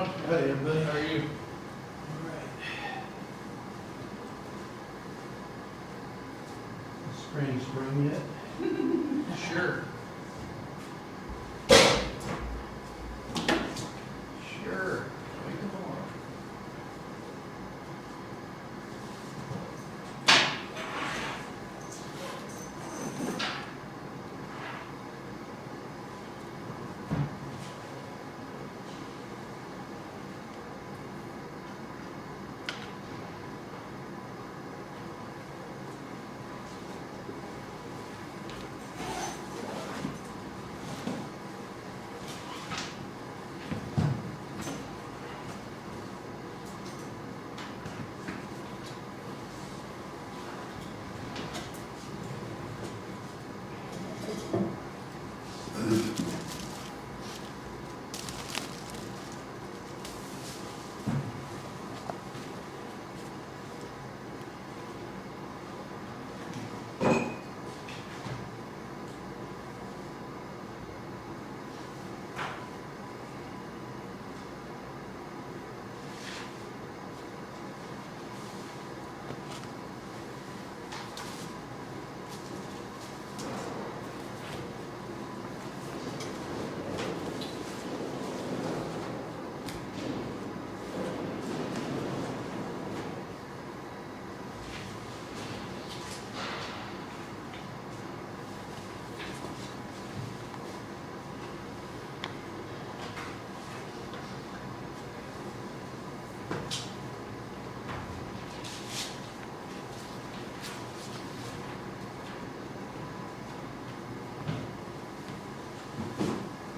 Ron. Hi, everybody. How are you? Spring yet? Sure. Sure. Wait tomorrow.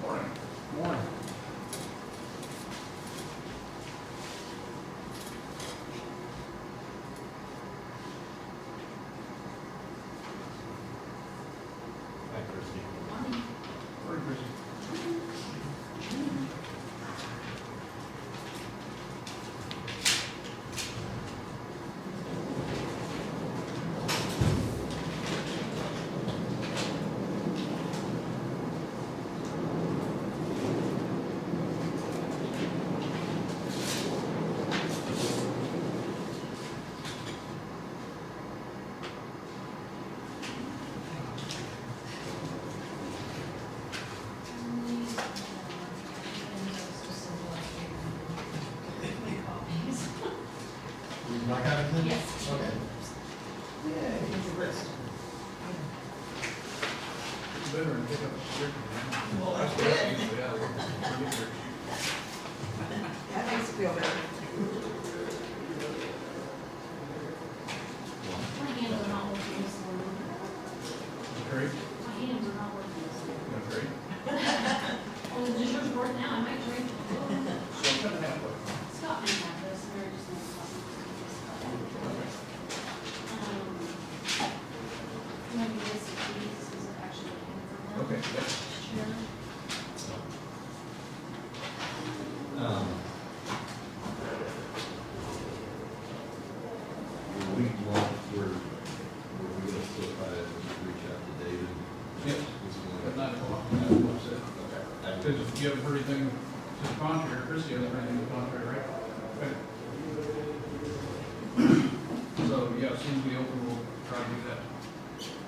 Morning. Morning. Hi, Christie. Morning, Chrissy. You knock out anything? Yes. Okay. Yay, here's the list. You better pick up a shirt, man. Well, That's that's what I good. usually have. That makes it feel better. My hands are not working this morning. Great. My hands are not working this morning. That's great. Oh, does yours work now? I might drink. So I'm gonna have one. Scott may have this, or just no Scott. Maybe this is these, is it actually came from them? Okay, yeah. Sure. The week long, we're gonna still try to reach out to David. Yes. This At morning. 9 o'clock. That's it. Okay. Because if you haven't heard anything to the contrary, or Chrissy hasn't heard anything to the contrary, right? Okay. So, yeah, as soon as we open, we'll try to do that.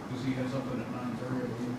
Does he have something at 9:30, I believe?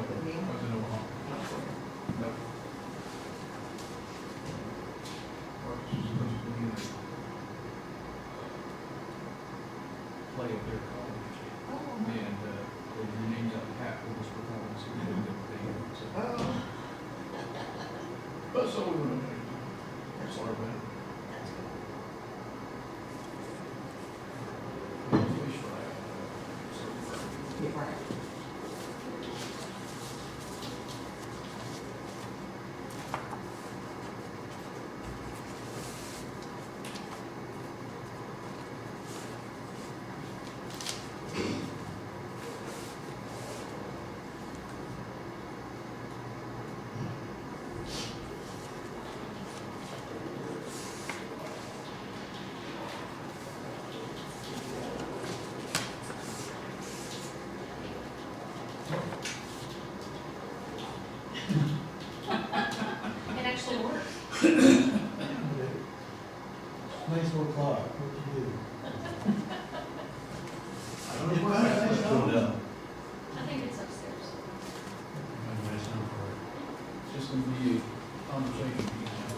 No, I was in Omaha. Nope. Marcus was supposed to be in a play up there at college. And, they renamed that hat for this performance. We didn't get paid, so. Oh, But so we went ahead. That's our bad. Fish fry. So, yeah, right. It actually works. Nice little clock, what'd you do? I don't know It's where not that nice is. phone. I think it's upstairs. Nice number. It's just gonna be a conversation piece now.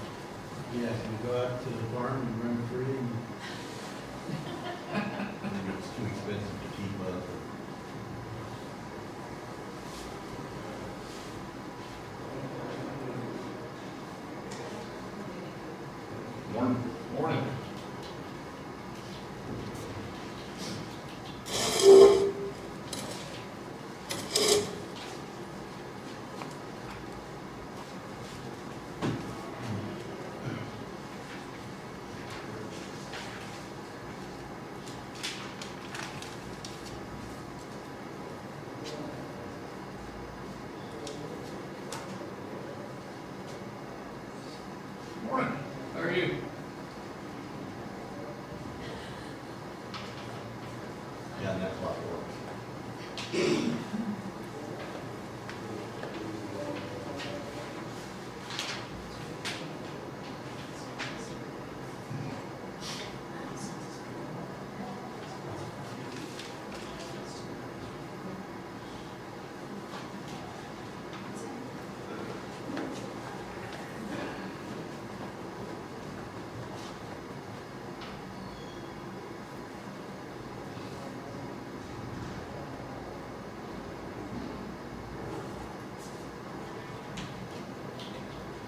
Yeah, can we go out to the farm and run free and I think it's too expensive to keep up. Morning. Morning. Morning. How are you? Yeah, and that's a lot of work.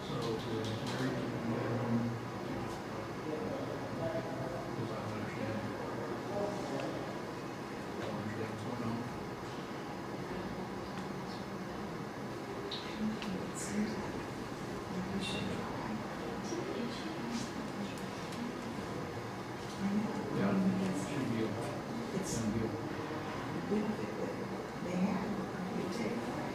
So, Jerry, because I understand. I understand what's going on. It seems like we should try. I know. Yeah, It's- should be okay. It's Gonna be okay. the benefit that they have, you take away.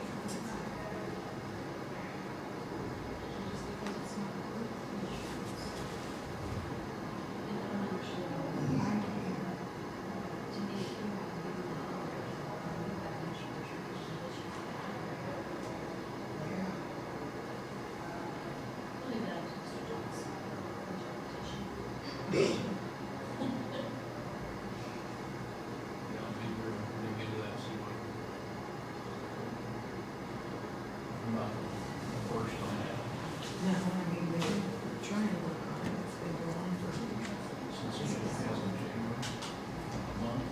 Yeah, maybe we're gonna get into that, see what. I'm not the first on that, No, I mean, we're trying to work on it, it's been going on for years. since it hasn't January, a month.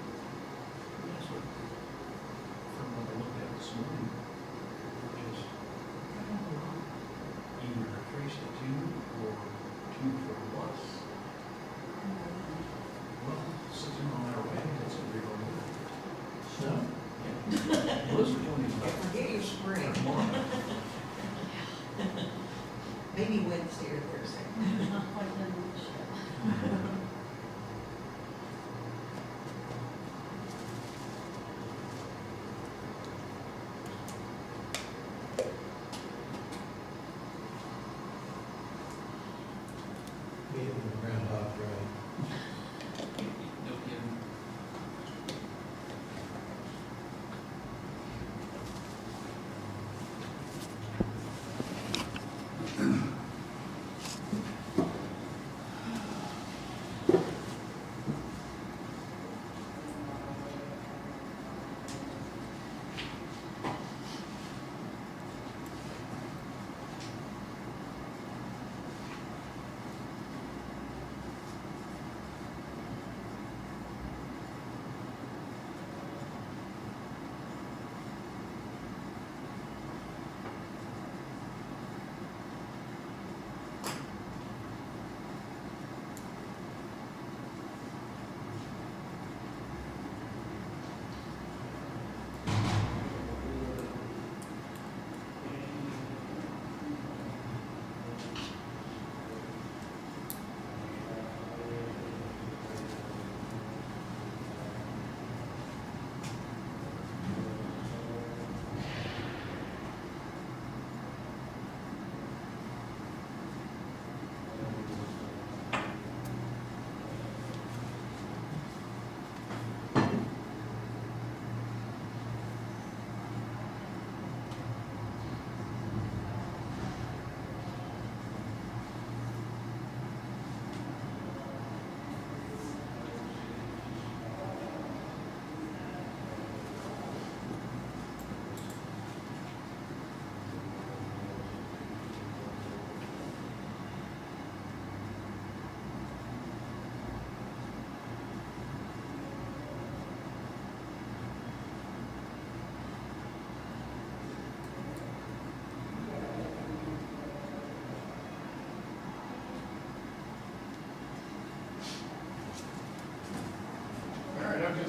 That's what, from what I looked at this morning, just, either trace it to or two for plus. Well, 60 mile an hour wind, that's a real good. snow? Blizzard one is about Forget your spring, tomorrow. maybe Wednesday or Thursday. We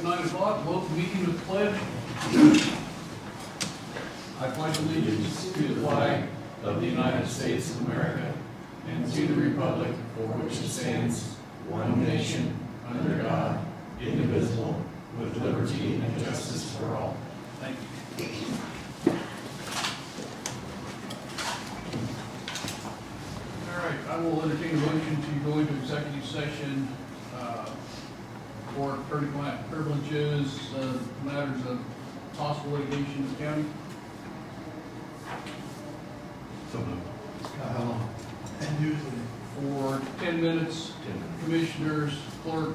9 o'clock, welcome meeting with the pledge. I pledge allegiance to the flag of the United States of America and to the republic for which it stands, one nation, under God, indivisible, with liberty and justice for all. Thank you. All right, I will entertain a motion to go into executive session for attorney-client privileges, matters of possible litigation in the county. So moved. How long? And usually, For 10 minutes, 10 minutes. commissioners, clerk,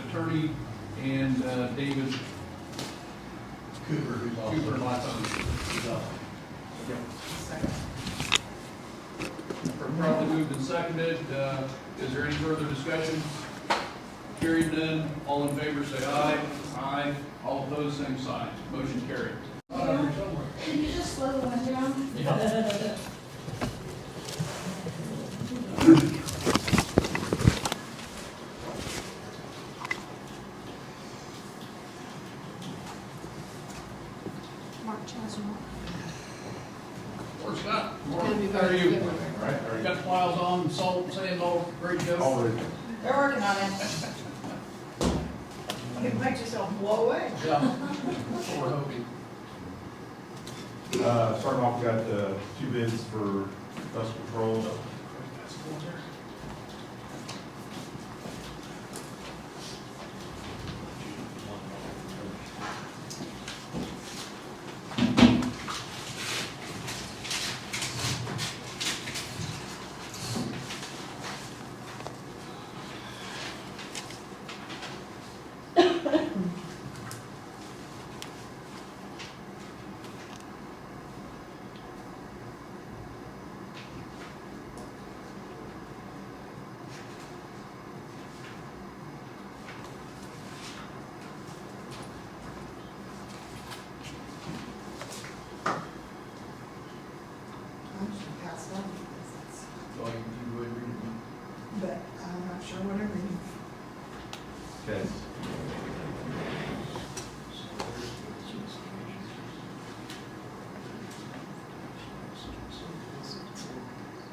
attorney, and David Cooper, who's also. Cooper, my son. who's also- Second. Probably moved and seconded. Is there any further discussion? Hearing none, all in favor say aye. Aye. All opposed, same sign. Motion carried. Can you just slow the one down? Mark Chasmore. Where's Scott? Gonna be How are very you? good with it. Right. Got the piles on, salt, sand, all great to go? They're working on it. You can make yourself blow away. Yeah. That's what we're hoping. Starting off, we got 2 bids for dust control. I should pass that because that's, So you would read it. but I'm not sure what I read. Okay.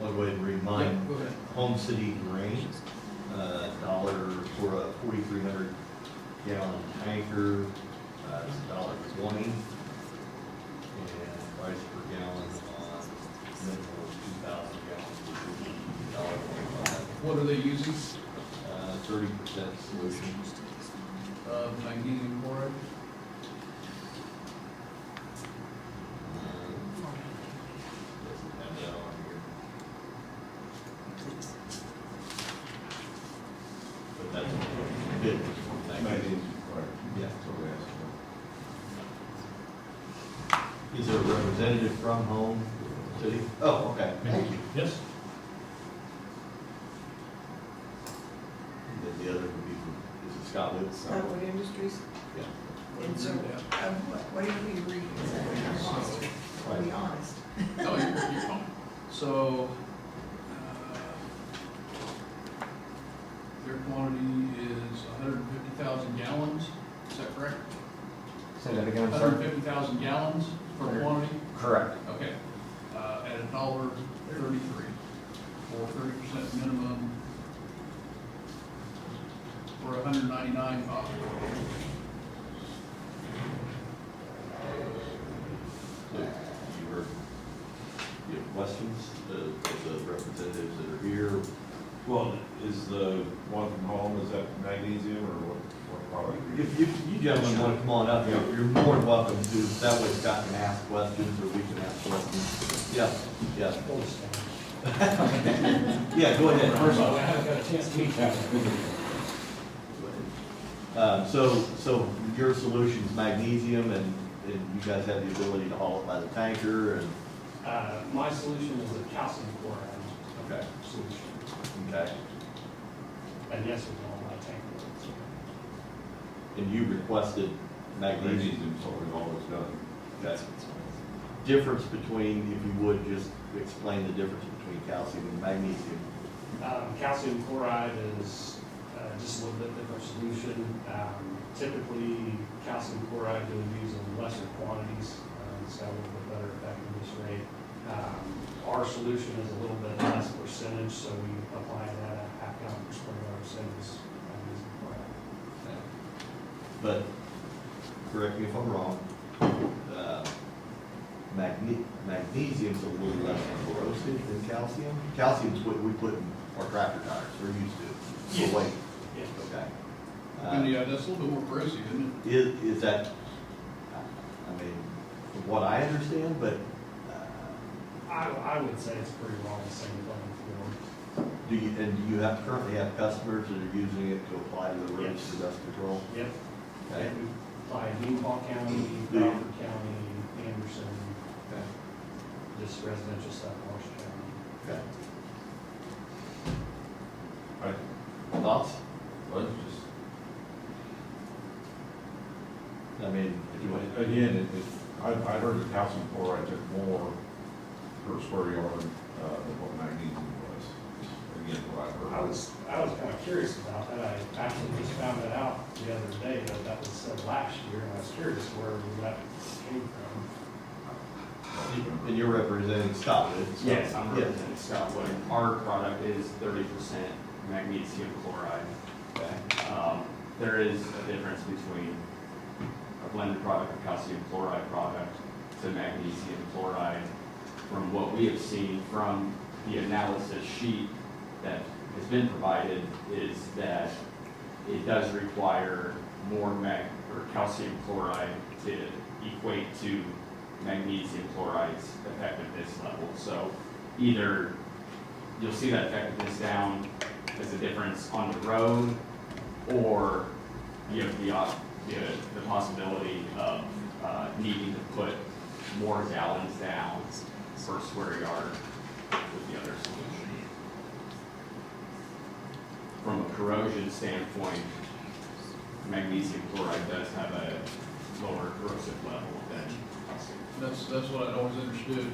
I'll go ahead and read mine. Yeah, go ahead. Home City Grain, dollar for a 4,300 gallon tanker, it's $1.20. And price per gallon on minimum of 2,000 gallons would be $1.25. What are they using? 30% solution. Magnesium chloride? Doesn't have that on here. But that's good. Magnesium chloride. Yeah. That's what we asked for. Is there a representative from Home City? Oh, okay. Yes. And then the other would be from, is it Scott Woods? Starwood Industries. Yeah. And so, what do you read exactly? I'm lost, to be honest. No, you're fine. So, their quantity is 150,000 gallons, is that correct? Say that again, sir? 150,000 gallons per quantity? Correct. Okay. At $1.33 for 30% minimum for 199 cost. So you heard, you have questions, the representatives that are here? Well, is the one from home, is that magnesium or what product? If you gentlemen want to come on up, you're more than welcome to, that way Scott can ask questions or we can ask questions. Yeah, yeah. Yeah, go ahead. First of all, I haven't got a chance to meet that. So your solution's magnesium and you guys have the ability to haul it by the tanker and, My solution is a calcium chloride okay, solution. okay. And yes, it's all my tank. And you requested magnesium. Magnesium's what we've always done. Okay. Difference between, if you would just explain the difference between calcium and magnesium. Calcium chloride is just a little bit different solution. Typically, calcium chloride you'll use in lesser quantities, it's got a little bit better effectiveness rate. Our solution is a little bit less percentage, so we apply it at a half gallon per square yard, same as magnesium chloride. But, correct me if I'm wrong, magnesium's a little less corrosive than calcium. Calcium's what we put in our tractor tires, we're used to, Yeah. so wait, Yeah. okay. And yeah, that's a little bit more corrosive, isn't it? Is that, I mean, from what I understand, but, I would say it's pretty well the same playing field. do you currently have customers that are using it to apply to the roads Yes. for dust control? Yep. Okay. We apply in Utah County, Do you? Crawford County, Anderson, Okay. just residential stuff, Marshall County. Okay. I, Thoughts? let's just, I mean, if you want, again, I heard that calcium chloride took more per square yard, than what magnesium was. Again, what I heard. I was kind of curious about that. I actually just found that out the other day, that was said last year, and I was curious where that came from. and you're representing Scotland. so- Yes, I'm Yeah. representing Scotland. Our product is 30% magnesium chloride. Okay. There is a difference between a blended product, a calcium chloride product, to magnesium chloride. From what we have seen from the analysis sheet that has been provided, is that it does require more calcium chloride to equate to magnesium chloride's effectiveness level. So either you'll see that effectiveness down as a difference on the road, or you have the possibility of needing to put more gallons down per square yard with the other solution. From a corrosion standpoint, magnesium chloride does have a lower corrosive level than calcium. That's what I'd always understood.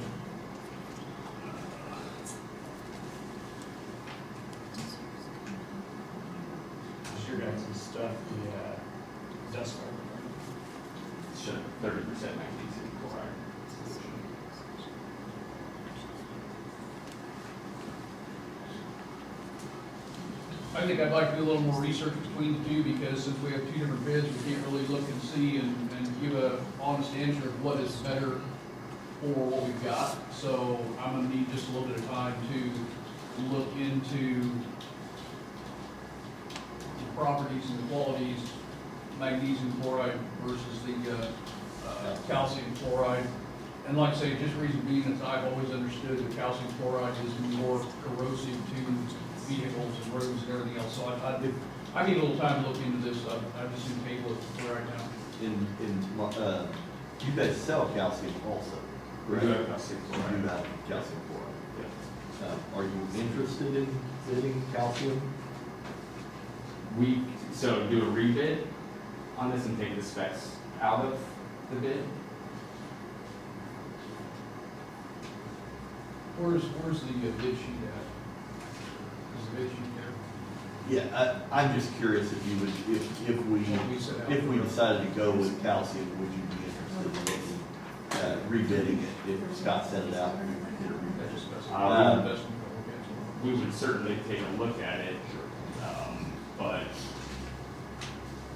Just your guys' stuff, the dust cover. It's just 30% magnesium chloride solution. I think I'd like to do a little more research between the two, because since we have two different bids, we can't really look and see and give a honest answer of what is better for what we've got. So I'm gonna need just a little bit of time to look into the properties and the qualities, magnesium chloride versus the calcium chloride. And like I say, just reason being is I've always understood that calcium chloride is more corrosive to vehicles and roads and everything else. So I need a little time to look into this. I just need to table it for right now. You guys sell calcium also, We correct? do have calcium You do chloride. have calcium chloride. Yeah. Are you interested in bidding calcium? We, so do a rebid on this and take the specs out of the bid? Where's the bid sheet at? Is the bid sheet there? Yeah, I'm just curious if you would, if we decided to go with calcium, would you be interested in rebidding it if Scott sent it out? and we did a rebid? We would certainly take a look at it, but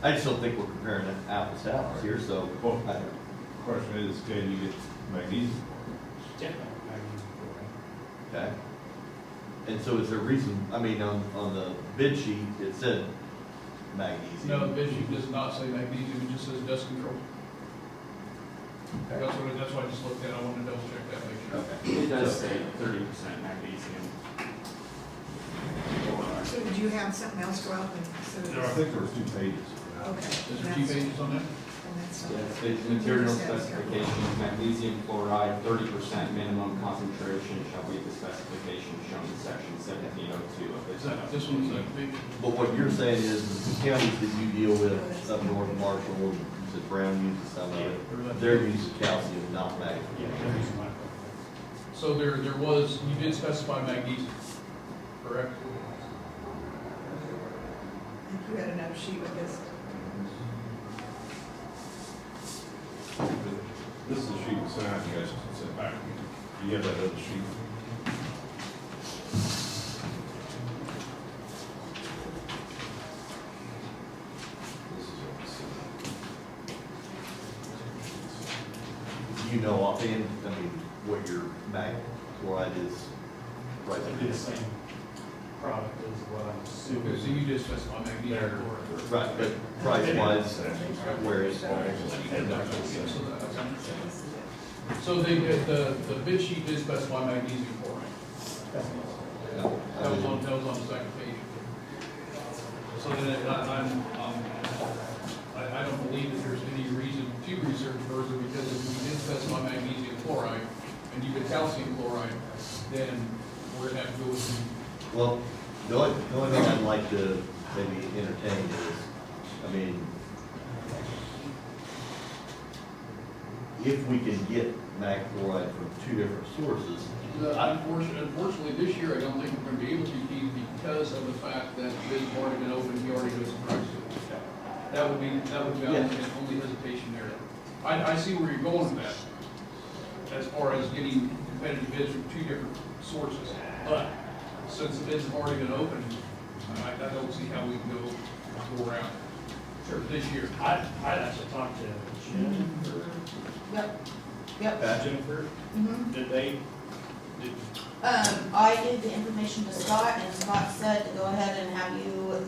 I just don't think we're comparing apples to apples here, so. Well, question is, can you get magnesium? Yeah. Magnesium chloride. Okay. And so is there a reason, I mean, on the bid sheet, it said magnesium. No, the bid sheet does not say magnesium, it just says dust control. Okay. That's what I just looked at. I wanted to double check that, make sure. Okay. it does say 30% magnesium. So did you have something else go out and so? No, I think there was 2 pages. Okay. Is there 2 pages on that? And that's not- Yes, it's material specifications, magnesium chloride, 30% minimum concentration shall be the specification shown in section 1702 of Is this. that, this one's a big, But what you're saying is the counties that you deal with up north of Marshall, that Brown uses some of it, they're using calcium, not Yeah, magnesium. they're using my equipment. so there was, you did specify magnesium, correct? think you had another sheet with this. This is the sheet we sent out, you guys can send back. Do you have that other sheet? This is what we sent. Do you know offhand, I mean, what your mag chloride is right It'd be the same product as what I'm Okay, so assuming. you just specify magnesium chloride. Right, but price wise, where is? So they, the bid sheet did specify magnesium chloride. That was on the second page. So then I don't believe that there's any reason to research further, because if we did specify magnesium chloride and you get calcium chloride, then we're gonna have to go with some. Well, the only thing I'd like to maybe entertain is, I mean, if we can get mag chloride from two different sources, Unfortunately, this year, I don't think we're gonna be able to, Keith, because of the fact that bids have already been opened, he already knows the price of it. That would be our only hesitation there. I see where you're going with that, as far as getting competitive bids from two different sources. But since the bids have already been opened, I don't see how we can go around. Sure, this year. I'd actually talked to Jennifer. Yep. Jennifer, Mm-hmm. did they, I gave the information to Scott, and Scott said to go ahead and have you,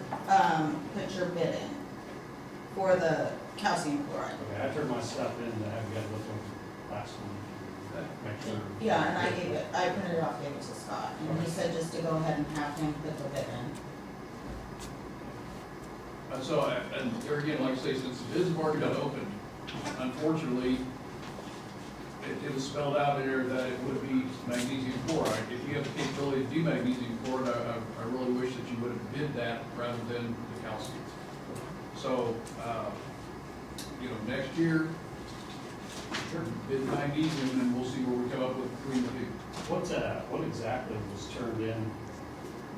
put your bid in for the calcium chloride. okay, I turned my stuff in to have you guys look over last week. Make sure. Yeah, and I printed it off, gave it to Scott, and he said just to go ahead and have him put the bid in. And there again, like I say, since the bids have already been opened, unfortunately, it was spelled out in there that it would be magnesium chloride. If you have the capability to do magnesium chloride, I really wish that you would have bid that rather than the calcium. So, next year, bid magnesium, and we'll see where we come up with between the two. What exactly was turned in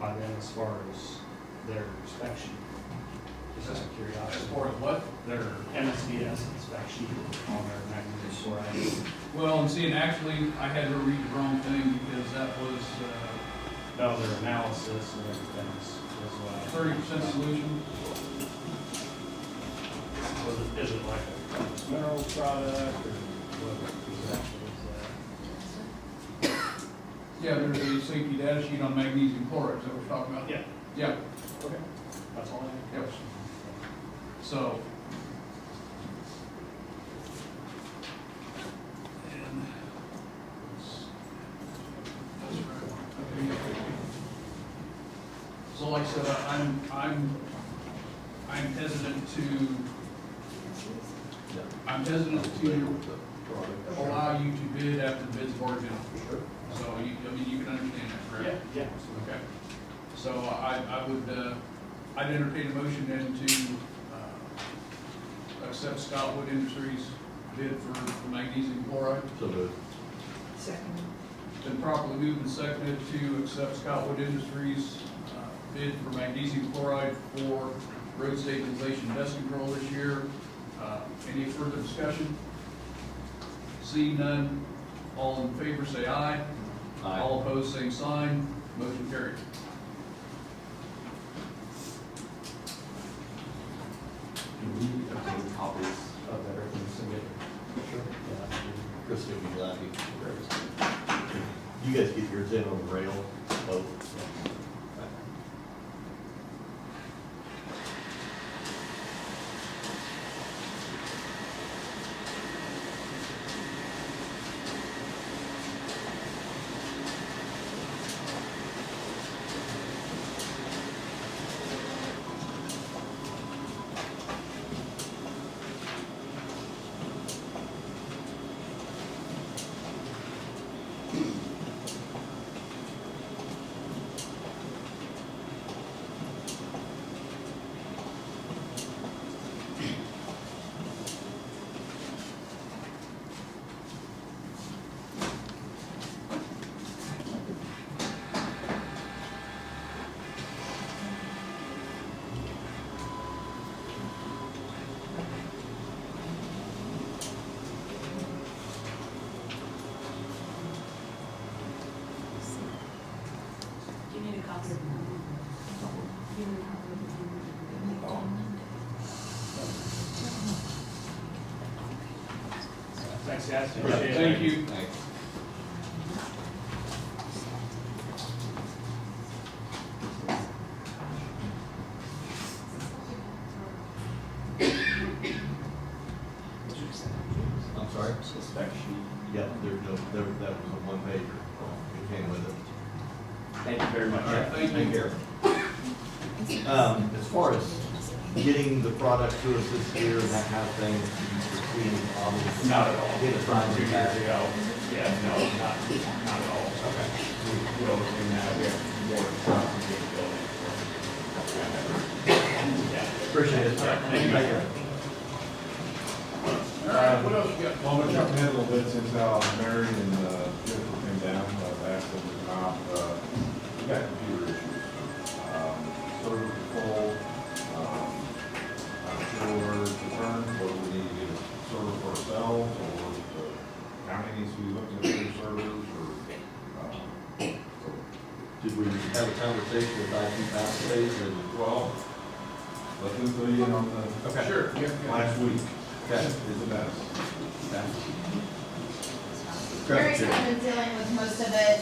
by them as far as their spec sheet? Just out of As curiosity. far as what? Their MSDS spec sheet on their magnesium chloride. Well, and see, and actually, I had to read the wrong thing because that was, No, their analysis and everything was, 30% solution. is it like a mineral product or what exactly is that? Yeah, there's a safety data sheet on magnesium chloride, is that what you're talking about? Yeah, Yeah, okay, that's all I have. Yep. so. And that's right. Okay. So like I said, I'm hesitant to allow you to bid after the bids have already been opened. So you can understand that, correct? Yeah. Okay. So I'd entertain a motion then to, accept Scottwood Industries bid for magnesium chloride. so the, Second. Been properly moved and seconded to accept Scottwood Industries, bid for magnesium chloride for road stabilization dust control this year. Any further discussion? Seeing none, all in favor say aye. Aye. All opposed, same sign. Motion carried. Do we obtain copies of everything submitted? Chris will be glad to. You guys get yours in on the rail, both? copy of Thanks, guys. Yeah, Appreciate it. Thank you. Thanks. I'm sorry? The spec sheet. Yeah, that was a one pager. It came with it. Thank you very much. All right, thank Take you. care. As far as getting the product to us this year and that kind of thing, we obviously. Not at all. Get it signed 2 and years back. ago. Yeah, no, not at all. Okay. We overseen that, we have more capability. Yeah. Appreciate it. Thank you. Take care. All right, what else you got? Well, I'm gonna jump ahead a little bit since Mary and Jennifer came down, asked them to come out. We got computer issues. Server control, not sure where to turn, whether we need to get a server for ourselves or the county needs to be looking at their servers or, so, Did we have a conversation with IT Pathways and? well, let them fill you in on the Okay. Sure, yeah. last week. Okay. Is the best. Mary's kind of been dealing with most of it,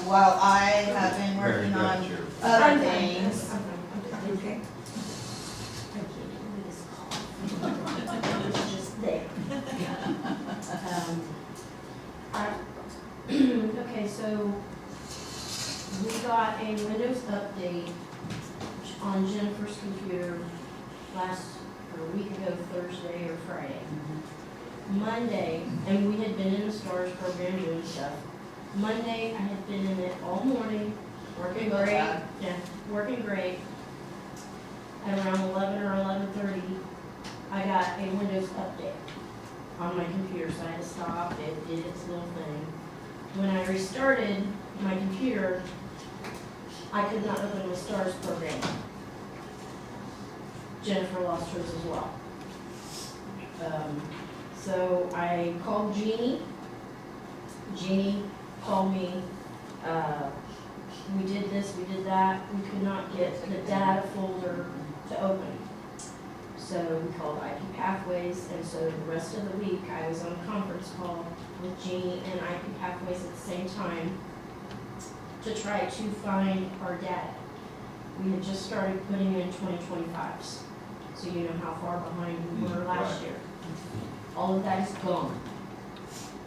while I have been Mary, working grab on a chair. other things. Okay. It's just there. Okay, so we got a Windows update on Jennifer's computer a week ago, Thursday or Friday. Monday, and we had been in the STARS program doing stuff. Monday, I had been in it all morning, working Good great. job. Yeah, working great. At around 11 or 11:30, I got a Windows update on my computer, so I had to stop, it did its little thing. When I restarted my computer, I could not open the STARS program. Jennifer lost hers as well. So I called Jeannie. Jeannie called me, we did this, we did that, we could not get the data folder to open. So we called IP Pathways, and so the rest of the week, I was on a conference call with Jeannie and IP Pathways at the same time to try to find our data. We had just started putting in 2025s, so you know how far behind we were last Right. year. All of that is gone.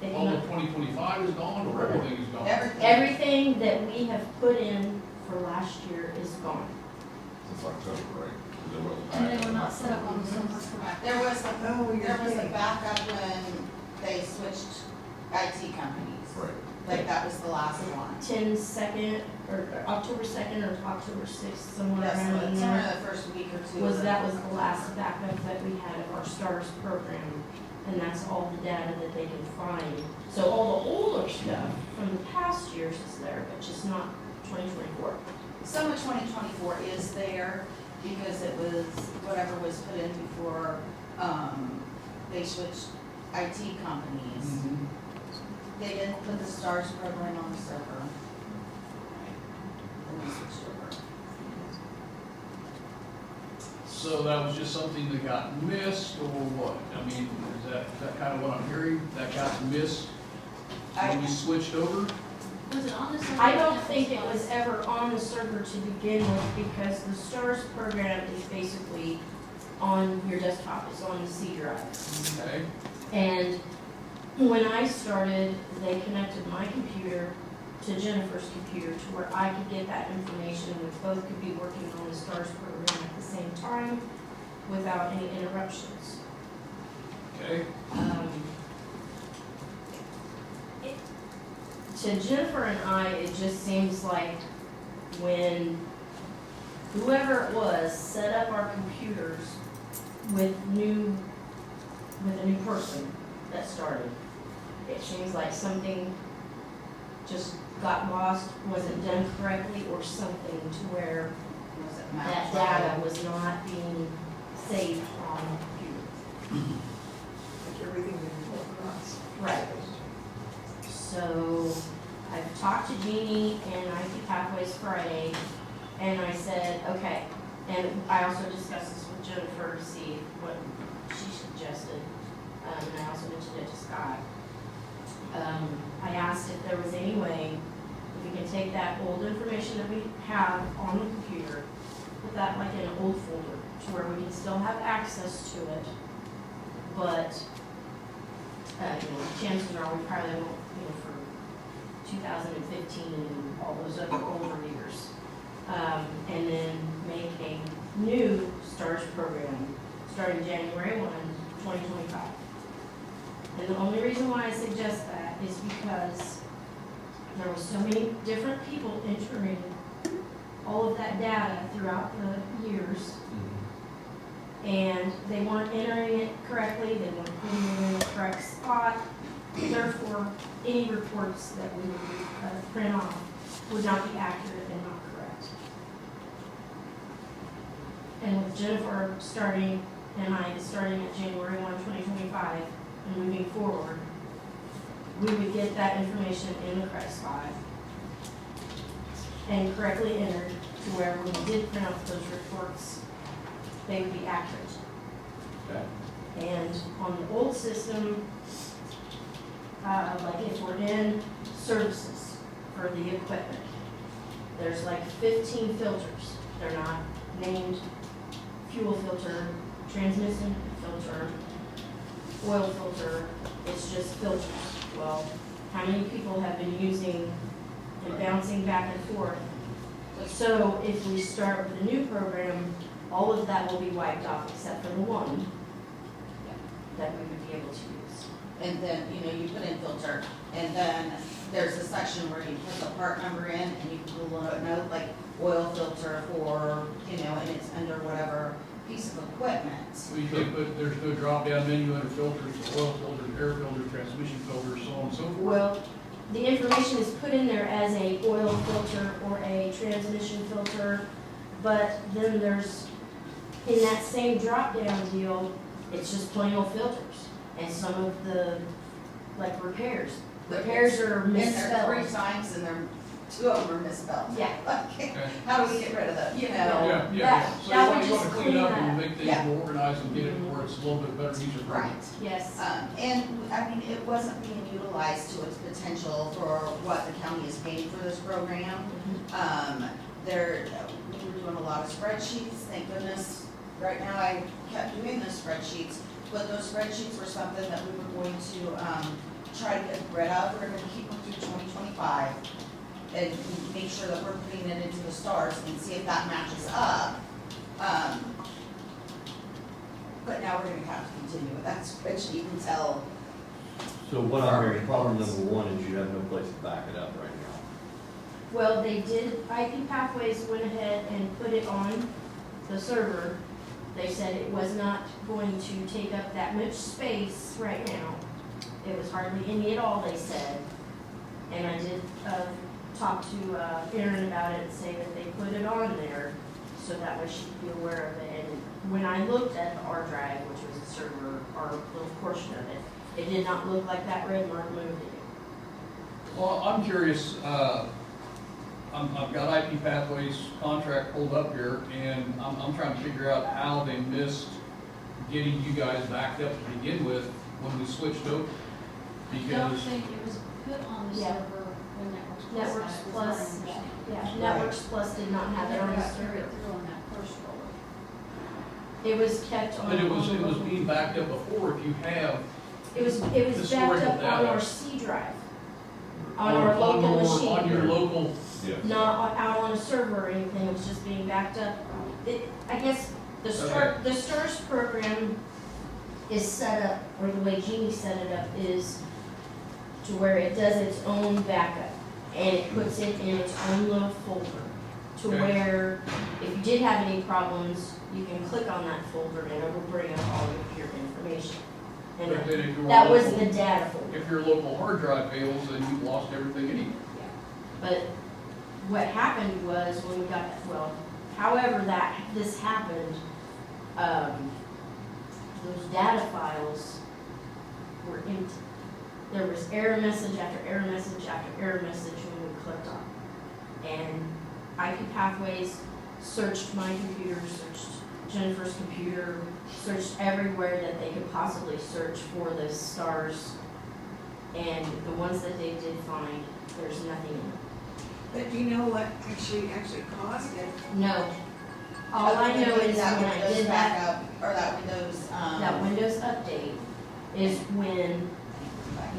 They All cannot- of 2025 is gone, or everything is gone? Everything that we have put in for last year is gone. Since October, right? 'Cause there wasn't And they backup. were not set up on the servers correct. There was Oh, you're there was a kidding. backup when they switched IT companies. Right. Like that was the last one. 10/2, or October 2nd or October 6th, somewhere Yes, around in somewhere there, in the first week or two. was that was the last backup that we had of our STARS program. And that's all the data that they can find. So all the older stuff from the past years is there, but just not 2024. Some of 2024 is there because it was, whatever was put in before, they switched IT companies. Mhm. They didn't put the STARS program on the server. And they switched over. So that was just something that got missed, or what? I mean, is that kind of what I'm hearing? That got missed when we switched over? Was it on the server? I don't think it was ever on the server to begin with, because the STARS program is basically on your desktop, it's on the C drive. Okay, And when I started, they connected my computer to Jennifer's computer to where I could get that information, and we both could be working on the STARS program at the same time without any interruptions. okay. To Jennifer and I, it just seems like when whoever it was set up our computers with a new person that started, it seems like something just got lost, wasn't done correctly, or something to where Was it that Matt? data was not being saved on the computer. Like everything didn't go across. Right. So I've talked to Jeannie and IP Pathways Friday, And I said, okay. And I also discussed this with Jennifer to see what she suggested. And I also mentioned it to Scott. I asked if there was any way if we can take that old information that we have on the computer, put that like in an old folder to where we can still have access to it, but chances are we probably won't, for 2015 and all those other older years. And then make a new STARS program starting January 1, 2025. And the only reason why I suggest that is because there were so many different people entering all of that data throughout the years, and they weren't entering it correctly, they weren't putting it in the correct spot. Therefore, any reports that we would print off would not be accurate and not correct. And with Jennifer starting, and I starting at January 1, 2025, and moving forward, we would get that information in the correct spot and correctly entered to where when we did print out those reports, they would be accurate. Okay. And on the old system, like if we're in services for the equipment, there's like 15 filters. They're not named fuel filter, transmission filter, oil filter, it's just filters. Well, how many people have been using and bouncing back and forth? So if we start with a new program, all of that will be wiped off except for the one that we would be able to use. And then, you put in filter, and then there's a section where you put the part number in, and you can Google a note, like oil filter for, and it's under whatever piece of equipment. So you can't put, there's no drop-down menu under filters, oil filters, air filters, transmission filters, so on and so forth? Well, the information is put in there as a oil filter or a transmission filter, but then there's, in that same drop-down deal, it's just plain old filters. And some of the, like repairs are In there 3 misspelled. times, and there, 2 of them are misspelled. Yeah. Okay, Okay. how do we get rid of them, Yeah, yeah, that- so that you would want to just clean clean up and that. make things Yeah. more organized and get it where it's a little bit better user friendly. Right. Yes. And, it wasn't being utilized to its potential for what the county is paying for this program. We were doing a lot of spreadsheets, thank goodness. Right now, I kept doing the spreadsheets, but those spreadsheets were something that we were going to try to get rid of. We're gonna keep them through 2025 and make sure that we're putting it into the stars and see if that matches up. But now we're gonna have to continue with that spreadsheet until So what I'm hearing, problem number one is you have no place to back it up right now. Well, they did, IP Pathways went ahead and put it on the server. They said it was not going to take up that much space right now. It was hardly any at all, they said. And I did talk to Erin about it and say that they put it on there so that way she'd be aware of it. And when I looked at the R drive, which was the server, our little portion of it, it did not look like that red mark moved it. Well, I'm curious, I've got IP Pathways contract pulled up here, and I'm trying to figure out how they missed getting you guys backed up to begin with when we switched over. I don't Because, think it was put on the Yeah. server when Networks Plus. Networks had it, was Plus, my understanding. yeah, Networks Plus did not have it Never on the got server. carried through on that first roller. It was kept on. but it was being backed up before. If you have It was backed historical up on data. our C drive, on our local machine. on your local, Yes. Not out on a server or anything, it was just being backed up. I guess the STARS program is set up, or the way Jeannie set it up is to where it does its own backup, and it puts it in its own little folder, to Okay. where if you did have any problems, you can click on that folder and it will bring up all of your information. And but then if your that was local, the data folder. if your local hard drive fails, then you've lost everything anyway. But what happened was when we got, however this happened, those data files were empty. There was error message after error message after error message when we clicked on. And IP Pathways searched my computer, searched Jennifer's computer, searched everywhere that they could possibly search for the stars. And the ones that they did find, there's nothing in them. But do you know what actually caused it? No. All I know is that when I Windows did that, backup, or that Windows, that Windows update is when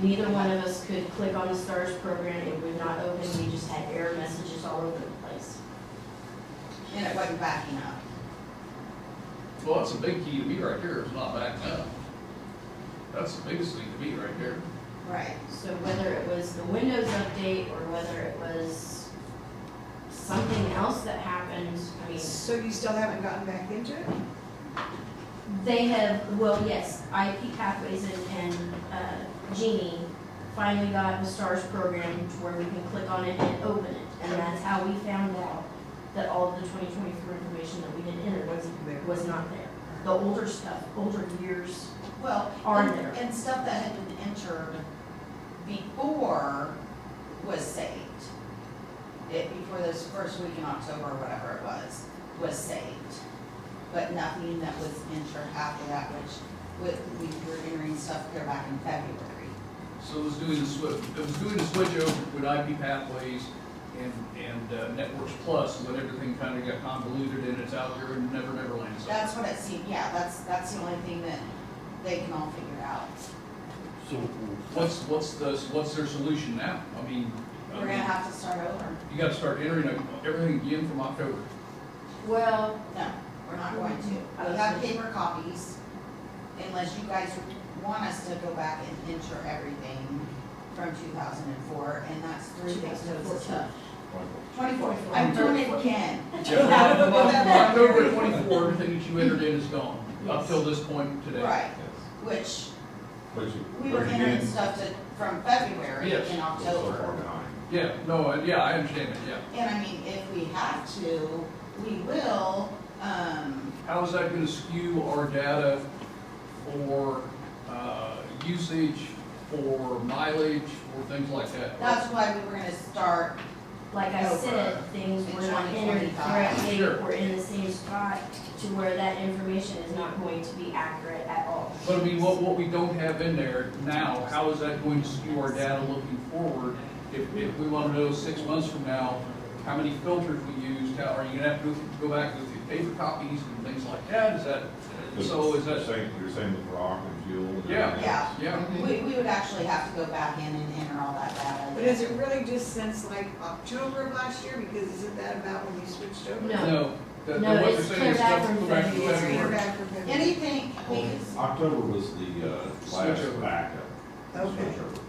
neither one of us could click on the stars program. It would not open. We just had error messages all over the place. and it wasn't backing up. Well, that's a big key to me right there, it's not backing up. That's the biggest thing to me right there. Right. So whether it was the Windows update or whether it was something else that happened, I mean, So you still haven't gotten back into it? they have, well, yes, IP Pathways and Genie finally got the STARS program to where we can click on it and open it. And that's how we found out that all of the 2024 information that we had entered was not there. The older stuff, older years, Well, Are and, there? and stuff that had been entered before was saved. Before this first week in October, or whatever it was saved. But nothing that was entered after that, which we were entering stuff clear back in February. So it was doing the switch over with IP Pathways and Networks Plus, when everything kind of got convoluted and it's out there in Never Land. So That's what it seemed, yeah, that's the only thing that they can all figure out. So, what's their solution now? I mean, We're gonna have to start over. you gotta start entering everything again from October. well, No, we're not going to. We have paper copies, unless you guys want us to go back and enter everything from 2004, and that's 3 big notes of stuff. 24, I'm doing it again. October 24, everything that you entered in is gone, up till this point today. Right, which But we were again, entering stuff from February Yes. in so far October. behind. Yeah, no, yeah, I understand it, yeah. And I mean, if we have to, we will, How is that gonna skew our data for, usage, for mileage, for things like that? that's why we were gonna start, like I said, things were not entered 2025. correctly Sure. or in the same spot to where that information is not going to be accurate at all. But I mean, what we don't have in there now, how is that going to skew our data looking forward? If we want to know 6 months from now, how many filters we used, how, are you gonna have to go back with your paper copies and things like that? Is that, so is that? You're saying with rock and fuel? and Yeah. everything yeah, else? Yeah, we would actually have to go back in and enter all that data. But is it really just since like October of last year? Because isn't that about when you switched over? No. no. No, What it's they're saying clear is back stuff from go back to February. It's clear February. back from February. Anything, because, October was the last Switchover. backup. Okay. Switchover.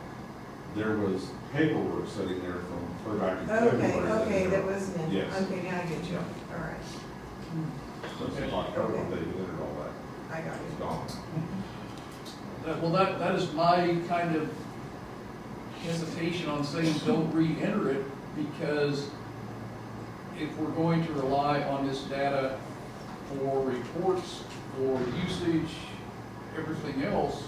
There was paperwork sitting there from clear back in Okay, February. okay, that wasn't it. Yes. Okay, now I get you. All right, So since October, they entered all that. I got It's it. gone. Well, that is my kind of hesitation on saying don't re-enter it, because if we're going to rely on this data for reports, for usage, everything else,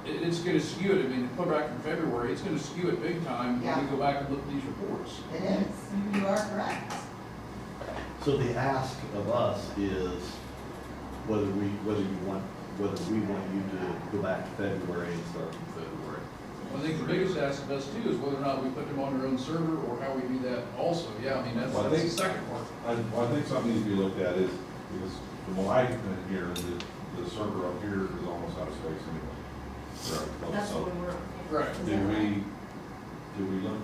it's gonna skew it. I mean, put back in February, it's gonna skew it big time when we go back and look at these reports. it is, you are correct. so the ask of us is whether we want you to go back to February and start from February. I think the biggest ask of us too is whether or not we put them on their own server or how we do that also. Yeah, I mean, that's Well, I the think- second part. I think something needs to be looked at is, because from what I can hear, the server up here is almost out of space anyway. Right, That's so what we're on. Right. Is Do that right? we look?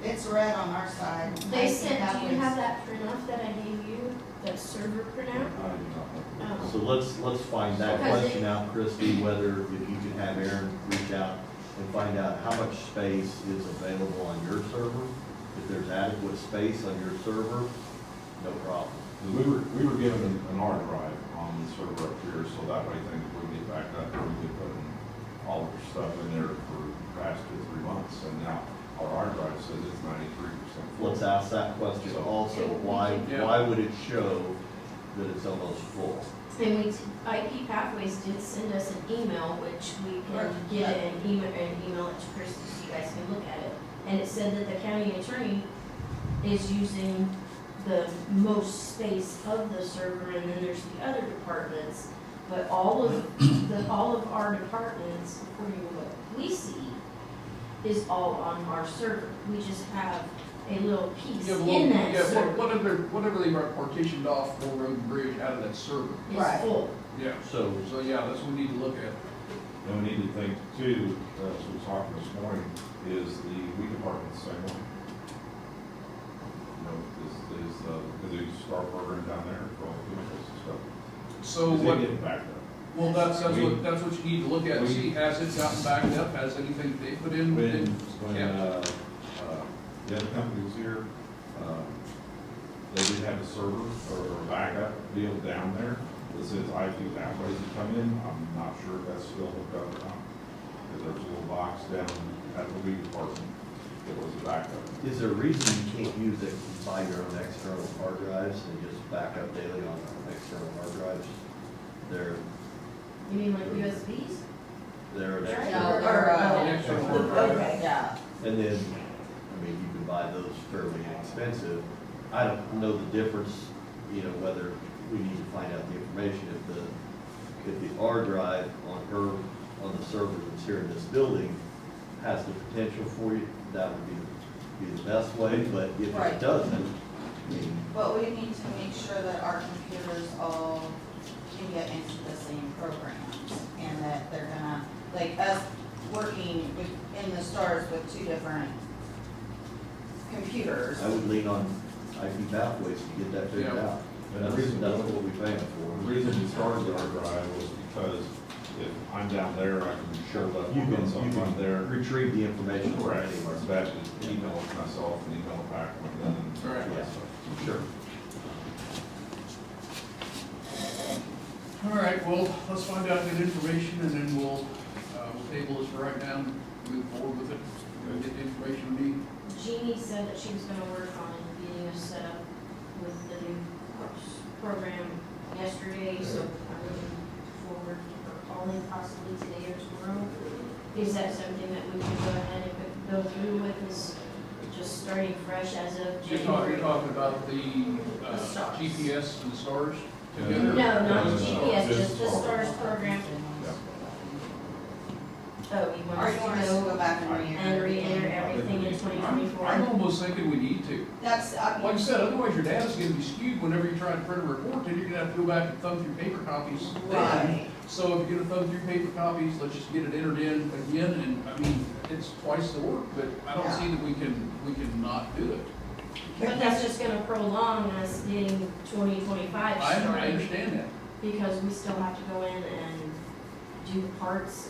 It's red on our side. They I said, think do you was- have that printout that I gave you, that server printout? I do not know. Oh. So let's find that Because question out, Christie, whether if you can have Aaron reach out and find out how much space is available on your server. If there's adequate space on your server, no problem. We were given an hard drive on the server up here, so that way things would get backed up, and we could put all of your stuff in there for the past 2 or 3 months, and now our hard drive says it's 93% full. Let's ask that question also, why would it show that it's almost full? And IP Pathways did send us an email, which we can get it and email it to Chris so you guys can look at it. And it said that the county attorney is using the most space of the server, and then there's the other departments. But all of our departments, according to what we see, is all on our server. We just have a little piece Yeah, in that server. whatever they are partitioned off for road and bridge out of that server. Right. Is full. Yeah, So, so yeah, that's what we need to look at. And we need to think too, as we were talking this morning, is the weed department the same way? You know, because they start ordering down there for all the chemicals and stuff. So Is it what, getting backed up? well, that's what you need to look at, see, has it gotten backed up, has anything they put in? When, Yeah. the other company was here, they did have a server or a backup deal down there that says IP pathways that come in. I'm not sure if that's still hooked up or not. Because there's a little box down at the weed department that was a backup. is there a reason you can't use it, buy your own external hard drives and just back up daily on external hard drives? They're, You mean like USBs? they're an Right. external. No, or, External hard drive. okay, yeah. And then, I mean, you can buy those fairly inexpensive. I don't know the difference, you know, whether we need to find out the information. If the hard drive on the server that's here in this building has the potential for you, that would be the best way, but if Right. it doesn't, I mean, But we need to make sure that our computers all can get into the same programs and that they're gonna, like us working in the stars with two different computers. I would lean on IP pathways to get that figured Yeah. out. And the That's reason- what we paying The for. reason we started the hard drive was because if I'm down there, I can show up You on can something there. retrieve the information from Correct, anywhere. it's best to email it myself and email it back when then. Right. Yeah, sure. All right, well, let's find out good information and then we'll table this for right now and move forward with it. We'll get the information we need. Jeannie said that she was gonna work on getting us set up with the new program yesterday, so I'm looking forward to her calling possibly today or tomorrow. Is that something that we can go ahead and go through with, is just starting fresh as of You're January? talking about the The stars. GPS and the stars together? No, not the No, GPS, just the just- STARS program. Oh, you Or want you us want us to to go go back and and re-enter re-enter? everything in twenty I'm twenty-four? almost thinking we need to. That's, Like I said, otherwise your data's gonna be skewed whenever you try to print a report, then you're gonna have to go back and thumb through paper copies. then. right. So if you're gonna thumb through paper copies, let's just get it entered in again, and, I mean, it's twice the work, but I don't see that we can not do it. But that's just gonna prolong us getting 2025 I started, understand that. because we still have to go in and do the parts,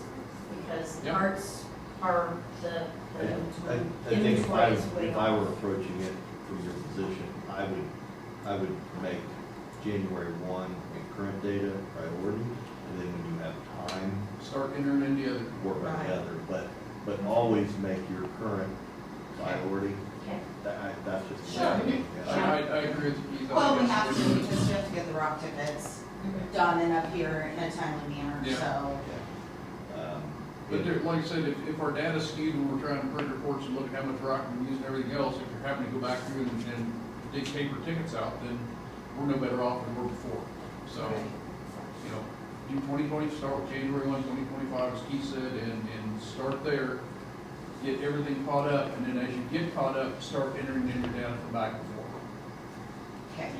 because the Yep. parts are the I think inventory is way if I off. were approaching it from your position, I would make January 1 and current data priority, and then when you have time, Start entering in the other. work on Right. the other, but always make your current priority. Okay. That's just. Sure. I agree with you. Well, we have to, because we have to get the rock tickets Mhm. done and up here in a timely manner, Yeah. so. But there, like I said, if our data's skewed when we're trying to print reports and look at how much rock we're using and everything else, if you're having to go back through and dig paper tickets out, then we're no better off than we were before. So, you know, do 2020, start with January 1, 2025, as Keith said, and start there, get everything caught up, and then as you get caught up, start entering in your data from back before. Okay,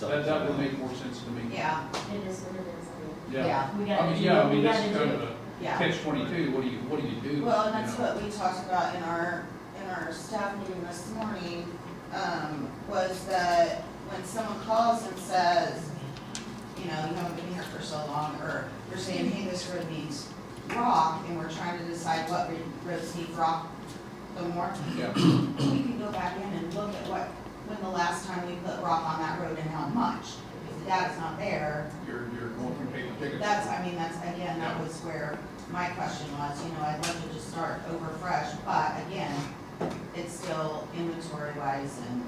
That would make more sense to me. yeah, It is what it is. yeah, We I gotta mean, do yeah, I what we mean, this gotta is kind do. of a yeah. catch-22, what do you do? Well, and that's you know? what we talked about in our staff meeting this morning, was that when someone calls and says, you know, you haven't been here for so long, or you're saying, hey, this road needs rock, and we're trying to decide what roads need rock the more, Yeah, we can go back in and look at when the last time we put rock on that road and how much. If the data's not there, you're going through paper tickets. that's, again, that was where my question was, you know, I'd love to just start over fresh, but again, it's still inventory wise and,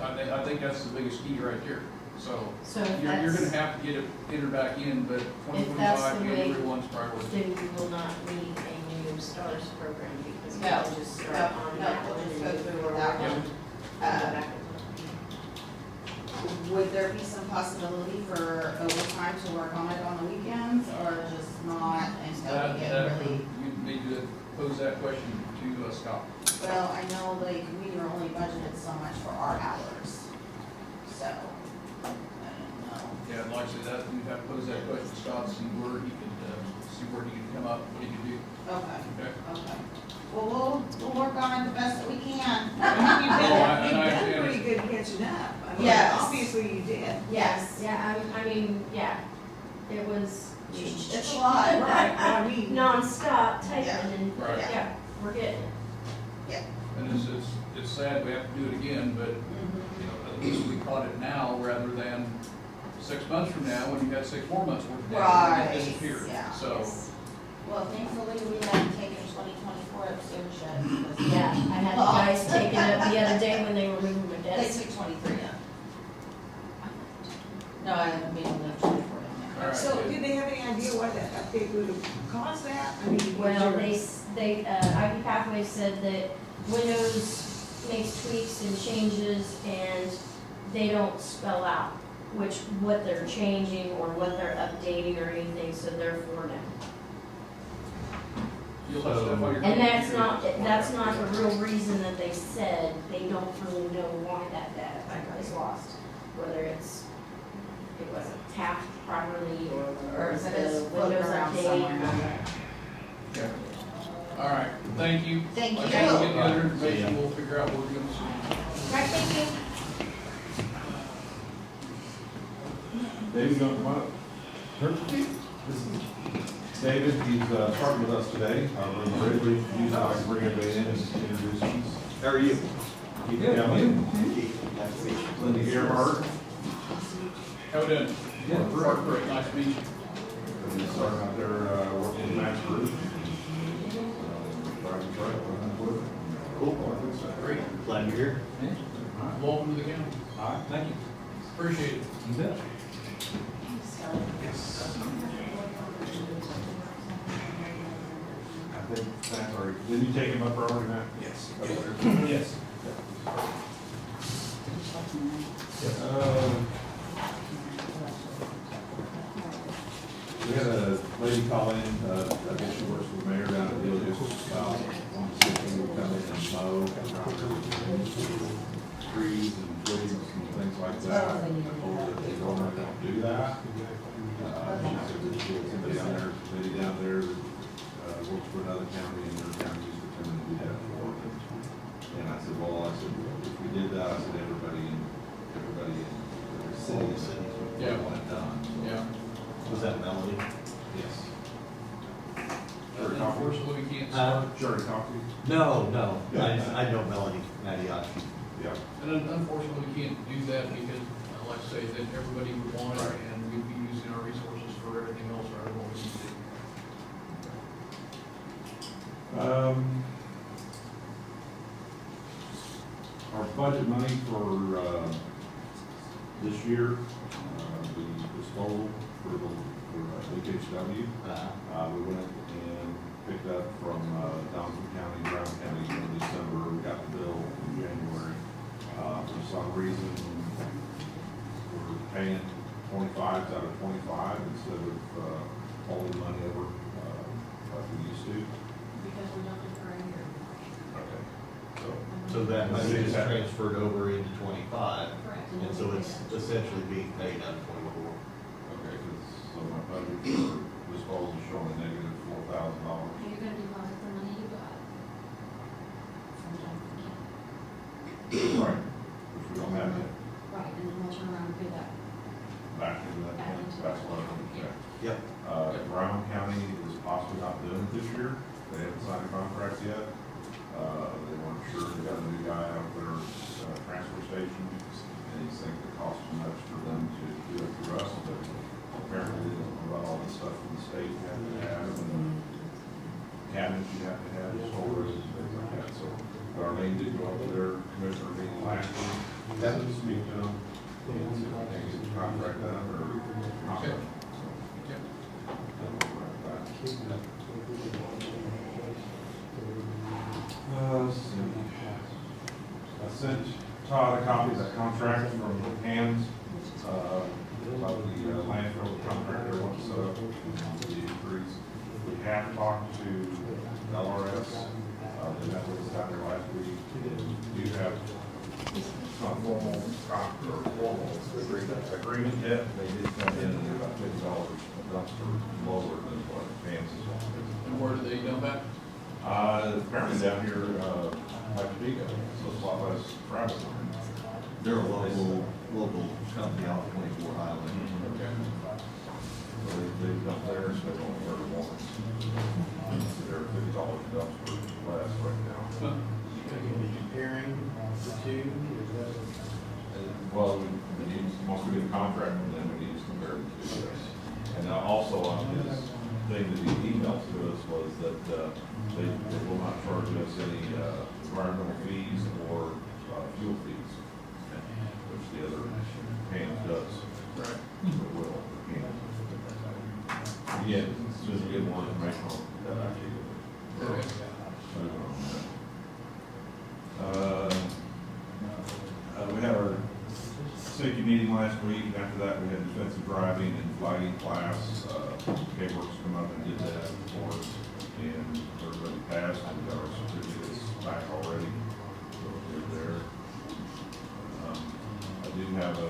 I think that's the biggest key right there. So So if you're gonna that's, have to get it entered back in, but If that's 2025, the way- January 1's priority. then we will not need a new STARS program, because No, we'll just start no, on no, that we'll one just and go move through with forward. that one. Would there be some possibility for overtime to work on it on the weekends, or just not until we get really? You need to pose that question to Scott. Well, I know like we were only budgeted so much for our hours, so, I don't know. Yeah, like I said, that, you'd have to pose that question to Scott, see where he could come up, what he could do. Okay, Okay? okay. Well, we'll work on it the best that we can. You've Oh, I- and I done understand. pretty good catching up. I mean, Yes. obviously you did. Yes, Yeah, I mean, yeah, it was it's a lot. Right, I mean, nonstop typing Yeah. and, Right. yeah, we're getting it. And it's sad we have to do it again, but, you know, at least we caught it now rather than 6 months from now when you got 6 more months worth of data and Right, it disappeared. yeah. So, Well, thankfully, we haven't taken 2024 up Scotia. Yeah, I had the guys take it up the other day when they were moving my They desk. took 23 up. No, I haven't been able to leave 24 in all there. right. so good. did they have any idea why that update would have caused that? I mean, Well, was they, IP Pathways said that Windows makes tweaks and changes and they don't spell out what they're changing or what they're updating or anything, so therefore no. You'll have stuff on your And that's computer. not the real reason that they said, they don't really know why that data is lost. Whether it wasn't tapped properly or Or the if it's floating Windows around update. somewhere. Okay. All right, thank you. Thank Like, you. when we get the other information, we'll figure out what we're gonna see. Right, thank you. David, you want to come up? This is David, he's starting with us today. We're really used to bring everybody in and introduce them. How are you? Keith Kelly, Linda Gerhart, How we doing? Great, nice to meet you. and he's starting out there working with Max Group. Driving truck, Cool. Great. Glad you're here. Welcome to the county. All right, thank you. Appreciate it. You bet. I think that's already, didn't you take him up earlier, Matt? Yes. Yes. We had a lady call in, I guess she works for the mayor down at Dealey, wanted to see if we would come in and mow trees and twigs and things like that. I told her that they normally don't do that. She said that she had somebody down there, lady down there, that works for another county and their county used to come in and do that for them. And I said, well, if we did that, I said, everybody in the city would Yeah. want it done. So, Yeah. Was that Melody? yes. Sure, talk to her. Unfortunately, we can't Huh? start. Sure, talk to you. No. I know Melody Mattiacci. Yeah. And unfortunately, we can't do that because, like I say, that everybody would want it and we'd be using our resources for everything else rather than what we need to do. Our budget money for, this year, we stole for HHW. We went and picked up from, Johnson County, Brown County in December, we got the bill in January. For some reason, we're paying 25s out of 25 instead of, holding money over, like we used to. Because we don't defer a year. Okay. So that money is Okay. transferred over into 25, Correct. and so it's essentially being paid out of 24. Okay, because, so my budget for disposal is showing a negative $4,000. You're gonna deposit the money you got from Johnson County. Right. Which we don't have yet. Right, and then we'll turn around and pay that. Back into that, Back into that's it. what I'm check. Yep. Brown County is possibly not doing it this year. They haven't signed a contract yet. They weren't sure. They got a new guy out there, transfer station, and he's thinking it costs too much for them to do it for us, but apparently they don't know about all the stuff from the state you have to have, and cabinets you have to have, storage, and things like that, so. Darlene did go up to their commissioner meeting last week, to speak to them, and see if they can get the contract done, or not. Okay. So, Yep. let's see. I sent Todd a copy of that contract from Hands, about the landfill contractor wants to set up the increase. We have talked to LRS, they met with us down there last week. We do have, it's not formal agreement yet. They did come in at about $50 a dumpster lower than what Hands is on. And where do they dump at? Apparently down here, like Vigo, so it's a lot less travel time. They're a local company out of 24 Highway. Okay. So they dump there, so they don't work once. So they're $50 a dumpster less right now. Huh. Are you comparing the two? Is that? Well, we need, once we get a contract from them, we need to compare the two. And also on his thing that he emailed to us was that, they will not charge us any, environmental fees or, fuel fees, which the other Hands does. Right. It will, again, as soon as we get more information on that, I can. Okay. We had our safety meeting last week, and after that, we had defensive driving and flagging class. K-Works come up and did that for us, and everybody passed, and we got our certificates back already. So we're there. I do have a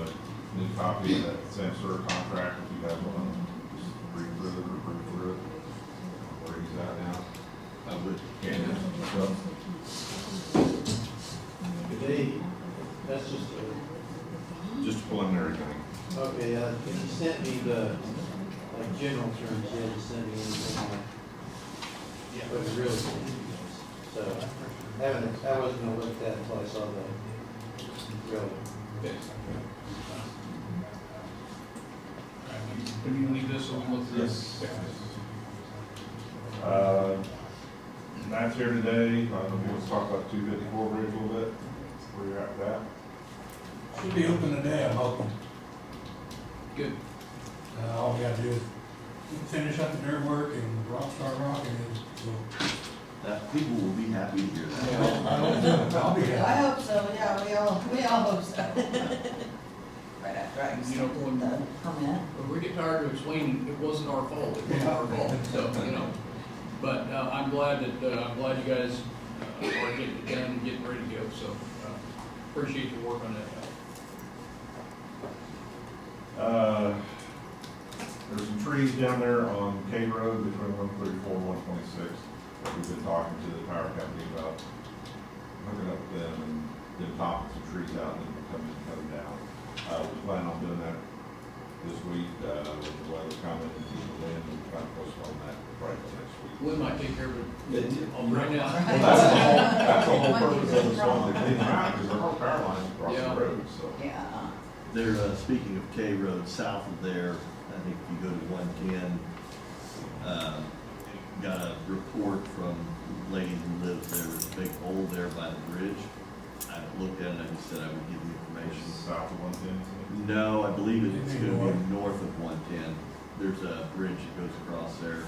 new copy of that Samsung contract, if you guys want to just read through it or read through it. Where he's at now. I would. Candace, Could they, that's just just a preliminary thing. okay, he sent me the, like, general terms, he hadn't sent me anything like, but it's really, so, I wasn't gonna look at that until I saw the, really. Okay. Can you leave this so we can look through this? Matt's here today, let's talk about 254 Bridge a little bit, where you're at with that. Should be open today, I'm hoping. Good. All we gotta do is finish up the dirt work and start rocking it, so. People will be happy to hear that. I hope so. I'll be I happy. hope so, yeah, we all hope so. Right after I You know, accepted the permit. But we get tired of explaining, it wasn't our fault, it wasn't our fault, so, you know. But, I'm glad you guys, are getting it done and getting ready to go, so, appreciate your work on that. There's some trees down there on K Road between 134 and 126. We've been talking to the power company about hooking up with them and then topping some trees out and then cut them down. We plan on doing that this week, with the weather coming and the wind, and trying to postpone that right till next week. We might take care of it right now. That's the whole purpose of this one, to clean them out, because there are power lines across Yeah. the road, so. Yeah. They're, speaking of K Road, south of there, I think if you go to 110, got a report from a lady who lives there, there's a big hole there by the bridge. I haven't looked at it, I just said I would give you information. South of 110. No, I believe it's gonna be north of 110. There's a bridge that goes across there,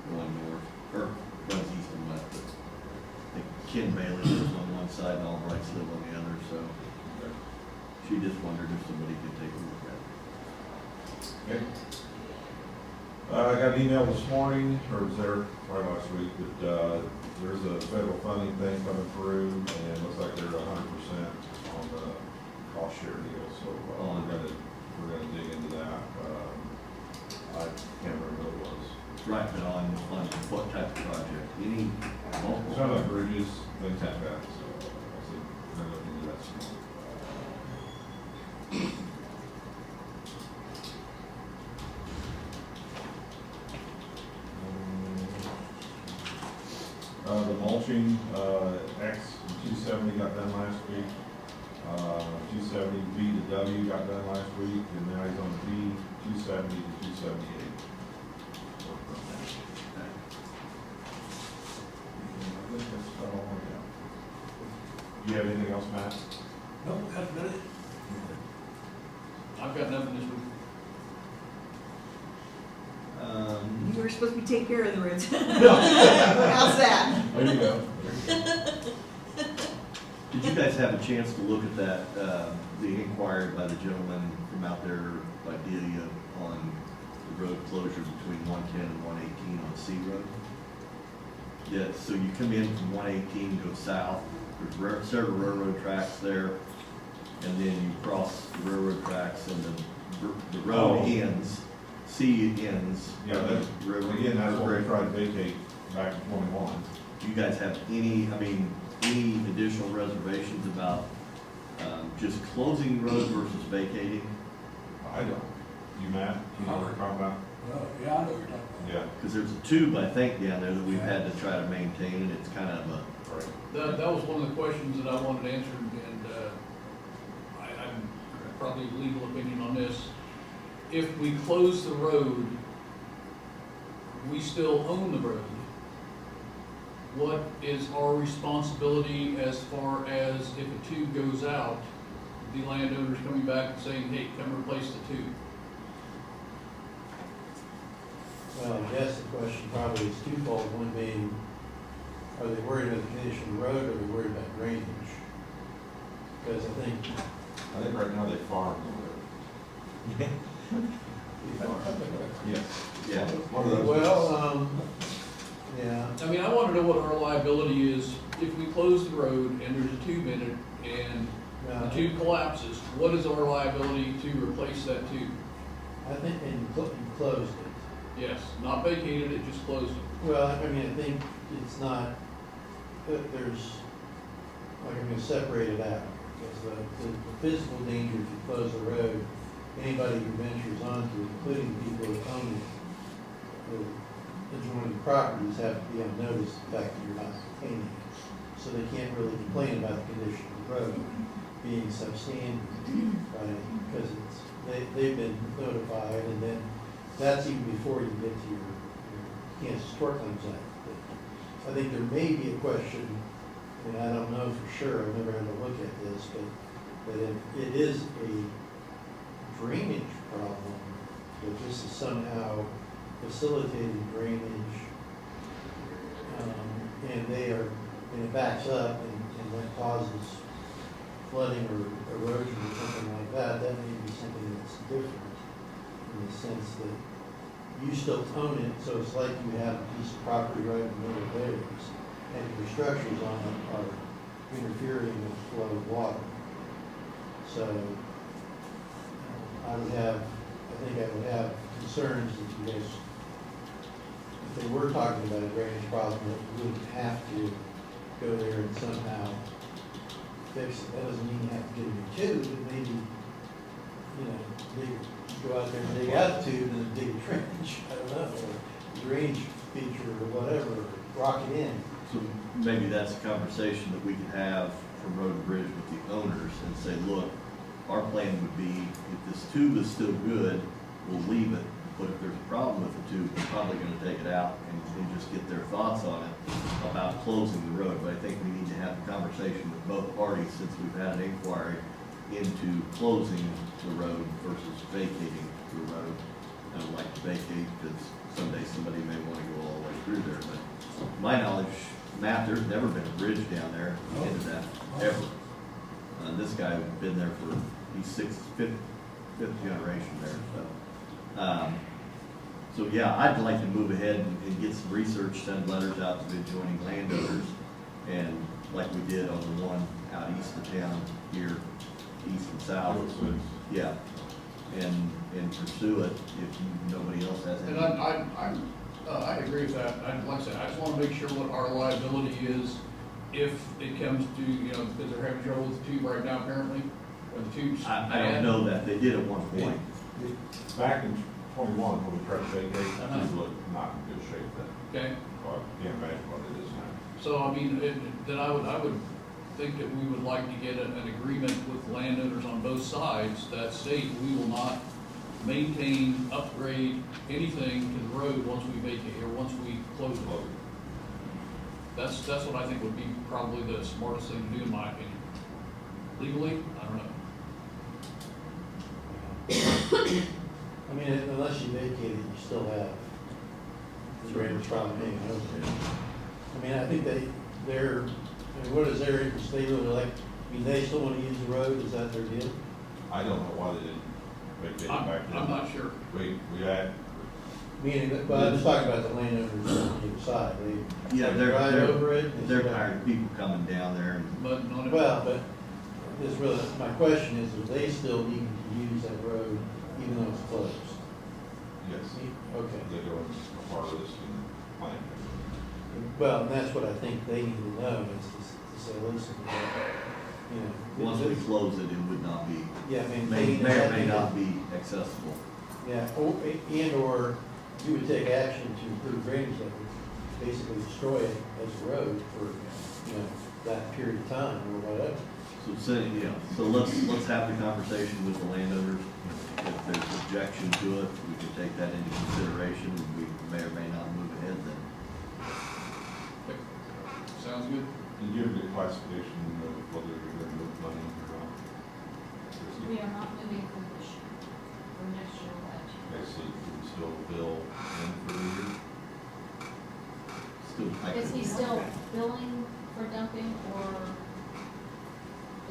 going north, or runs east and west, but I think Ken Bailey lives on one side and Albrights live on the other, so she just wondered if somebody could take a look at it. Okay. I got an email this morning, or it was there probably last week, that, there's a federal funding thing coming through, and it looks like they're 100% on the cost share deal, so, we're gonna dig into that. I can't remember what it was. Right, but on what type of project? Any multiple? Some like bridges, things like that, so, I said, we're looking into that some more. The mulching, X 270 got done last week. 270 B to W got done last week, and now he's on B 270 to 278. I think that's about all I got. Do you have anything else, Matt? Nope, that's about it. I've got nothing this week. You were supposed to be taking care of the roads. How's that? There you go. Did Did you guys have a chance to look at that, the inquiry by the gentleman from out there by Delia on the road closure between 110 and 118 on C Road? Yeah, so you come in from 118, go south, there's several railroad tracks there, and then you cross the railroad tracks and the road ends, C ends. Yeah, that's, Railroad- again, that's what we tried to vacate back in 21. Do you guys have any additional reservations about, just closing the road versus vacating? I don't. You, Matt, you know what we're talking about? Well, yeah, I know what you're talking about. Yeah. Because there's a tube, I think, down there that we've had to try to maintain, and it's kind of a, Right. That was one of the questions that I wanted answered, and, I'm probably legal opinion on this. If we close the road, we still own the road. What is our responsibility as far as if a tube goes out, the landowner's coming back and saying, hey, come replace the tube? Well, I guess the question probably is twofold. One being, are they worried about the condition of the road, or are they worried about drainage? Because I think, I think right now they farm the road. Yes. yeah. One of those. well, yeah, I mean, I want to know what our liability is if we close the road and there's a tube in it and the tube collapses, what is our liability to replace that tube? I think you closed it. Yes, not vacated it, just closed it. Well, I mean, I think it's not, there's, like, I'm gonna separate it out, because the physical danger if you close the road, anybody who ventures onto it, including people who own it, the adjoining properties have to be on notice of the fact that you're not maintaining it. So they can't really complain about the condition of the road being substandard, right? Because they've been notified, and then that's even before you get to your Kansas Tort Claims Act. But I think there may be a question, and I don't know for sure, I've never had to look at this, but if it is a drainage problem, that this is somehow facilitating drainage, and it backs up and that causes flooding or erosion or something like that, that may be something that's different, in the sense that you still own it, so it's like you have a piece of property right in the middle of theirs, and your structures on it are interfering with the flow of water. So I think I would have concerns that you guys, if they were talking about a drainage problem, that you wouldn't have to go there and somehow fix it. That doesn't mean you have to get a new tube, but maybe, go out there and dig out the tube and then dig a trench, I don't know, or drainage feature or whatever, rock it in. So maybe that's a conversation that we could have from Road and Bridge with the owners and say, look, our plan would be, if this tube is still good, we'll leave it. But if there's a problem with the tube, we're probably gonna take it out and just get their thoughts on it about closing the road. But I think we need to have a conversation with both parties, since we've had an inquiry into closing the road versus vacating the road. I don't like to vacate because someday somebody may want to go all the way through there, but to my knowledge, Matt, there's never been a bridge down there at the end of that, ever. This guy been there for, he's fifth generation there, so. So yeah, I'd like to move ahead and get some research, send letters out to the adjoining landowners, and like we did on the one out east of town here, east and south. Yeah, and pursue it if nobody else has And any. I agree with that. Like I said, I just want to make sure what our liability is if it comes to, because they're having trouble with the tube right now apparently, or the tube's I bad. don't know that, they did at one point. Back in 21, when we tried to vacate, Uh-huh. it looked not in good shape then. Okay, But I can't imagine what it is now. so I mean, then I would think that we would like to get an agreement with landowners on both sides that state we will not maintain, upgrade anything to the road once we vacate, or once we close it. That's what I think would be probably the smartest thing to do, in my opinion. Legally, I don't know. I mean, unless you vacate it, you still have the drainage problem being open. I mean, I think what is their interest? They really like mean, they still wanna use the road, is that their deal? I don't know why they didn't make it back then. I'm not sure. We had, Meaning, but I'm just talking about the landowners on either side, they Yeah, drive over it. they're tired of people coming down there and But on it. Well, but this really, my question is, are they still needing to use that road even though it's closed? yes, Okay. they go and harvest and plant. Well, and that's what I think they need to know, is to say, listen, you know. once we close it, it would not be, Yeah, I mean. may or may not be accessible. Yeah, or you would take action to improve drainage that would basically destroy it as a road for, you know, that period of time or whatever. So let's have the conversation with the landowners. If there's objection to it, we can take that into consideration, and we may or may not move ahead then. Sounds good. And give the classification of whether you're gonna move money or not. We are not moving for this year, for next year, we'll have to. Okay, so you can still bill in for the year? Still, Is he still billing for dumping, or?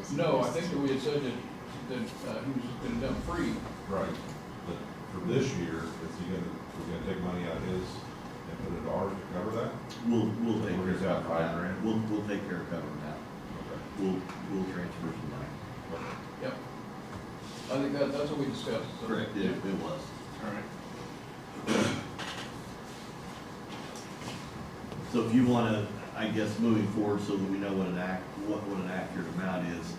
is he No, I just- think that we had said that he was just gonna dump free. Right, but for this year, we're gonna take money out of his and put it ours to cover that? we'll take We're care just of out that. $5,000. We'll take care of covering that. Okay. We'll transfer some money. Yep. I think that's what we discussed. So- Correct, Yeah. it was. All right. So if you wanna, I guess, moving forward, so that we know what an accurate amount is,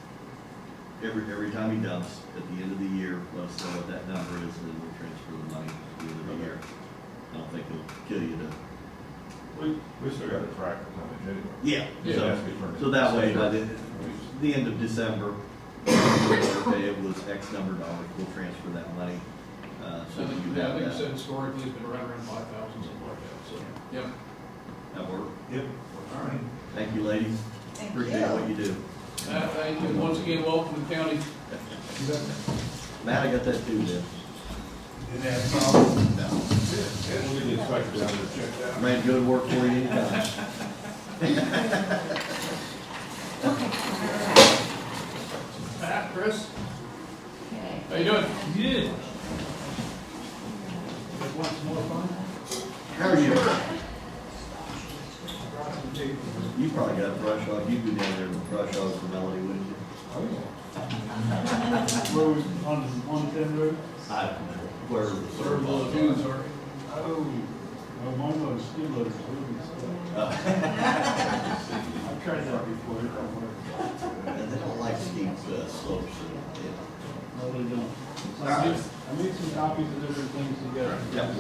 every time he dumps, at the end of the year, let us know what that number is, and then we'll transfer the money at the end of the year. I don't think it'll kill you to. We still gotta track the tonnage anyway. Yeah. It has to be turned So that way, by in. the end of December, okay, it was X number of dollars, we'll transfer that money, so that you Yeah, I have think you said that. historically it's been right around 5,000, something like that, so, yep. That work? Yep. All right. Thank you, ladies. Thank Appreciate you. what you do. Thank you, once again, welcome to the county. Matt, I got that too, then. Didn't have a problem. No. We'll get the inspector down there to check that out. Ready to go to work for you anytime. Pat, Chris, Okay. how you doing? Good. Want some more fun? How are you? You probably got a brush hog. You'd be down there with a brush hog for Melody, wouldn't you? Where we, on 110 road? Where Where the lagoons are. Oh, well, one of those ski loaders, really stuff. I've tried that before, it don't work. They don't like steep slopes. No, they don't. So I made some copies of different things together. Yeah.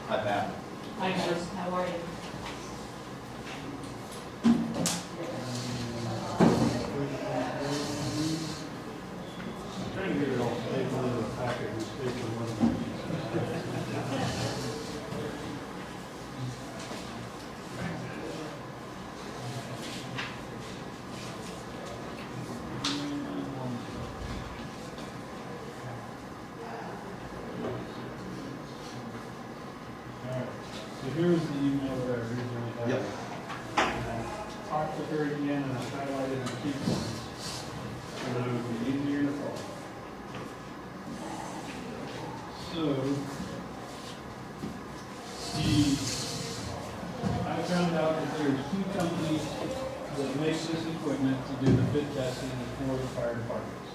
Hi, Pat. Hi guys, how are you? I'm trying to get it all stapled in a packet and stapled in one. Alright, so here's the email that I originally had. Yep. Talked with her again and I highlighted the key points so that it would be easier to follow. So, I found out that there's two companies that make this equipment to do the fit testing for the fire departments.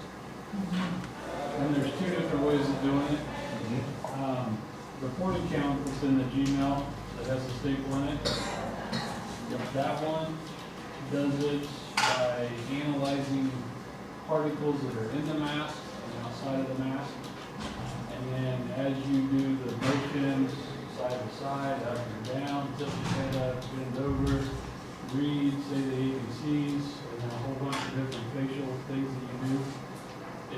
And there's two different ways of doing it. The port account is in the Gmail that has the staple in it. That one does it by analyzing particles that are in the mask and outside of the mask. And then as you do the motions, side to side, up and down, tilt your head up, bend over, read, say the ABCs, and then a whole bunch of different facial things that you do.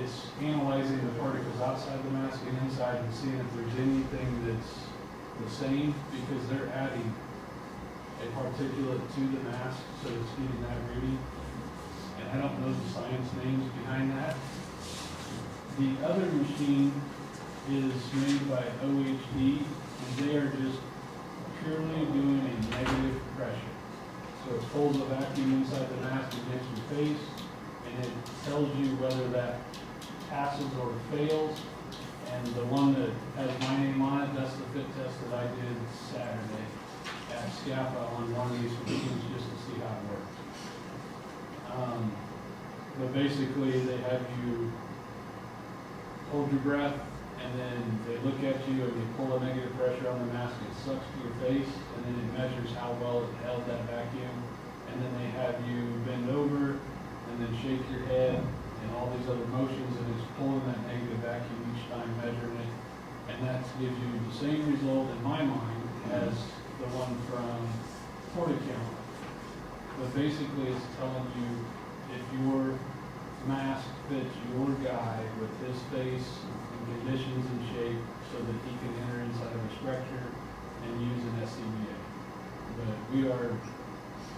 It's analyzing the particles outside the mask and inside and seeing if there's anything that's the same, because they're adding a particulate to the mask, so it's getting that reading. And I don't know the science names behind that. The other machine is made by OHD, and they are just purely doing a negative pressure. So it pulls a vacuum inside the mask against your face, and it tells you whether that passes or fails. And the one that has my name on it, that's the fit test that I did Saturday at Scapa on one of these machines just to see how it works. But basically, they have you hold your breath, and then they look at you and they pull a negative pressure on the mask, it sucks to your face, and then it measures how well it held that vacuum. And then they have you bend over and then shake your head and all these other motions, and it's pulling that negative vacuum each time, measuring it. And that gives you the same result in my mind as the one from Porticount. But basically, it's telling you if your mask fits your guy with his face and conditions and shape so that he can enter inside of a structure and use an SCBA. But we are,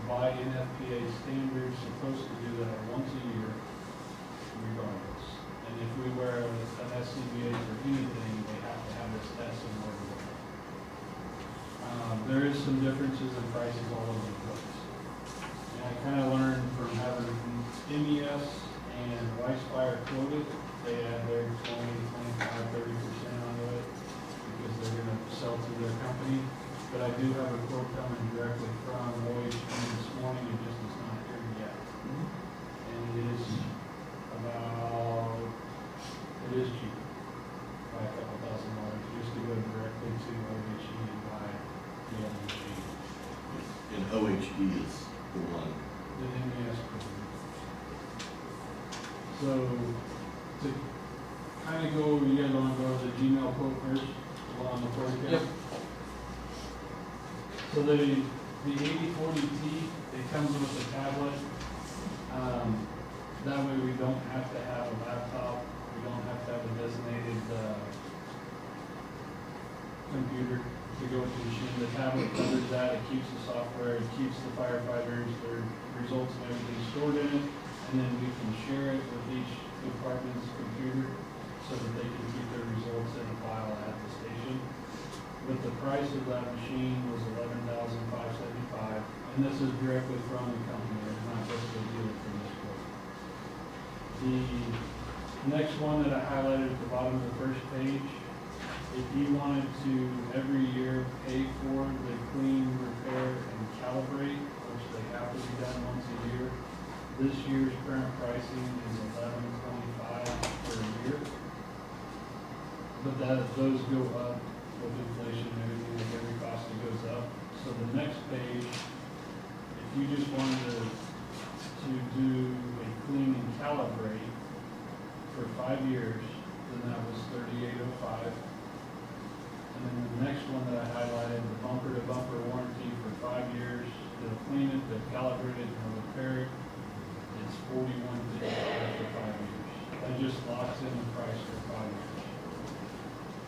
by NFPA standards, supposed to do that once a year regardless. And if we wear an SCBA for anything, they have to have this test in order to wear it. There is some differences in prices all over the place. And I kind of learned from having MES and Weisfire quoted, they add their 20, 25, 30% onto it because they're going to sell to their company. But I do have a quote coming directly from OHG this morning, it just is not here yet. And it is cheap by a couple $1,000 just to go directly to OHG and buy the other machine. And OHD is the one. The MES quote. So, to kind of go, you guys want to go to the Gmail quote first, the one on the forecast? Yep. So the 8040T, it comes with a tablet. That way we don't have to have a laptop, we don't have to have a designated computer to go with the machine. The tablet covers that, it keeps the software, it keeps the firefighters, their results and everything stored in it. And then we can share it with each department's computer so that they can keep their results in a file at the station. But the price of that machine was $11,575, and this is directly from the company, it's not just a deal from this quote. The next one that I highlighted at the bottom of the first page, if you wanted to every year pay for the clean, repair, and calibrate, which they have to be done once a year, this year's current pricing is $11.25 per year. But those go up with inflation and everything, like every cost that goes up. So the next page, if you just wanted to do a clean and calibrate for 5 years, then that was $38.05. And then the next one that I highlighted, the bumper to bumper warranty for 5 years, they'll clean it, they'll calibrate it, and they'll repair it. It's $41.55 for 5 years. That just locks in the price for 5 years.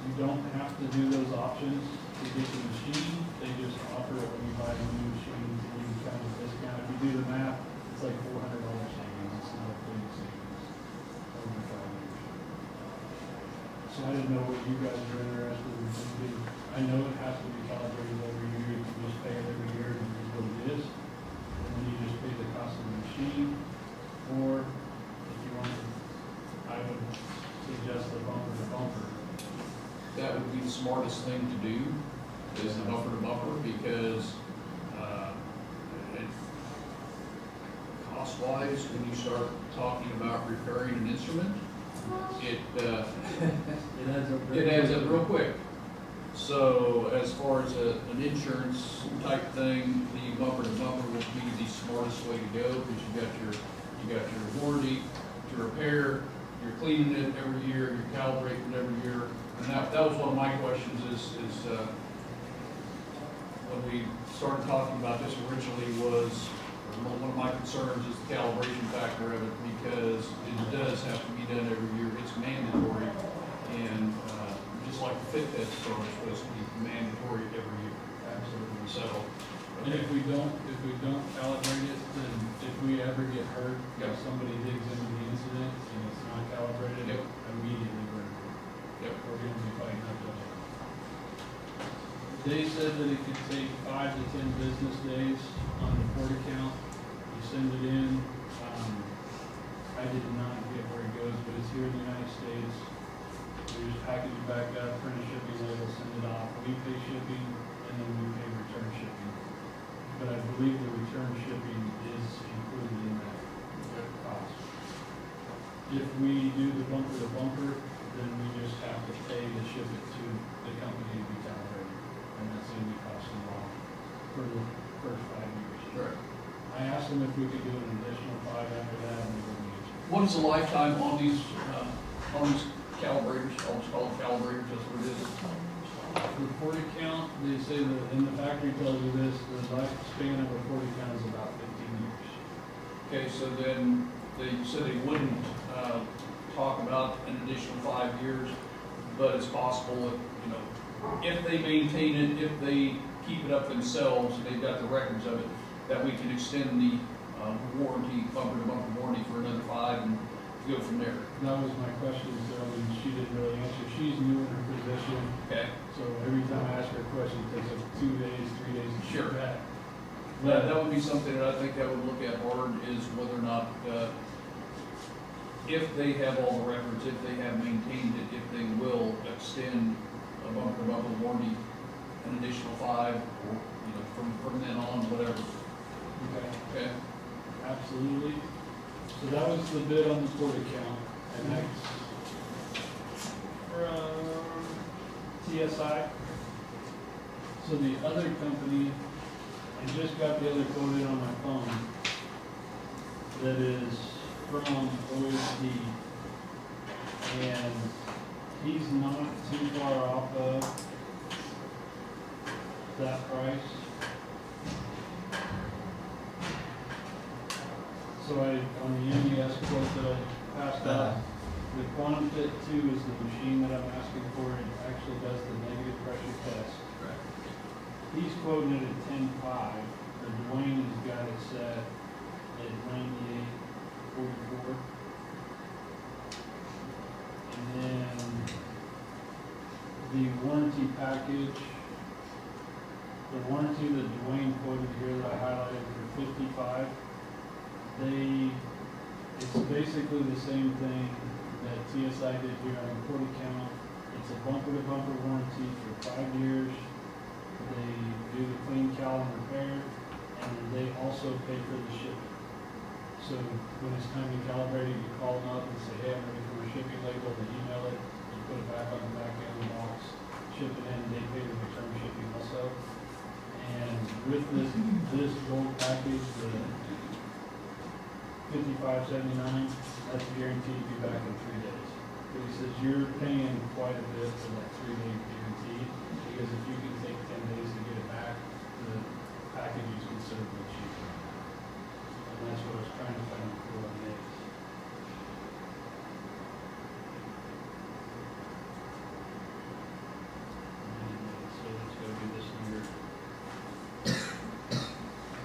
You don't have to do those options to get the machine, they just offer it when you buy a new machine, and you can kind of discount. If you do the math, it's like $400 savings, it's not a big savings over 5 years. So I didn't know what you guys were interested in doing. I know it has to be calibrated every year, you can just pay it every year, and it is what it is. And then you just pay the cost of the machine, or if you want to, I would suggest the bumper to bumper. That would be the smartest thing to do, is the bumper to bumper, because, cost-wise, when you start talking about repairing an instrument, it adds up real quick. So as far as an insurance type thing, the bumper to bumper would be the smartest way to go, because you got your warranty to repair, you're cleaning it every year, you're calibrating it every year. And that was one of my questions is when we started talking about this originally was, one of my concerns is the calibration factor of it, because it does have to be done every year, it's mandatory. And just like the fit test is supposed to be mandatory every year. Absolutely. So, And if we don't calibrate it, then if we ever get hurt, Yep. if somebody digs into the incident and it's not calibrated, Yep. immediately Yep. we're gonna be fighting up They said that it could take 5 to 10 business days on the port account. You send it in. I did not get where it goes, but it's here in the United States. We just package it back up, print a shipping label, send it off. We pay shipping, and then we pay return shipping. But I believe the return shipping is included in that cost. If we do the bumper to bumper, then we just have to pay to ship it to the company to be calibrated. And that's the only cost involved for the first 5 years. Right. I asked them if we could do an additional 5 after that, and they wouldn't answer. What is the lifetime on these calibrators? I'll just call them calibrators, that's what it is. For the 40 count, they say that, and the factory tells you this, the lifespan of a 40 count is about 15 years. Okay, so then they said they wouldn't talk about an additional 5 years, but it's possible that, you know, if they maintain it, if they keep it up themselves, they've got the records of it, that we can extend the warranty, bumper to bumper warranty for another 5 and go from there. That was my question, so, and she didn't really answer. She's new in her position, Okay? so every time I ask her a question, it takes up 2 days, 3 days to Sure. get back. That would be something that I think I would look at hard, is whether or not, if they have all the records, if they have maintained it, if they will extend a bumper to bumper warranty, an additional 5, or, you know, from then on, whatever. Okay, Okay? absolutely. So that was the bid on the port account, and that's from TSI. So the other company, I just got the other quote in on my phone, that is from OSD. And he's not too far off of that price. So on the MES quote that I passed out, the QuantumFit 2 is the machine that I'm asking for. It actually does the negative pressure test. Right. He's quoting it at 10.5, but Dwayne has got it set at 98.44. And then the warranty package, the warranty that Dwayne quoted here that I highlighted for 55, it's basically the same thing that TSI did here on the port account. It's a bumper-to-bumper warranty for 5 years. They do the clean cal and repair, and then they also pay for the shipping. So when it's time to calibrate it, you call them up and say, hey, I'm ready for my shipping label, they email it, you put it back on the back end of the box, ship it in, they pay the return shipping also. And with this gold package, the $55.79, that's guaranteed to be back in 3 days. But he says you're paying quite a bit for that 3-day guarantee, because if you can take 10 days to get it back, the package is considerably cheaper. And that's what I was trying to find for 1 days. So it's gonna be this number.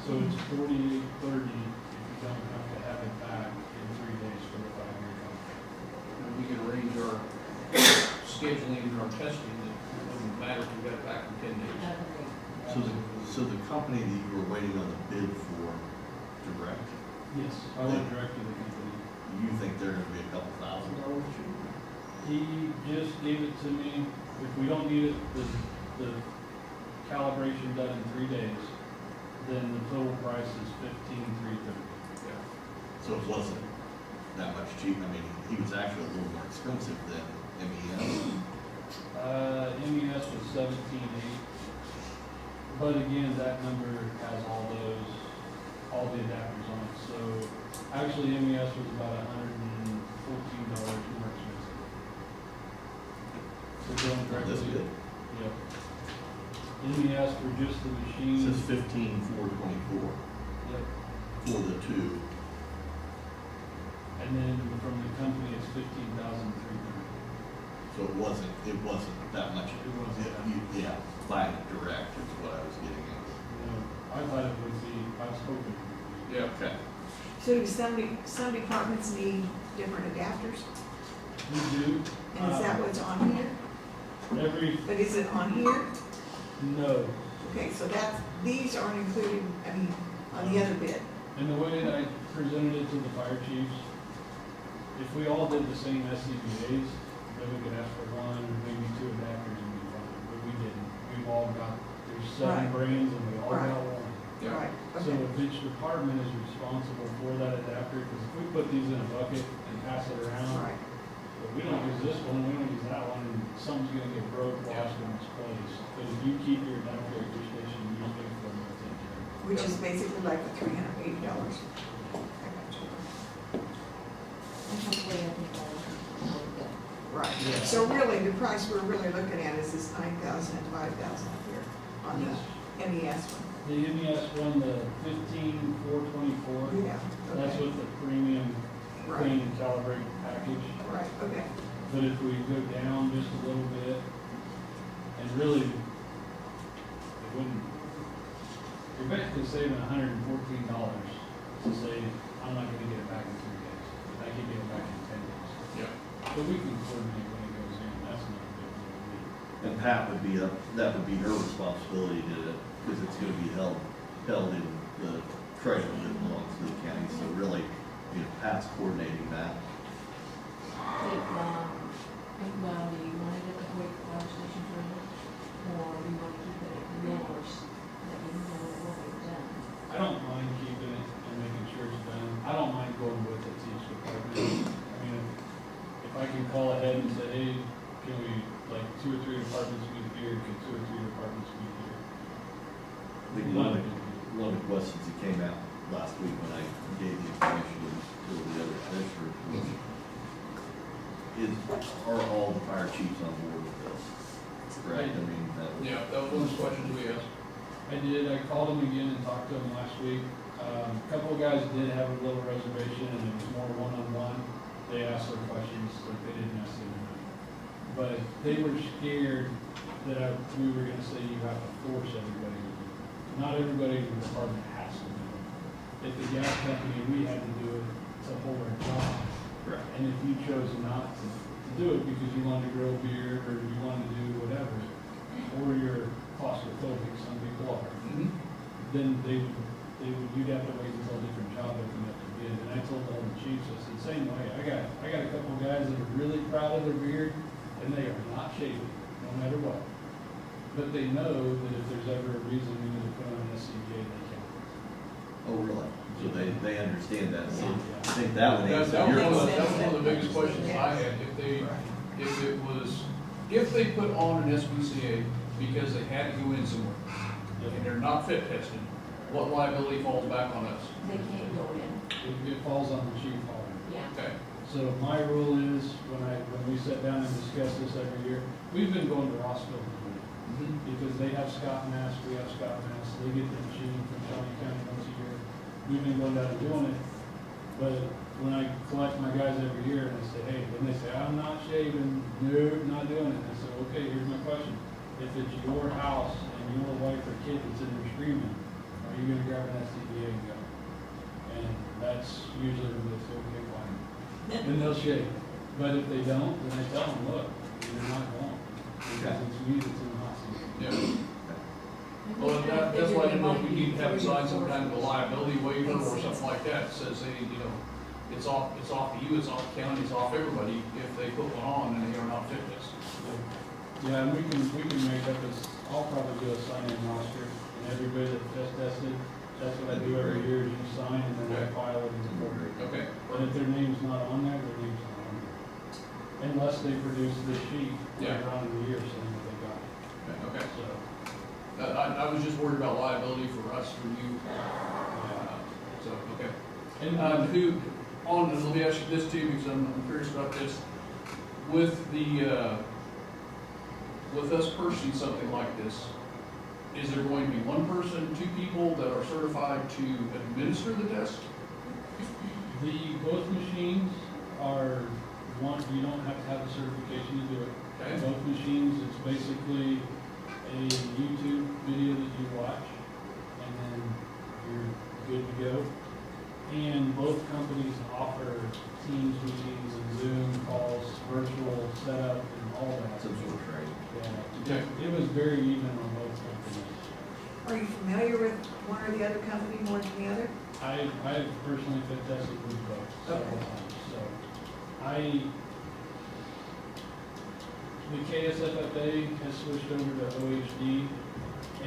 So it's 48.30 if you don't have to have it back in 3 days for the 5-year contract. And we can arrange our scheduling and our testing, it doesn't matter if we got it back in 10 days. So the company that you were waiting on the bid for, Direct, Yes, I went direct to the company. you think they're gonna be a couple $1,000 cheaper? He just gave it to me. If we don't need it, the calibration done in 3 days, then the total price is $15,330. So it wasn't that much cheap, I mean, he was actually a little more expensive than MES. MES was 17.8. But again, that number has all the adapters on it. So actually MES was about $114 more expensive. So going directly. That's good. Yep. MES for just the It machine. says 15,424 Yep. for the two. And then from the company, it's 15,300. So it wasn't that much. It wasn't that much. Yeah, buying it direct is what I was getting at. You know, I thought it would be, I was hoping it would be. Yeah. Okay. So do some departments need different adapters? We do. And is that what's on here? Every, But is it on here? No, Okay, so that's, these aren't included, I mean, on the other bid. and the way that I presented it to the fire chiefs, if we all did the same SCBA's, then we could ask for one, or maybe two adapters and be fine, but we didn't. We've all got, there's 7 Right. brands and we all Right. got one. Yeah. Right, So okay. each department is responsible for that adapter, because if we put these in a bucket and pass it around, Right, but we don't use this one, we don't use that one, and something's gonna get broke, lost in its place. But if you keep your adapter at your station, you pay for it, it's in there. which is basically like the $380. And hopefully everything will go. Right, Yeah. so really, the price we're really looking at is this 9,000 and 5,000 up here on the NES one. The MES one, the 15424, Yeah, that's okay, with the premium right, clean and calibrate package. right, okay. But if we go down just a little bit, and really, it wouldn't, you're basically saving $114 to say, I'm not gonna get it back in 3 days. I can get it back in 10 days. Yeah. But we can coordinate when it goes in, that's not a big deal. And Pat would be, that would be her responsibility to, because it's gonna be held in the trailer that belongs to the county, so really, Pat's coordinating that. Well, do you want it at the Hoyt Fire Station trailer, or do you want to keep it at yours, that you know it will be done? I don't mind keeping it and making sure it's done. I don't mind going with it to each department. I mean, if I can call ahead and say, hey, can we, like, 2 or 3 departments meet here, can 2 or 3 departments meet here? I think one of the questions that came out last week when I gave the information to the other commissioners was, are all the fire chiefs on board with this? Right, I mean, that was. Yeah, that was one of the questions we asked. I did, I called them again and talked to them last week. A couple of guys did have a little reservation and it was more one-on-one. They asked their questions, but they didn't ask them. But they were scared that we were gonna say you have to force everybody to do it. Not everybody in the department has to do it. If the gas company, we had to do it to hold our job. Right. And if you chose not to do it because you wanted to grow beer or you wanted to do whatever, or you're claustrophobic, some people are, then you'd have to wait until a different job opened up to bid. And I told all the chiefs, I said, same way, I got a couple of guys that are really proud of their beard and they are not shaving, no matter what. But they know that if there's ever a reason we need to put on an SCBA, they can. Oh, really? So they understand that, so Yeah. I think that would answer That was your one question. of the biggest questions I had, if they put on an SPCA because they had to go in somewhere, and they're not fit tested, what liability falls back on us? They can't go in, It falls on the chief hauler. yeah. Okay, So my rule is, when we sit down and discuss this every year, we've been going to Rossville to do it. Because they have Scott Mass, we have Scott Mass, they get the machine from Shawnee County once a year. We've been going down and doing it, but when I collect my guys every year and I say, hey, then they say, I'm not shaving, nope, not doing it. I say, okay, here's my question. If it's your house and your wife or kid that's in there screaming, are you gonna grab an SCBA and go? And that's usually when they say, okay, fine. Then they'll shave. But if they don't, then I tell them, look, you're not going. Because it's me that's in the hot seat. yeah. Well, that's why I didn't know if we need to have it signed some kind of a liability waiver or something like that, says, hey, it's off you, it's off the county, it's off everybody, if they put one on and they are not fit this. Yeah, and we can make up this, I'll probably do a sign-in roster, and everybody that test tested, that's what I do every year, is you sign, and then I file it in the board. Okay, But if their name's not on there, their name's not on there. Unless they produce this sheet Yeah. later on in the year saying that they got it, okay. so, I was just worried about liability for us, for you, yeah. so, okay. And, Let me ask you this too, because I'm curious about this. With with us purchasing something like this, is there going to be one person, 2 people that are certified to administer the test? both machines are you don't have to have a certification to do it. Okay. Both machines, it's basically a YouTube video that you watch, and then you're good to go. And both companies offer Teams meetings and Zoom calls, virtual setup, and all that. some sort of training. Yeah, it was very even on both companies. Are you familiar with one or the other company more than the other? I personally fit tested with both several Okay. times, so the KSFFA has switched over to OHD,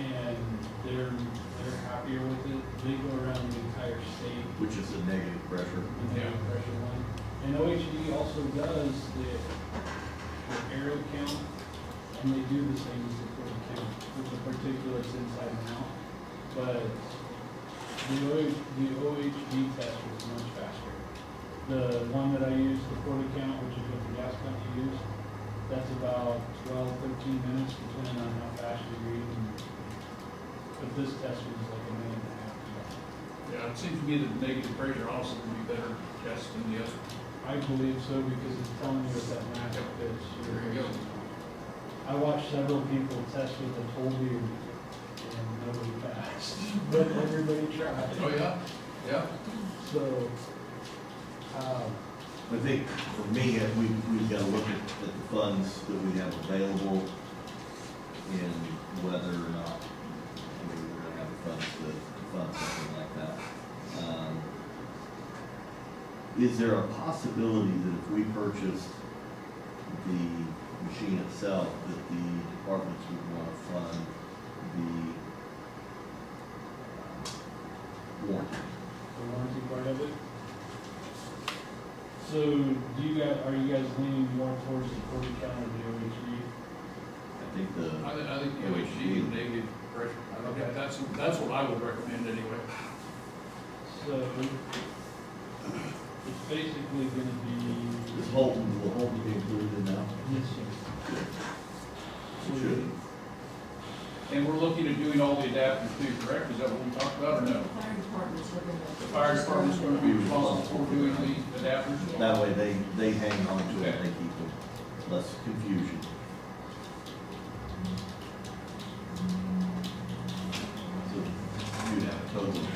and they're happier with it. They go around the entire state, Which is a negative pressure. the negative pressure one. And OHD also does the aero count, and they do the same as the quarter count with the particulates inside and out. But the OHD test was much faster. The one that I use, the quarter count, which is what the gas company used, that's about 12, 13 minutes, depending on how fast you read. But this test was like a minute and a half. Yeah, it seems to me that negative pressure also would be better test than the other. I believe so because it's telling you if that match fits. There you go. I watched several people test with a full beard and nobody passed, but everybody tried. Oh, yeah? Yeah. So, I think for me, we've got to look at the funds that we have available and whether or not, we're going to have the funds to fund something like that. Is there a possibility that if we purchased the machine itself, that the departments would want to fund the warranty? the warranty part of it. So, are you guys leaning more towards the 40 count or the OHD? I think I think the OHD is negative pressure. I think that's what I would recommend anyway. So, it's basically gonna be. Is Holton, will Holton be included in that? Yes, sir. It should. And we're looking at doing all the adapters too, correct? Is that what we talked about, or no? Fire departments are gonna. The fire department's gonna be responsible for doing the adapters? That way they hang on to it, they keep them, less confusion. So you'd have a total of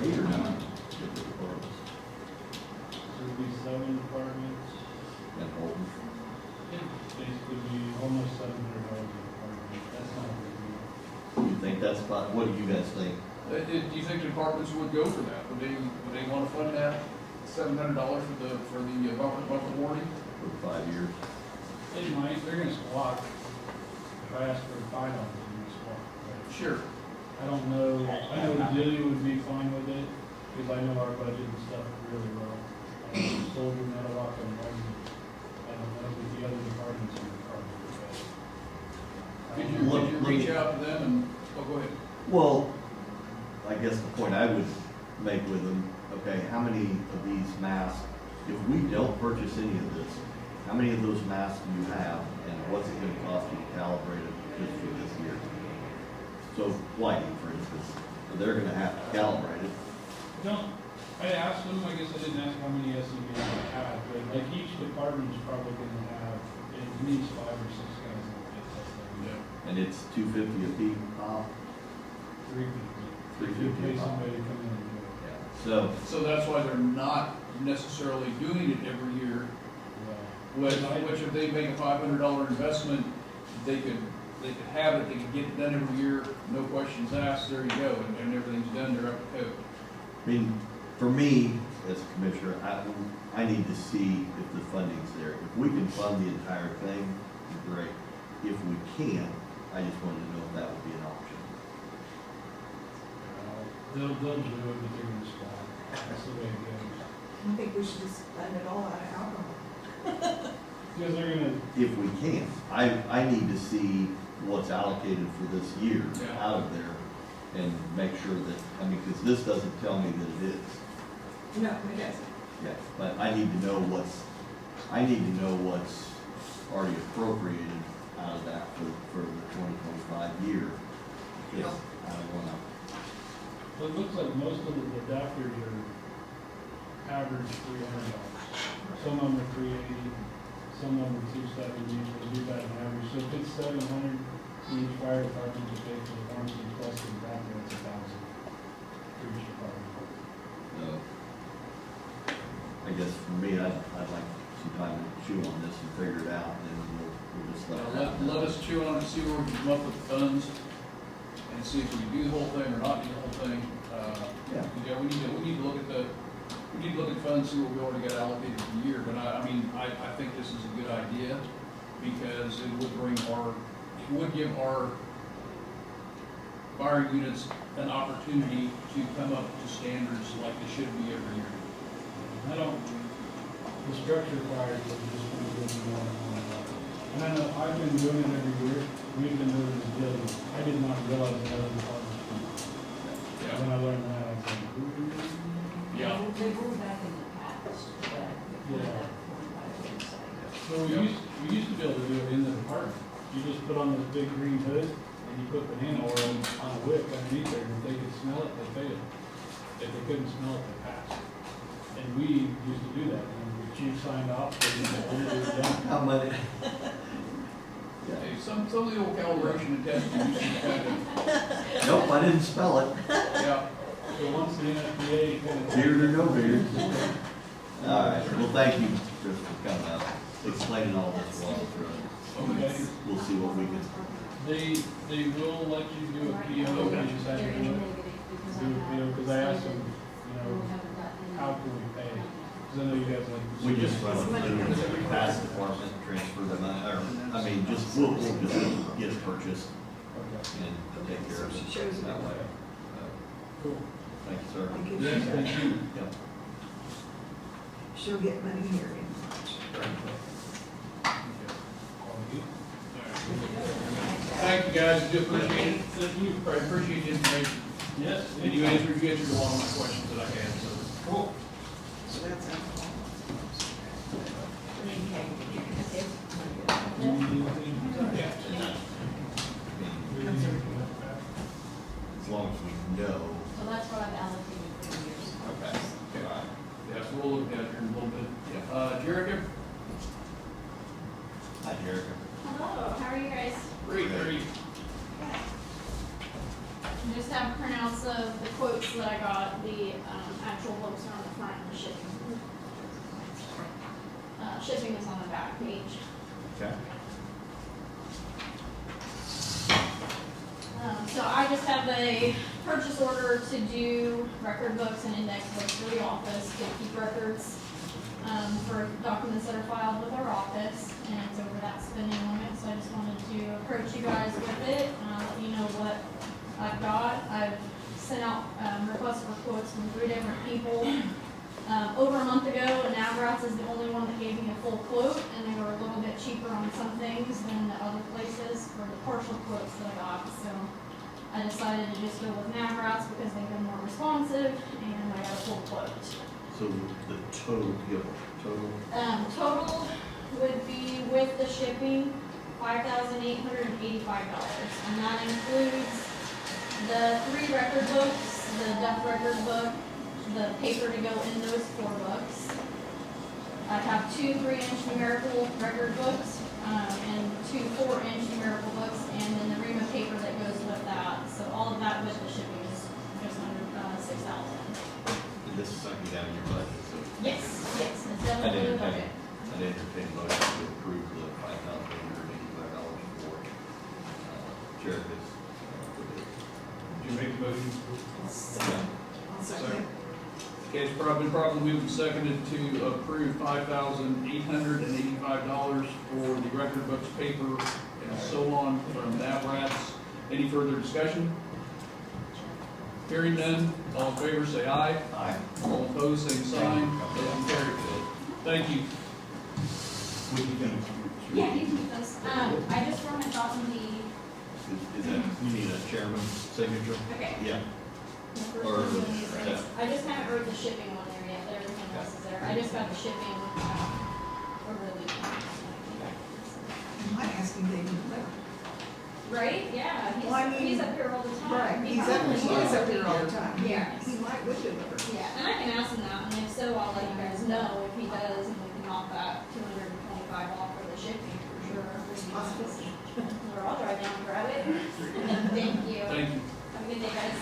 8 or 9 different departments So it'd be 7 departments. and Holton. It'd basically be almost $700 a department. That's not a big deal. You think that's about, what do you guys think? Do you think departments would go for that? Would they want to fund that $700 for the bumper warranty? For 5 years? They might, they're gonna squawk. If I ask for $5, they're gonna squawk. But Sure. I don't know, I know Dilly would be fine with it, because I know our budget and stuff really well. Soldier metal rock and one, I don't know, but the other departments are probably better. Did you reach out to them and, oh, go ahead. Well, I guess the point I would make with them, okay, how many of these masks, if we don't purchase any of this, how many of those masks do you have, and what's it gonna cost you to calibrate it just for this year? So lighting, for instance, they're gonna have to calibrate it. Don't, I asked them, I guess I didn't ask how many SUVs they have, but like each department's probably gonna have at least 5 or 6 guys in the pit test every day. And it's $250 a piece, 350. $350 Pay a pop. somebody to come in and do it. So, So that's why they're not necessarily doing it every year. Which if they make a $500 investment, they could have it, they could get it done every year, no questions asked, there you go, and everything's done, they're up to code. I mean, for me, as a commissioner, I need to see if the funding's there. If we can fund the entire thing, great. If we can't, I just wanted to know if that would be an option. They'll do it, but they're gonna squawk. That's the way it goes. I think we should just spend it all out of alcohol. Because they're gonna, If we can, I need to see what's allocated for this year Yeah. out of there and make sure that, I mean, because this doesn't tell me that it is. No, it doesn't. Yeah, but I need to know what's already appropriated out of that for the 2025 year. Because I don't wanna, well, it looks like most of the adapters are average $300. Some of them are $380, some of them are $270, they do that on average. So if it's $700, each fire department to pay for the warranty plus the adapter, it's $1,000 for each department. I guess for me, I'd like some time to chew on this and figure it out, and then we'll just let it Let let us chew on it, see where we can come up with funds, and see if we can do the whole thing or not do the whole thing. Yeah, we need to look at funds, see what we already got allocated for the year, but I think this is a good idea, because it would give our fire units an opportunity to come up to standards like they should be every year. The structure fires are just going to be more and more. And I know, I've been doing it every year, we've been doing it daily. I did not realize that other departments. Yeah. When I learned that, I said, Yeah. They were back in the past, but. Yeah. So we used to be able to do it in the department. You just put on this big green hood, and you put banana oil on a wick underneath there, and if they could smell it, they failed. If they couldn't smell it, they passed. And we used to do that, and the chief signed off, and it was done. How much? Hey, some of the old calibration and testing used to kind of, Nope, I didn't spell it. yeah. So once the NFPA kind of. Beard or no beard. All right, well, thank you, Chris, for coming out, explaining all this well for us. Okay. We'll see what we can, They will let you do a PO, they just have to do it. Because I asked them, how can we pay? Because I know you guys like. we just run it through past department, transfer the money, or, we'll just get it purchased Okay, and take care of it Shows it. that way. cool. Thank you, sir. Thank you. Yes, thank you. Yep. She'll get money here in March. Thank you, guys, do appreciate it. Thank you. I appreciate the information. Yes. And you answered a lot of my questions that I had, so. Cool. So that's alcohol. As long as we know. So that's what I've allocated for the years. Okay. All right. Yeah, so we'll look at it here in a little bit. Yeah. Jericho? Hi, Jericho. Hello, how are you guys? Great, how are you? I just have printouts of the quotes that I got, the actual books are on the front and the shipping. Shipping is on the back page. Okay. So I just have a purchase order to do record books and index books for the office to keep records for documents that are filed with our office, and it's over that spending limit, so I just wanted to approach you guys with it, let you know what I've got. I've sent out requests for quotes from 3 different people. Over a month ago, Navratz is the only one that gave me a full quote, and they were a little bit cheaper on some things than the other places for the partial quotes that I got, so I decided to just go with Navratz because they've been more responsive, and I got a full quote. So the total, total? Total would be with the shipping, $5,885, and that includes the 3 record books, the death record book, the paper to go in those 4 books. I have 2 3-inch numerical record books, and 2 4-inch numerical books, and then the ream of paper that goes with that. So all of that with the shipping is just under $6,000. And this is something down in your budget, so. Yes, it's I'd definitely in the entertain, budget. I'd entertain a motion to approve the $5,885 for Jericho's. Did you make the motion? I'll second it. Okay, it's probably been properly moved and seconded to approve $5,885 for the record books, paper, and so on from Navratz. Any further discussion? Hearing none, all in favor say aye. Aye. All opposed, same sign. Motion carried. Thank you. Would you think? Yeah, you can keep those. I just want to drop them Is that, you need a chairman's signature? okay. Yeah. The first Or- one is yeah. this. I just haven't wrote the shipping on there yet, but everything else is there. I just got the shipping over the weekend. I might ask him to deliver. Right? Yeah, Well, I mean- he's up here all the time. Right, He he is probably up here all the will. time. Yes. He might would deliver. Yeah, and I can ask him that, and if so, I'll let you guys know if he does, and we can knock that $225 off for the shipping for sure. Or I'll drive down and grab it. Thank you. Thank you. Have a good day, guys.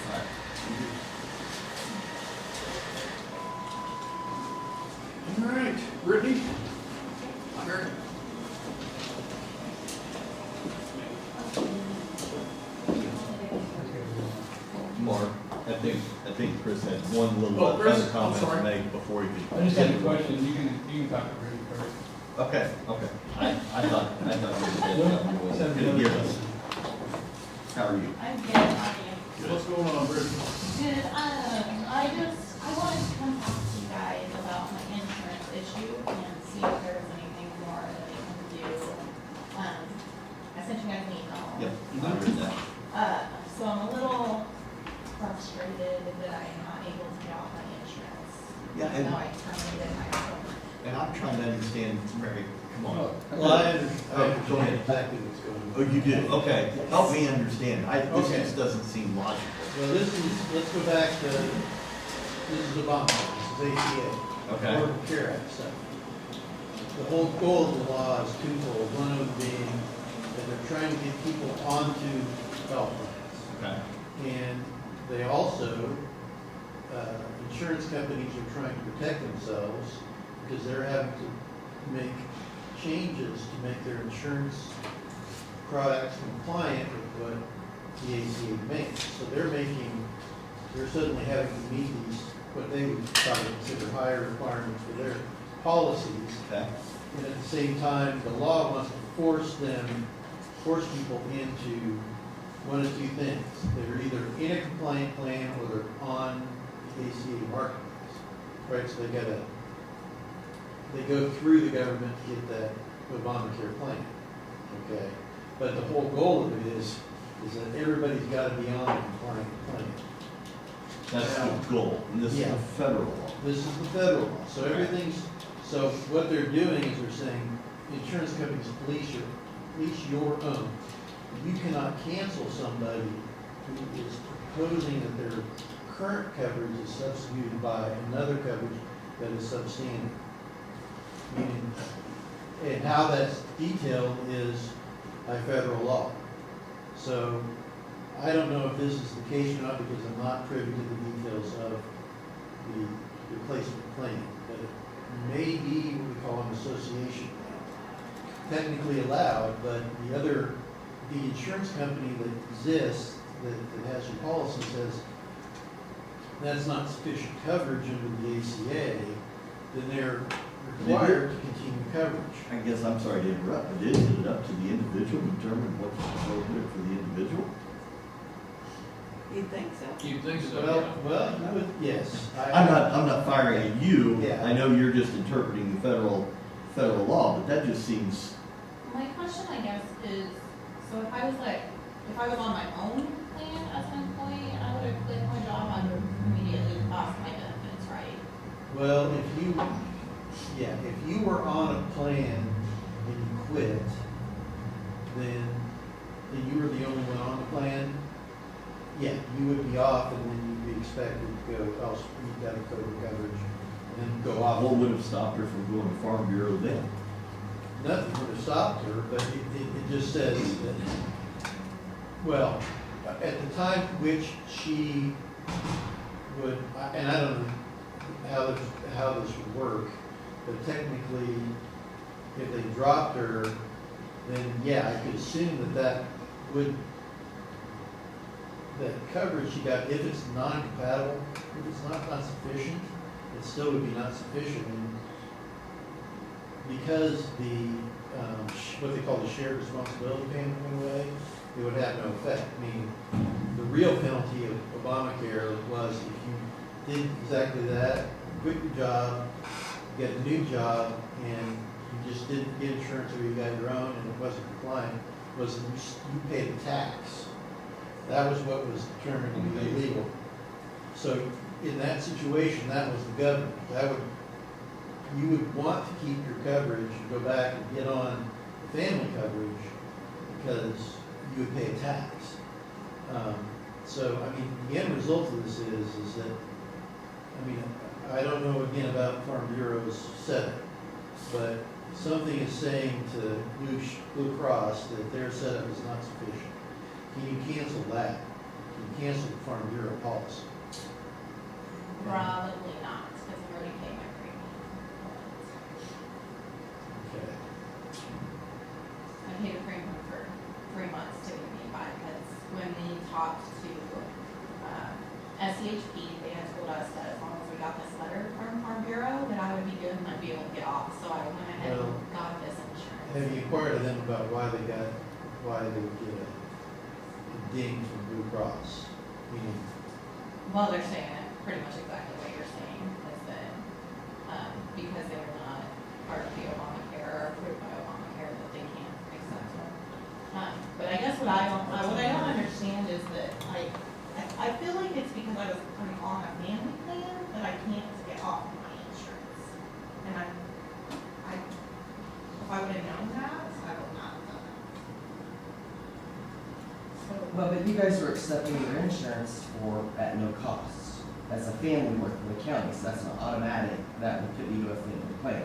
All right. All right, Brittany? Mary? Chris had one little Oh, Chris, other I'm comment to sorry. make before he could. I just had a question, you can talk to Brady first. Okay, okay. I thought you had something you wanted to give us. How are you? I'm good, how are you? What's going on, Bridget? Good, I wanted to come talk to you guys about my insurance issue and see if there's anything more that we can do. I sent you guys an email. Yep, I read that. So I'm a little frustrated that I am not able to get off my insurance. Yeah, Even though I terminated my own. And I'm trying to understand, Mary, come on. Well, I Oh, go understand ahead. exactly what's going on. Oh, you do? Okay, help me understand. This Okay. just doesn't seem logical. Well, let's go back to, this is Obamacare, this is ACA. Okay. Affordable Care Act stuff. The whole goal of the law is twofold, one of them being that they're trying to get people onto health plans. Okay. And they also, insurance companies are trying to protect themselves because they're having to make changes to make their insurance products compliant with what the ACA makes. So they're suddenly having to meet these, what they would probably consider higher requirements for their policies. Okay. And at the same time, the law wants to force people into one of two things. They're either in a compliant plan or they're on the ACA marketplace. Right, so they go through the government to get that Obamacare plan. Okay? But the whole goal of it is that everybody's got to be on a compliant plan. That's the goal, and this is Yeah. the federal law. This is the federal law, so so what they're doing is they're saying, insurance companies, police your own. You cannot cancel somebody who is proposing that their current coverage is substituted by another coverage that is substandard. Meaning, and how that's detailed is by federal law. So, I don't know if this is the case or not because I'm not privy to the details of the replacement plan, but it may be what we call an association plan. Technically allowed, but the insurance company that exists, that has your policy says that's not sufficient coverage under the ACA, then they're required to continue coverage. I guess I'm sorry to interrupt, but isn't it up to the individual to determine what's appropriate for the individual? You'd think so. You think so, yeah. Well, you would, yes. I'm not firing at you. Yeah. I know you're just interpreting the federal law, but that just seems, My question, I guess, is, so if I was on my own plan as an employee, I would have quit my job, I would have immediately lost my benefits, right? Well, if you were on a plan and you quit, then you were the only one on the plan, yeah, you would be off and then you'd be expected to go, else you'd have a code coverage and then go off. what would have stopped her from going to Farm Bureau then? Nothing would have stopped her, but it just says that, well, at the time which she would, and I don't know how this would work, but technically, if they dropped her, then yeah, I could assume that coverage she got, if it's non-compatible, if it's not sufficient, it still would be not sufficient. And because what they call the shared responsibility payment went away, it would have no effect. Meaning, the real penalty of Obamacare was if you did exactly that, quit your job, get a new job, and you just didn't get insurance or you got your own and it wasn't compliant, was you paid a tax. That was what was determined to be illegal. So in that situation, that was the government. You would want to keep your coverage, go back and get on the family coverage because you would pay a tax. So, I mean, the end result of this is that, I mean, I don't know again about Farm Bureau's setup, but something is saying to Blue Cross that their setup is not sufficient. Can you cancel that? Can you cancel the Farm Bureau policy? Probably not, because we already paid my premium. Okay. I paid a premium for 3 months to get me by, because when we talked to SCHP, they had to go be able to get off, so I went ahead Well, and got this insurance. Have you inquired of them about why they would get a ding from Blue Cross? Meaning, Well, they're saying it pretty much exactly what you're saying, is that, because they were not part of the Obamacare or approved by Obamacare, that they can't accept them. But I guess what I don't understand is that I feel like it's because I'm on a family plan that I can't get off my insurance. And if I would have known that, I would not have done that. So. Well, but you guys are accepting your insurance at no cost. As a family working for the county, so that's an automatic, that would put you to a family plan.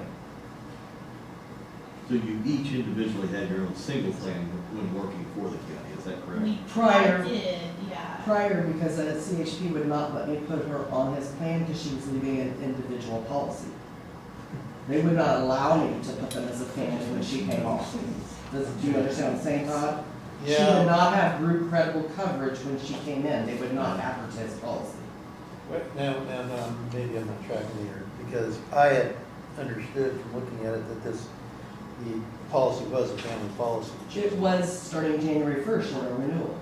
So you each individually had your own single plan when working for the county, is that correct? Prior- I did, yeah. Prior, because CHP would not let me put her on his plan because she was leaving an individual policy. They would not allow me to put them as a family when she came off. Do you understand what I'm saying, Todd? She Yeah. did not have group credible coverage when she came in. They would not have her to his policy. now, maybe I'm not tracking here, because I had understood from looking at it that the policy was a family policy. It was starting January 1st on a renewal.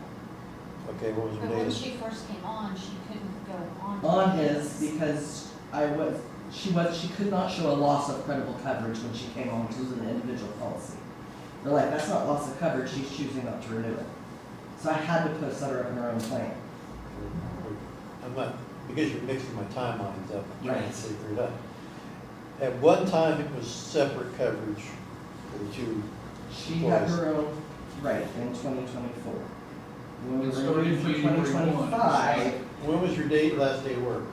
Okay, what was But the when date? she first came on, she couldn't go on. On his, because she could not show a loss of credible coverage when she came on, which was an individual policy. They're like, that's not loss of coverage, she's choosing not to renew it. So I had to set her up in her own plan. I'm not, because you're mixing my timelines up, I'm trying Right. to figure it out. At one time, it was separate coverage for the two. She had her own, right, in 2024. When we It started renewed for January 1. 2025, When was your last day of work?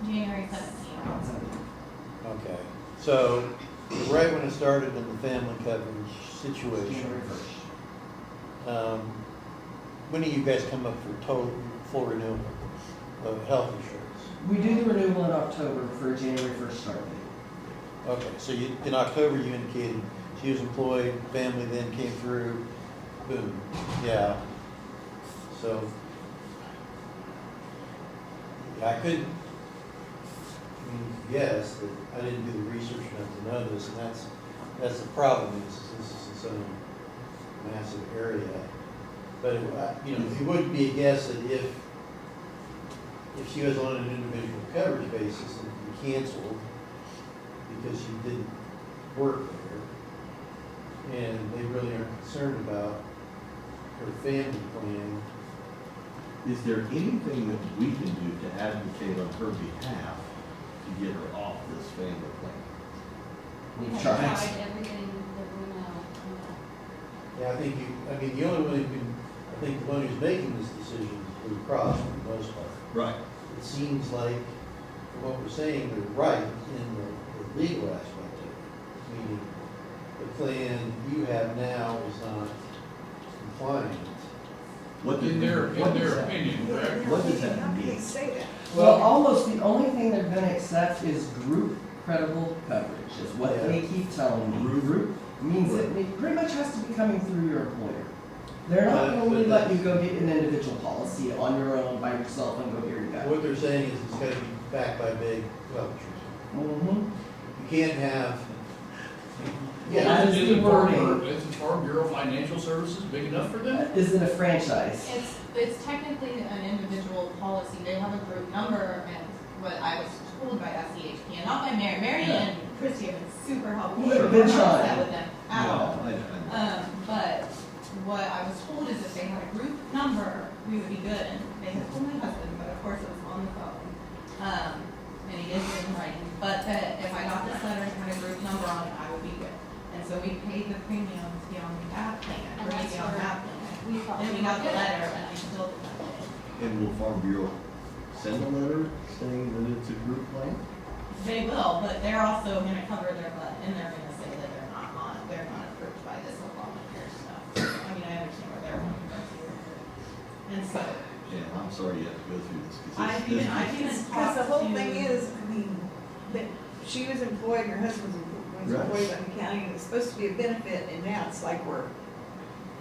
January 17th. Okay, so right when it started in the family coverage situation, January 1st. when do you guys come up for full renewal of health insurance? We do the renewal in October for a January 1st start date. Okay, so in October, you indicated she was employed, family then came through, boom, yeah. So, yeah, I couldn't, yes, that I didn't do the research enough to know this, and that's the problem, is this is in some massive area. But, it would be a guess that if she was on an individual coverage basis and you canceled because she didn't work there, and they really aren't concerned about her family plan. Is there anything that we can do to advocate on her behalf to get her off this family plan? We've Tried tried. everything that we know. Yeah, the only one who can, I think the one who's making this decision is Blue Cross for the most part. Right. It seems like, from what we're saying, they're right in the legal aspect of it, meaning the plan you have now is not compliant. In their opinion, correct? What does that How can mean? they say that? Well, almost the only thing they're gonna accept is group credible coverage, is what they keep telling me. Group means it pretty much has to be coming through your employer. They're not gonna only let you go get an individual policy on your own by yourself and go, here you go. What they're saying is it's gotta be backed by big publishers. Mm-hmm. You can't have, That is the Isn't wording. Farm Bureau Financial Services big enough for them? Is it a franchise? It's technically an individual policy, they have a group number, and what I was told by SEHP, and not by Mary. Mary and Christie have been super helpful. They've We're been not trying. upset with them at all. I- But what I was told is if they had a group number, we would be good, and they had told my husband, but of course it was on the phone. And he is in writing, but that if I got this letter and had a group number on it, I would be good. And so we paid the premium to be on that plan, And or to that's be on where that plan. we thought Then we we got the were good. letter, and I still did not get it. And will Farm Bureau send a letter saying that it's a group plan? They will, but they're also gonna cover their butt, and they're gonna say that they're not approved by this Obamacare stuff. I mean, I understand where they're coming from here. And so, Yeah, I'm sorry you have to go through this. 'Cause I this- even Because talked the whole to- thing is, that she was employed, her husband was Right. employed by the county, and it's supposed to be a benefit, and now it's like we're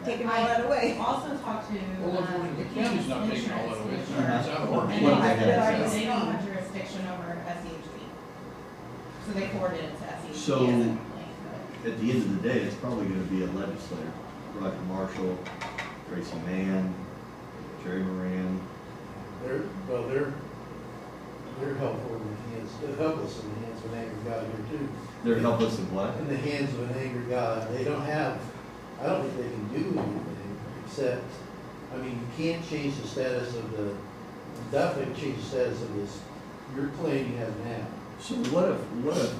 taking all that away. I also talked to. Well, unfortunately, the county's not taking all that away, it's out of order. And What they they have don't is- have jurisdiction over SEHB. So they forwarded it to SEC as a So- complaint, At the end of the day, it's probably gonna be a legislator, Roger Marshall, Tracy Mann, Jerry Moran. They're helpful in the hands, they're helpless in the hands of an angry God here too. They're helpless in what? In the hands of an angry God. They don't have, I don't think they can do anything except, I mean, you can't change the status of the, definitely change the status of this, your claim you have now. So what if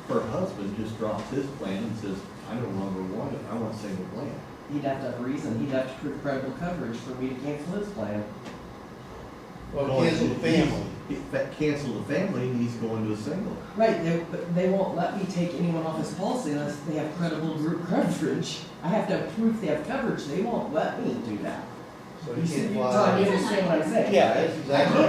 her husband just drops his plan and says, I no longer want it, I want single plan? He'd have to have a reason, he'd have to prove credible coverage for me to cancel his plan. Well, cancel the family. Cancel the family and he's going to a single. Right, but they won't let me take anyone off his policy unless they have credible group coverage. I have to have proof they have coverage, they won't let me do that. So You you see, can't you fly. understand what I'm saying? Yeah, that's exactly.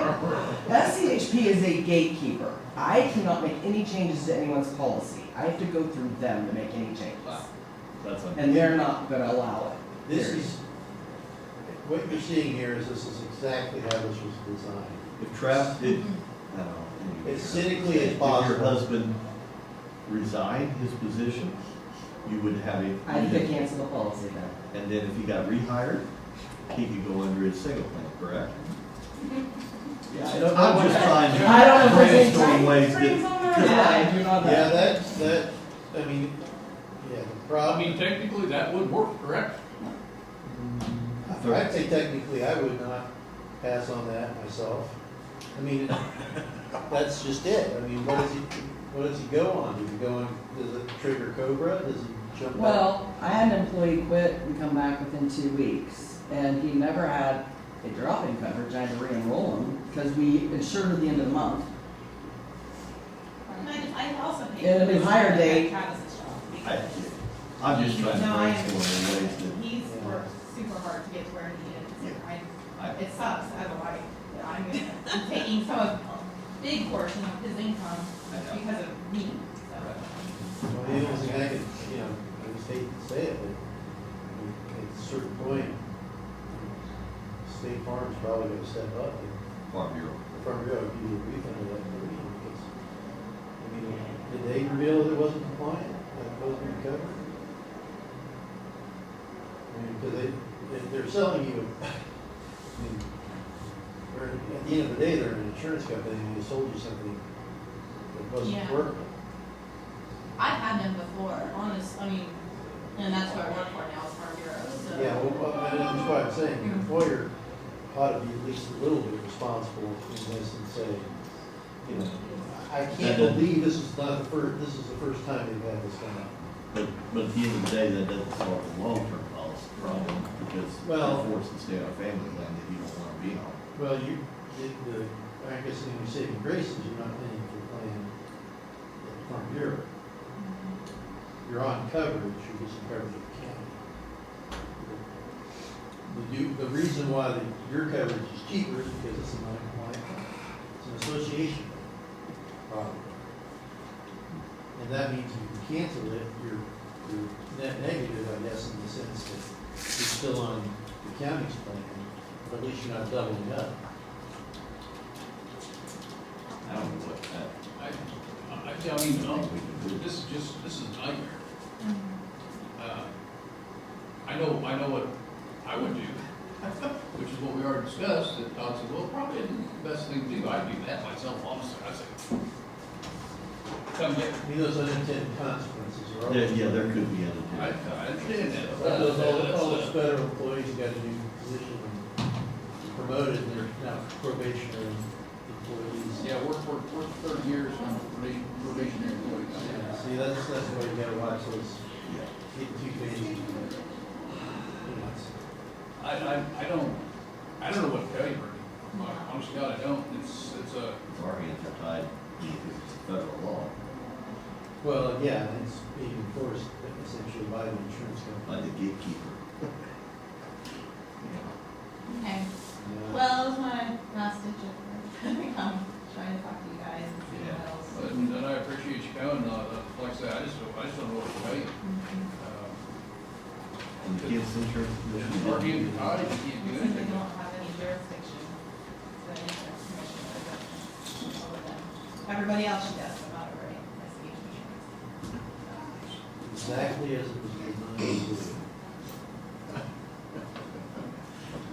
SCHP is a gatekeeper. I cannot make any changes to anyone's policy. I have to go through them to make any changes. That's And they're not gonna allow it. This is, what you're seeing here is this is exactly how this was designed. If Trav did, I don't know. As cynically as If possible. your husband resigned his position, you would have a. I have to cancel the policy then. And then if he got rehired, he could go under his single plan, correct? Yeah, I don't know. I'm just trying to I don't know if there's brainstorm any ways time frames that. on that. Yeah, I do not know. Yeah, that, I mean, yeah, the I problem, mean, technically, that would work, correct? I'd say technically I would not pass on that myself. I mean, that's just it. I mean, what does he go on? Does he go on, does it trigger Cobra? Does he jump out? Well, I had an employee quit and come back within 2 weeks, and he never had a drop in coverage. I had to re-enroll him because we insured at the end of the month. And I also think. And a new hire date. Travis's job, because I'm just trying to No, I brainstorm in ways that. he's worked super hard to get to where he is. Yeah. It sucks as a wife, that I'm taking some of, a big portion of his income I know. because of me, so. Well, the only thing I can, I just hate to say it, but at a certain point, State Farm's probably gonna step up and Farm Bureau. Farm Bureau give you a refund of that premium because, I mean, did they reveal that it wasn't compliant, that it wasn't covered? I mean, because they're selling you, I mean, at the end of the day, they're an insurance company and they sold you something that wasn't Yeah. working. I've had them before, honest, I mean, and that's what I work for now, is Farm Bureau, so. Yeah, well, and that's why I'm saying, the employer ought to be at least a little bit responsible in this and say, I can't believe this is the first time they've had this done. But at the end of the day, that doesn't solve the long-term policy problem because Well- you're forced to stay on a family plan that you don't want to be on. Well, I guess when you saving grace is you're not paying for the plan at Farm Bureau. You're on coverage, you're just covered with the county. The reason why your coverage is cheaper is because it's a non-compliant, it's an association problem. And that means if you cancel it, you're net negative, I guess, in the sense that you're still on the county's plan, but at least you're not doubling up. I don't know what that. I mean, this is a nightmare. I know what I would do, which is what we already discussed, that Todd said, well, probably isn't the best thing to do. I'd do that myself, honestly. I say, come get, I mean, those unintended consequences are all. Yeah, there could be I other. understand that. All those federal employees got a new position and promoted, and they're now probationary employees. Yeah, work 30 years on probationary employees. Yeah, see, that's why you gotta watch those, get too busy. I don't know what to tell you, Bernie. Honestly, God, I don't. It's Our hands are tied because it's federal law, Well, yeah, and it's being enforced essentially by the insurance company. by the gatekeeper. Okay, Yeah. well, it was my last ditch effort, trying to talk to you guys and see what else. and I appreciate you coming. Like I said, I just don't know what to tell you. And the kids' insurance commission. Or give the cottage, you can't do Since they anything. don't have any jurisdiction, the insurance commission doesn't over them. Everybody else should ask about it, right? exactly as it was designed to do.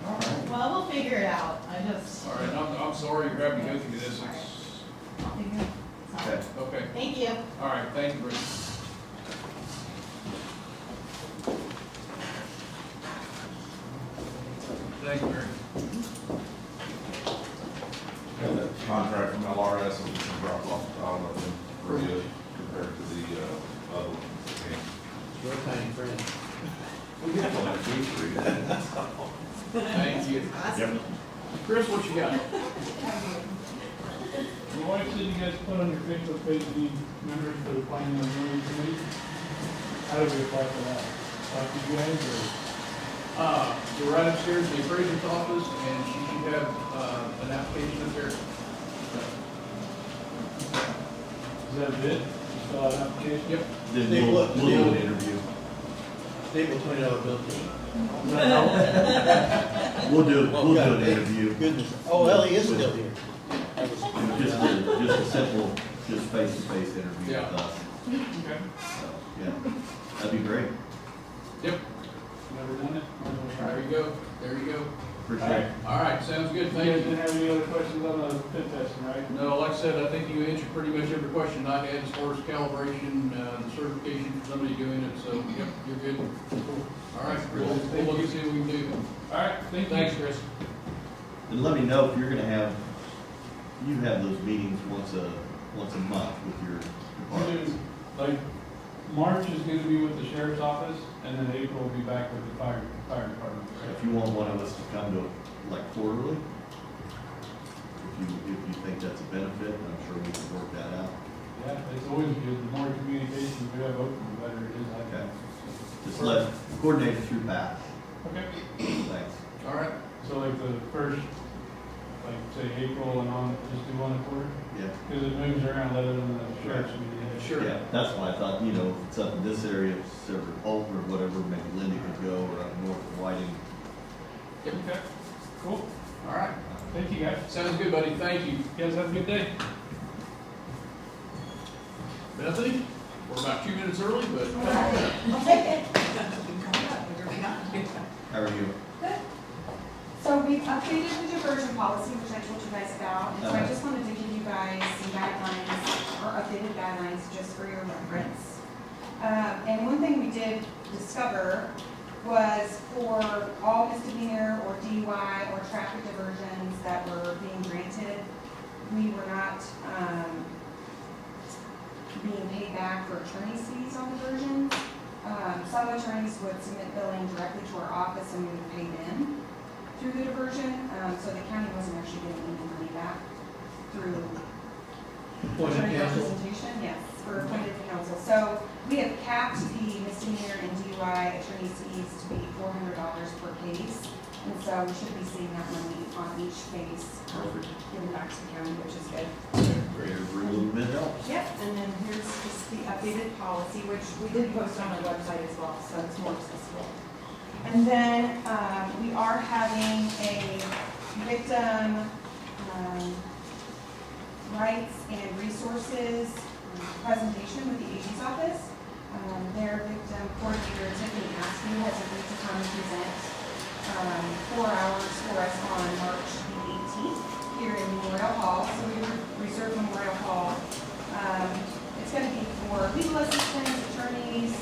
All right. Well, we'll figure it out. I just. All right, I'm sorry you're having to go through this. It's, I'll figure it out. Okay. okay. Thank you. All right, thank you, Bruce. Thank you, Mary. Got that contract from LRS and some drop off, I don't know, pretty good compared to the, other one. Your kind friend. We got one at Beach Street. Thank you. Yep. Chris, what you got? My wife said you guys put on your Facebook page you need members for the planning and zoning committee. How do we apply for that? Talk to you guys or? We're right upstairs in the appraiser's office, and she should have, an application up there. Is that it? Just fill out an application? Yep. Then They we'll look- do they an look- interview. Table $20 bill to you. We'll do an interview. Goodness. Oh, Ellie is still here. Just a simple, just face-to-face interview Yeah. with us. Okay. So, yeah, that'd be great. Yep. Never done it? There you go. There you go. Appreciate it. All right, sounds good. You guys Thank didn't you. have any other questions on the pit testing, right? No, like I said, I think you answered pretty much every question I had as far as calibration, the certification for somebody doing it, so, yep, you're good. Cool. All right, we'll look and see what we can do. All right, thank you. Thanks, Chris. And let me know if you're gonna have, you have those meetings once a month with your department. Like, March is gonna be with the sheriff's office, and then April will be back with the fire department. If you want one of us to come to, like, quarterly, if you think that's a benefit, I'm sure we can work that out. Yeah, it's always good, the more communication we have open, the better it is, I Okay. think. Just coordinate it through Pat. Okay, Thanks. All right. so like the first, like, say, April and on, just do one a quarter? Yeah. Because it moves around other than the sheriff's meeting. Sure. Yeah, that's why I thought, if it's up in this area, Silver Holt or whatever, maybe Lindy could go, or up north of Whiting. Yep. Okay, cool, All right. thank you guys. Sounds good, buddy. Thank you. You guys have a good day. Bethany, we're about 2 minutes early, but. I'll take it. How are you? Good. So we've updated the diversion policy, which I told you guys about, and so I just wanted to give you guys some guidelines, or updated guidelines, just for your reference. And one thing we did discover was for all misdemeanor or DUI or traffic diversions that were being granted, we were not, being paid back for attorney's fees on diversions. Some attorneys would submit billing directly to our office and we would pay them through the diversion, so the county wasn't actually getting any money back through Appointed attorney counsel. representation, yes, for appointed counsel. So we have capped the misdemeanor and DUI attorney's fees to be $400 per case. And so we should be seeing that money on each case, given back to the county, which is good. Every little bit helps. Yep, and then here's just the updated policy, which we did post on our website as well, so it's more accessible. And then, we are having a victim, rights and resources presentation with the AG's office. Their victim coordinator, Tiffany Askew, has agreed to come and present 4 hours for us on March the 18th here in Memorial Hall. So we reserved Memorial Hall. It's going to be for legal assistants, attorneys,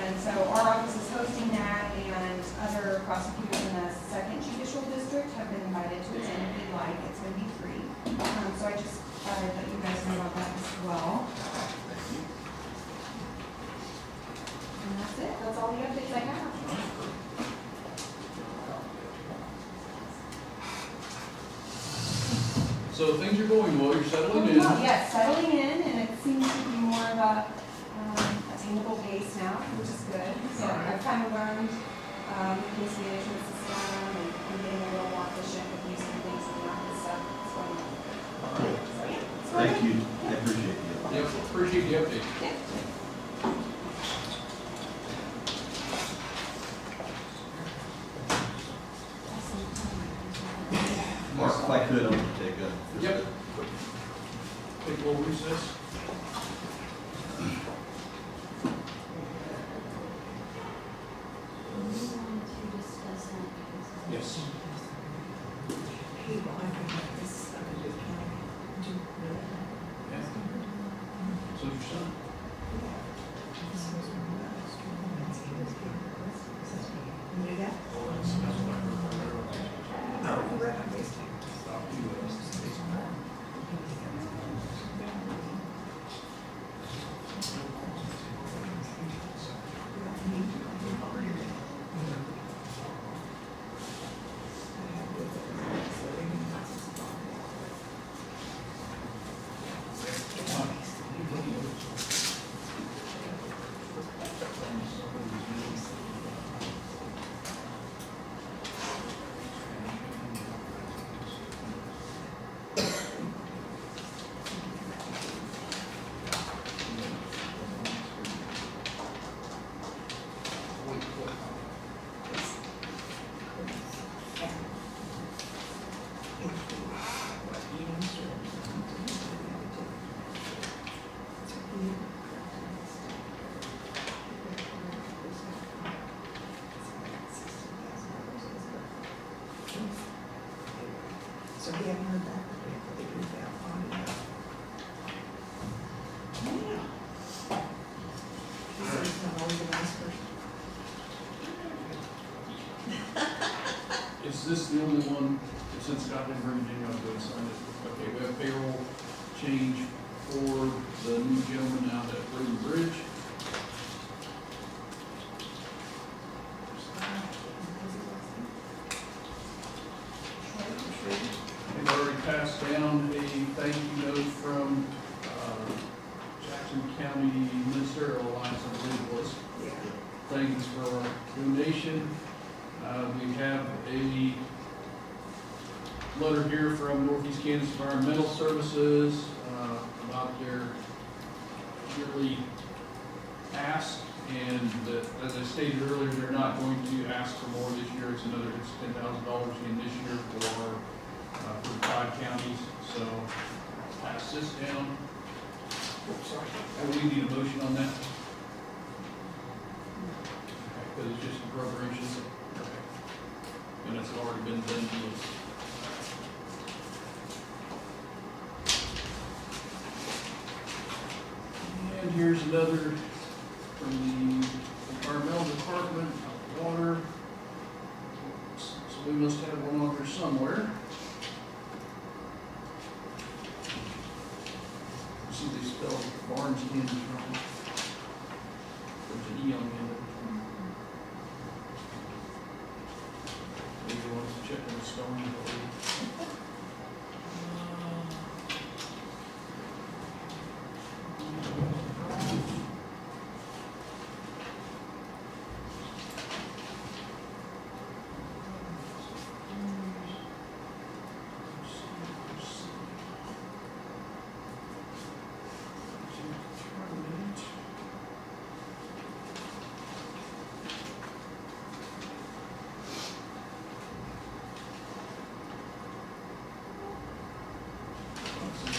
and so our office is hosting that, and other prosecutors in the 2nd Judicial District have been invited to attend if you'd like. It's going to be free. So I just thought I'd let you guys know about that as well. And that's it. That's all the updates I have. So things are going well, you're settling in. Yes, settling in, and it seems to be more of a attainable pace now, which is good. So I've kind of learned the case management system, and I'm getting a little more efficient with using things in the office, so it's going well. So yeah, it's going Thank good. you. I appreciate you. Yep, appreciate the update. Yeah. Mark, if I could, I'm gonna take a. Yep. Take a little recess. So we haven't heard back from them, but they do that on it. Yeah. He said he's not always the last person. Is this the only one, since Scott didn't bring it in, I'll go and sign it. Okay, we have payroll change for the new gentleman out at Road and Bridge. We've already passed down a thank you note from Jackson County Ministerial Alliance, I believe it was. Yeah. Thanks for our donation. We have a letter here from Northeast Kansas Environmental Services about their yearly ask, and that, as I stated earlier, they're not going to ask for more this year. It's $10,000 in this year for the 5 counties. So I'll pass this down. Oops, sorry. We need a motion on that. Because it's just appropriations. Okay. And it's already been done to us. And here's another from the environmental department, water. So we must have one on here somewhere. See, they spell Barnes Inn wrong. There's an E on the end of it. Maybe you want to check on the spelling.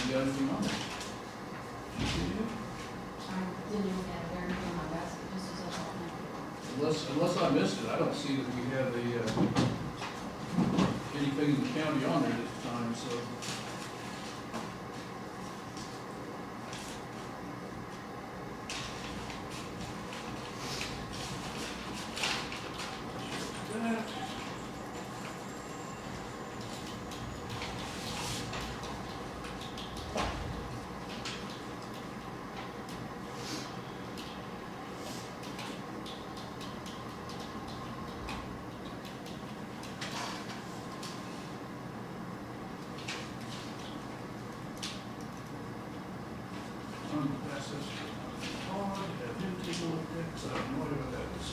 You got anything on there? I didn't even have there in my basket, just as I thought. Unless I missed it, I don't see that we have anything in the county on there this time, so. That. Pass this on, have him take a look at it, 'cause I have no idea what that is.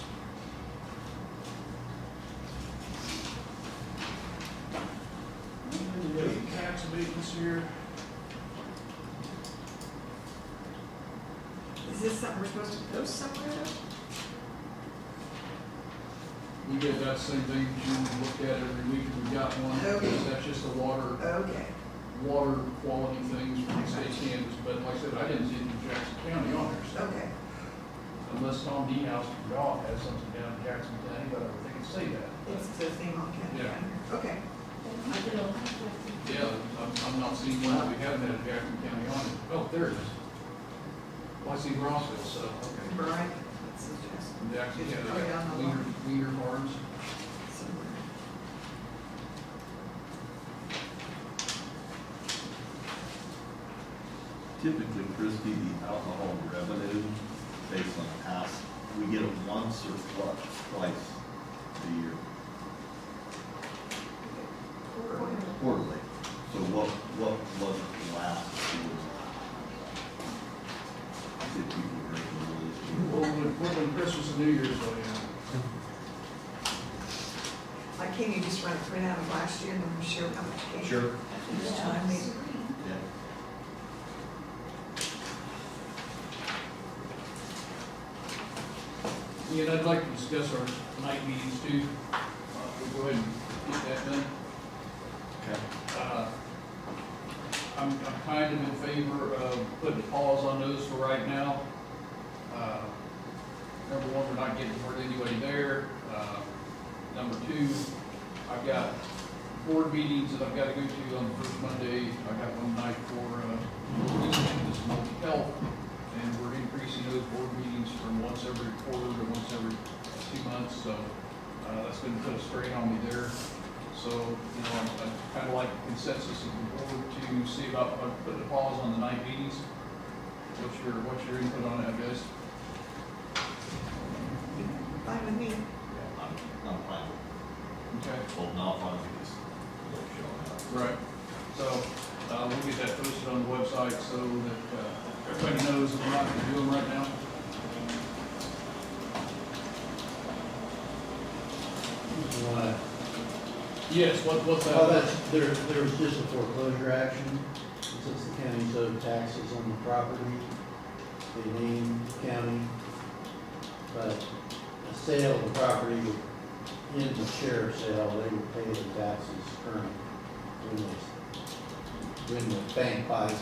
And then you got the tax abatements here. Is this something we're supposed to post somewhere? We get that same thing, you look at every week, we got one, Okay. that's just the water Okay. quality things from the state standards, but like I said, I didn't see it in Jackson County on there, so. Okay. Unless Tom D. House from Raw has something down in Jackson County, but I don't think it say that. It's the thing on County. Yeah. Okay. Yeah, I'm not seeing one that we haven't had in Jackson County on it. Oh, there it is. Well, I see Rossville, so, okay. Right. That's interesting. Jackson It's County, probably down the Wiener Farms. Somewhere. Typically, Christie, the alcohol revenue based on past, we get it once or twice a year, quarterly. So what was it last year? Did people drink a little this year? Well, when Christmas and New Year's, so yeah. Like, can you just run a print out of last year and then we'll show how much came? Sure. Each time we. Yeah. And I'd like to discuss our night meetings too. We'll go ahead and get that done. Okay. I'm kind of in favor of putting a pause on those for right now. Number one, we're not getting word anybody there. Number two, I've got board meetings that I've got to go to on the first Monday. I got one night for, this mental health, and we're increasing those board meetings from once every quarter to once every 2 months, so, that's gonna put a strain on me there. So, you know, I kind of like consensus of the board to see about putting a pause on the night meetings. What's your input on that, guys? Fine with me. I'm fine. Okay. Well, not fine with this. Don't show up. Right. So, we'll get that posted on the website so that, everybody knows what we're not gonna do them right now. You wanna- Yes, what's that? Well, there was just a foreclosure action, since the county's owed taxes on the property, they named the county, but a sale of the property, in the sheriff's sale, they would pay the taxes current when the bank buys it.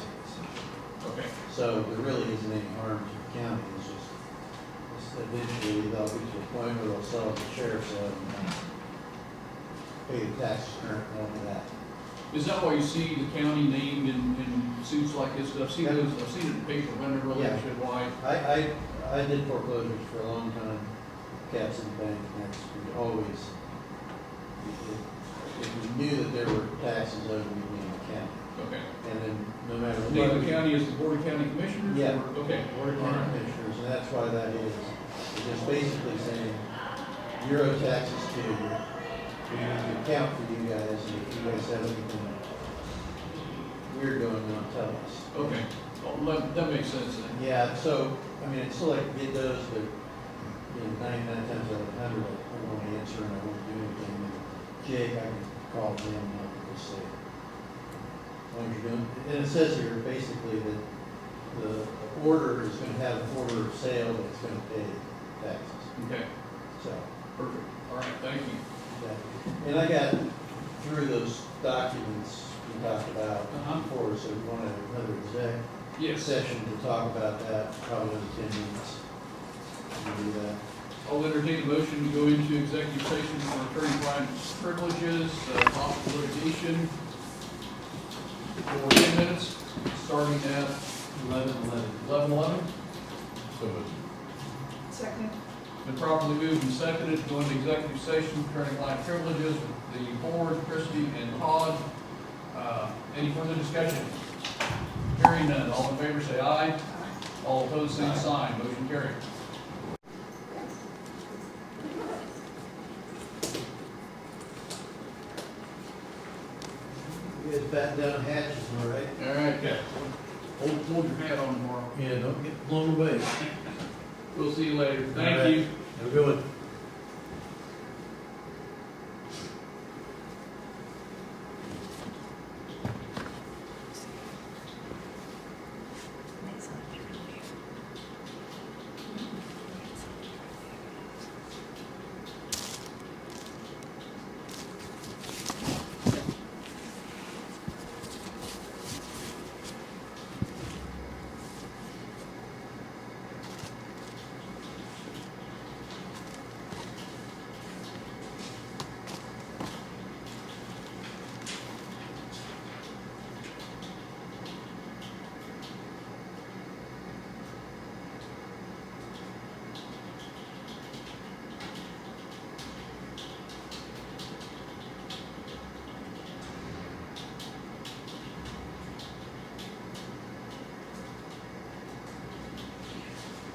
Okay. So there really isn't any harm to the county, it's eventually they'll get to a point where they'll sell it to the sheriff's sale and pay the taxes current on that. Is that why you see the county named in suits like this? I've seen those, I've seen it in the paper, but I never really Yeah. understood why. I did foreclosures for a long time, cats in the bank, and that's always, if you knew that there were taxes owed, we'd be in the county. Okay. And then no matter what. Name the county as the Board of County Commissioners? Yeah. or- Okay. Board of All County right. Commissioners, and that's why that is. It's just basically saying, Euro taxes too, we need to account for you guys, and if you guys have anything weird going on, tell us. Okay. Well, that makes sense then. Yeah, so, I mean, it's still like to get those, but, you know, 99 times out of 100, I won't answer and I won't do anything. And Jake, I can call them and I'll just say, what you're doing. And it says here basically that the order is gonna have an order of sale that's gonna pay taxes. Okay. So, Perfect. All right. Thank you. yeah. And I got through those documents we talked about before, so if you want another exec Yes. session to talk about that, probably in 10 minutes. We'll do that. I'll entertain a motion to go into executive session for attorney-client privileges, possible litigation for 10 minutes, starting at 11:11. So moved. Second. Been properly moved and seconded to go into executive session, attorney-client privileges with the board, Christie and Todd. Any further discussion? Hearing none, all in favor say aye. All opposed, same sign. Motion carried. You guys batten down hatches, all right? All right, okay. Hold your hat on tomorrow. Yeah, don't get blown away. We'll see you later. All Thank right. you. Have a good one.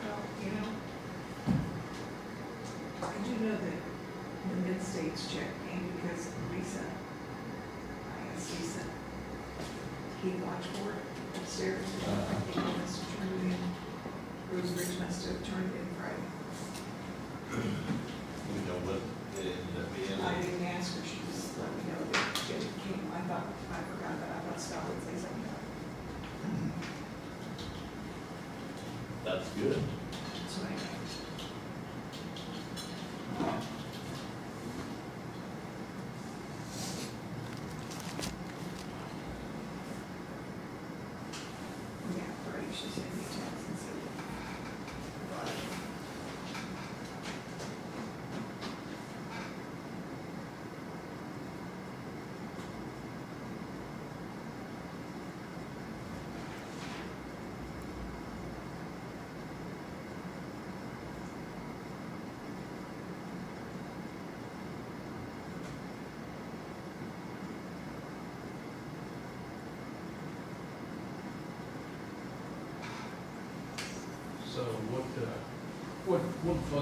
Well, you know, I do know that the mid-states check came because Lisa, I asked Lisa, he watched for it upstairs. I think he must have turned it in, Roseridge must have turned it in Friday. You know what it ended up being? I didn't ask her, she just let me know that it came, I forgot that, I thought Scott would say something about it. That's good. So anyway. Yeah, Brady, she sent me a text and said, but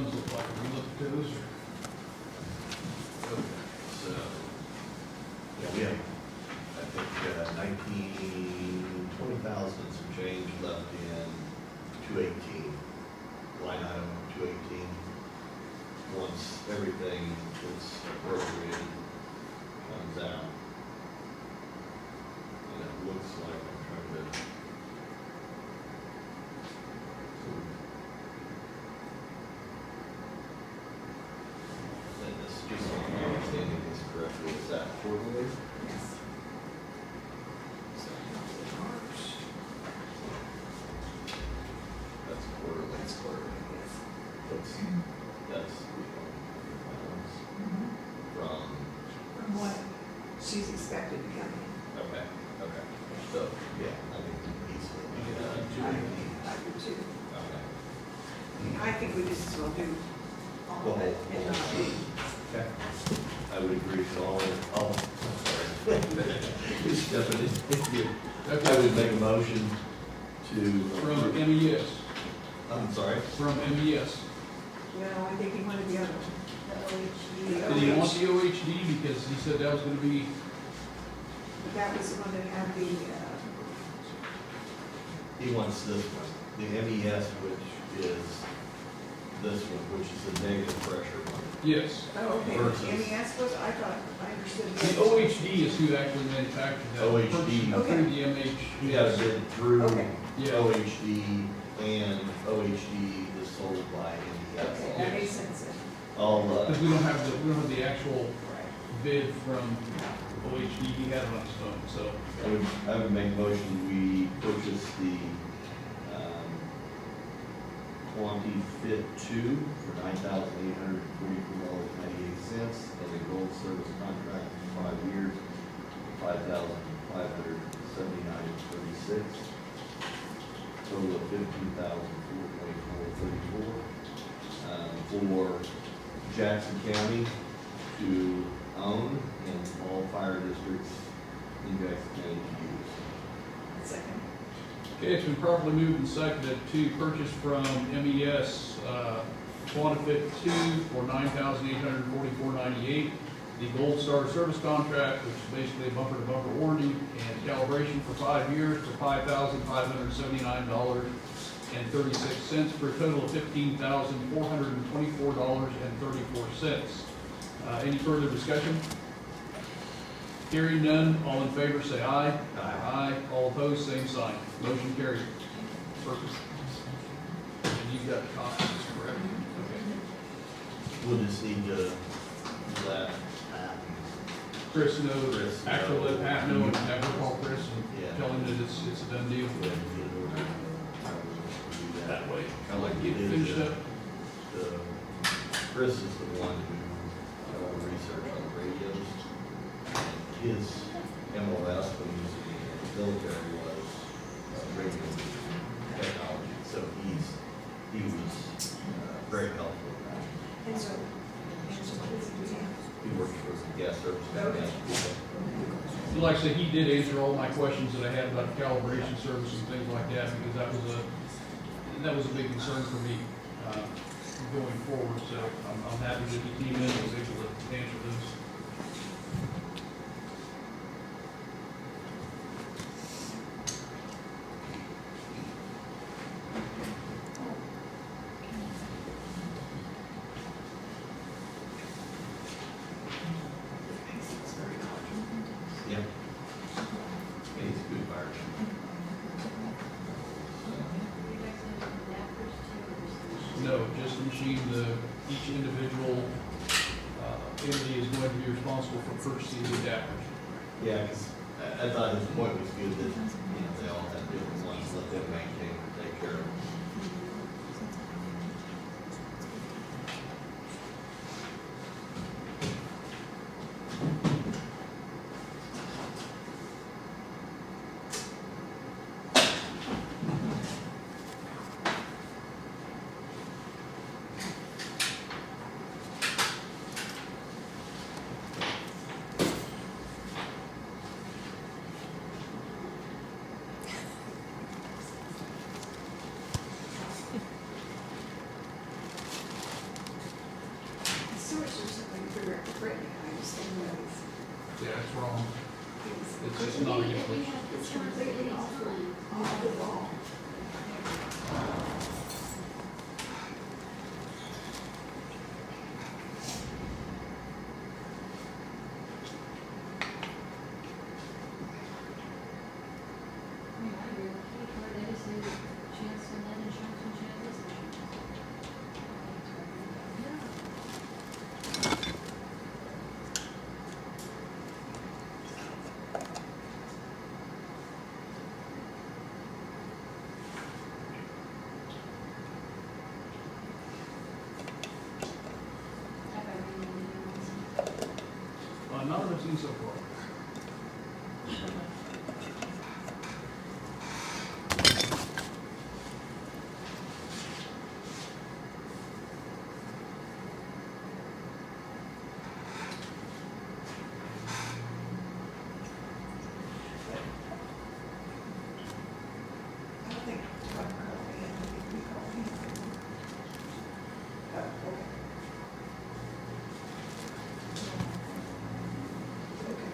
ones look like? Have you looked at those? Okay, so, yeah, we have, I think, 20,000 some change left in 218, line item 218. Once everything that's appropriated comes out. And it looks like I'm trying to. And this, just so I'm understanding this correctly, is that quarterly? Yes. So, March, That's quarterly. that's quarterly, yes. That's from, From what she's expected to come in. okay, so, yeah, I think he's, I do too. okay. I think we just as well do all of it and not do. Okay. I would agree with all, sorry. Stephanie, thank you. I would make a motion to. From MES, I'm sorry? from MES. No, I think he wanted the other one. Did he want the OHD because he said that was gonna be, But that was the one that had the, He wants this one, the MES, which is this one, which is the negative pressure one. yes. oh, okay, Versus- MES was, I thought, I understood. The OHD is who actually manufactured that. OHD. Through the MH. You got to bid through Okay. Yeah. OHD, and OHD is sold by MES. Okay, that makes sense then. I'll, Because we don't have the actual bid from OHD, he had it on his phone, so. I would make a motion, we purchase the, Quanti Fit 2 for $9,844.98, and a gold service contract for 5 years, $5,579.36, total of $15,424.34, for Jackson County to own and all fire districts in Jackson County to use. Second. Okay, it's been properly moved and seconded to purchase from MES, Quantifit 2 for $9,844.98. The Gold Star Service Contract, which is basically a bumper-to-bumper warranty and calibration for 5 years for $5,579.36 for a total of $15,424.34. Any further discussion? Hearing none, all in favor say aye. Aye. All opposed, same sign. Motion carried. Perfect. And you've got copies, correct? Okay. We'll just need to let Chris know, Chris know. actually let Pat know, and have her call Chris Yeah. and tell him that it's a done deal. go ahead and get it ordered. Do That way. Kind of like Get you did finished the- up. Chris is the one who did all the research on the radios. His MOS when he was in the military was radio technology, so he was very helpful with that. And so what is it we have? He worked for the gas service company. Like I said, he did answer all my questions that I had about calibration service and things like that, because that was a big concern for me, going forward, so I'm happy that he came in and was able to answer those. It's very large. Yep. And he's a good fireman. No, just the machine, each individual, entity is going to be responsible for purchasing the adapters. Yeah, because I thought his point was good that, they all have different ones, let them maintain or take care of them. Director Brittany, I understand that Yeah, it's wrong. it's, It's just not a good place. it's completely off the wall. None of it's seen so far. I think Todd Crowley, I think we call him. Okay. Okay.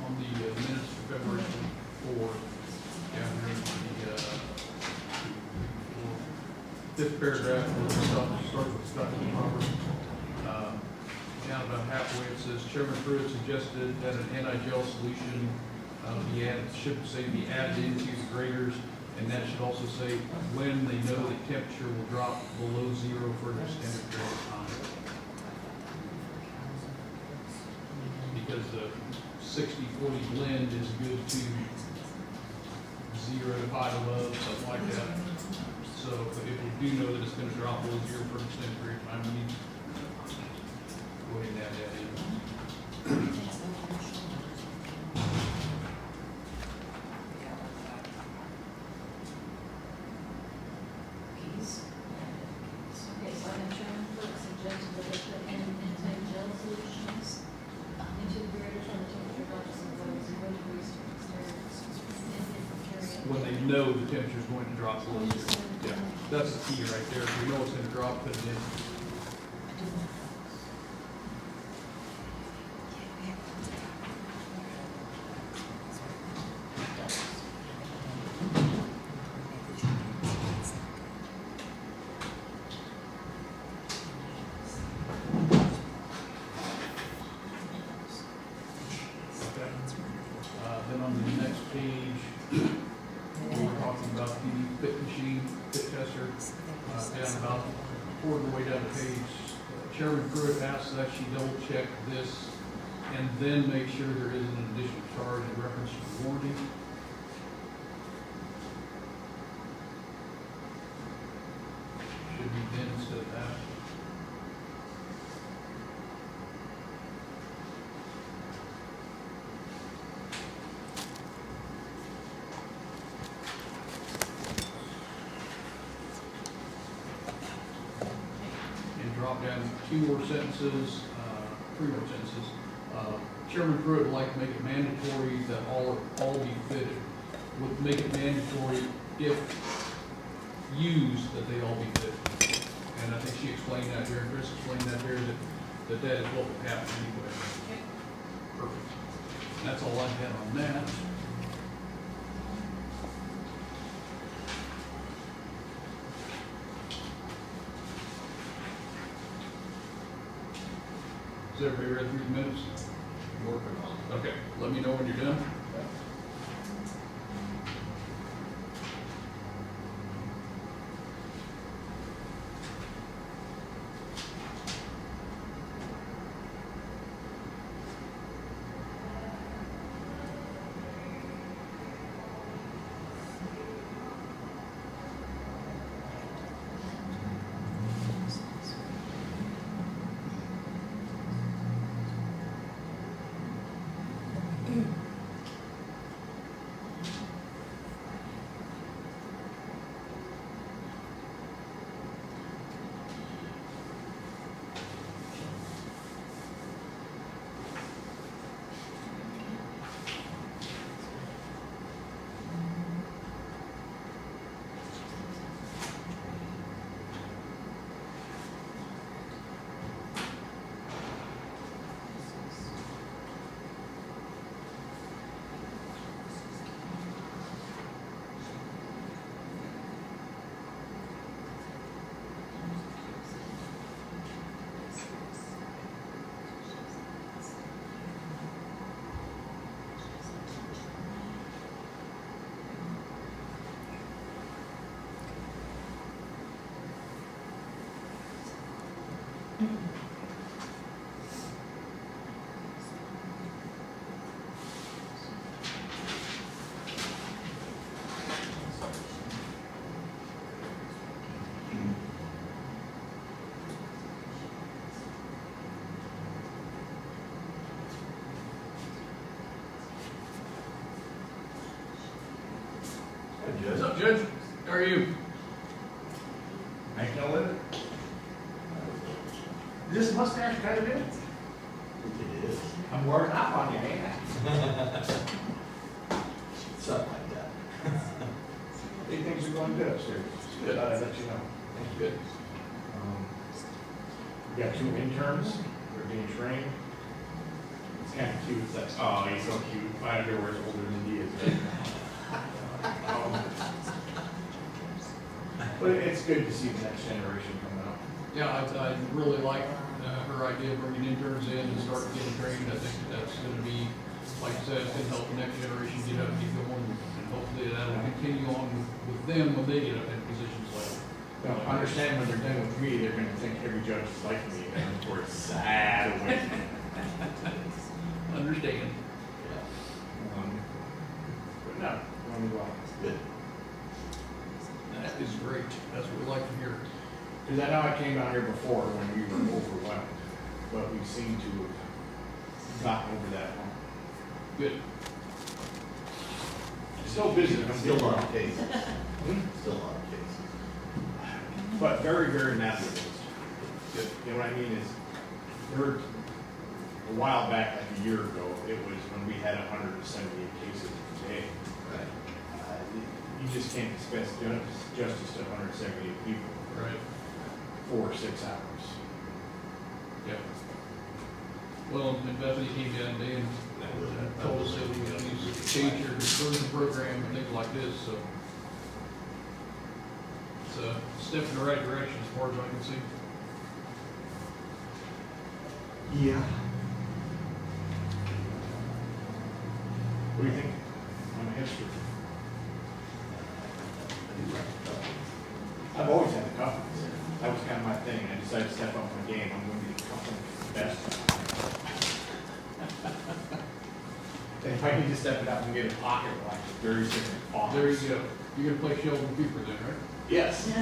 On the minutes for February 24th, down here in the fifth paragraph, we'll start with Scott Robert. Down about halfway, it says Chairman Pruitt suggested that an anti-gel solution be added, should say be added into the graders, and that should also say when they know the temperature will drop below zero for an extended period of time. Because the 60-40 blend is good to 0 to 5 above, something like that. So if we do know that it's gonna drop below zero for an extended period of time, we need to go ahead and add that in. Okay, so I'm Chairman Pruitt suggested that they put in anti-gel solutions into the graders on the temperature drops below 0 degrees to extend period. When they know the temperature is going to drop below zero. Yeah, that's the key right there. If we know it's gonna drop, put it in. toward the way down the page, Chairman Pruitt asks that she double check this and then make sure there isn't an additional charge in reference to the warranty. Should be then instead of that. And drop down two more sentences, three more sentences. Chairman Pruitt would like to make it mandatory that all be fitted. Would make it mandatory if used that they all be fitted. And I think she explained that here, and Chris explained that here, that is what would happen anyway. Perfect. And that's all I had on that. Has everybody read through the minutes? Working on it. Okay, let me know when you're done. What's up, Judge? How are you? Ain't no limit. Is this mustache kind of it? It is. I'm working up on you, ain't I? Something like that. Hey, things are going good upstairs. Good. I'll let you know. Thank you. Good. We got 2 interns. They're being trained. It's kind of cute. It's like, oh, he's so cute. I don't care where he's older than he is. But it's good to see the next generation come out. Yeah, I really like her idea of bringing interns in and start getting trained. I think that's going to be, like I said, it's going to help the next generation get up and get going, and hopefully that'll continue on with them when they get up in positions like. Now, understand when they're done with me, they're gonna think every judge is like me, and we're sad away. Understand. But no, going well. Good. That is great. That's what we like to hear. Because I know I came out here before when we were overwhelmed, but we seem to have gotten over that hump. Good. Still busy. Still a lot of cases. Still a lot of cases. But very, very manageable. Good. You know what I mean is, there, a while back, like a year ago, it was when we had 178 cases a day. Right. You just can't dispense justice to 178 people. Right. 4 or 6 hours. Yeah. Well, and Bethany came down today and told us that we need to change your conversion program and things like this, so. It's a step in the right direction as far as I can see. Yeah. What do you think on the history? I've always had the confidence. That was kind of my thing. decide to step up my game, I'm going to be the best. And if I can just step it up and get a pocket watch, very simple. Awesome. There you go. You're gonna play Sheldon Cooper then, right? Yes. I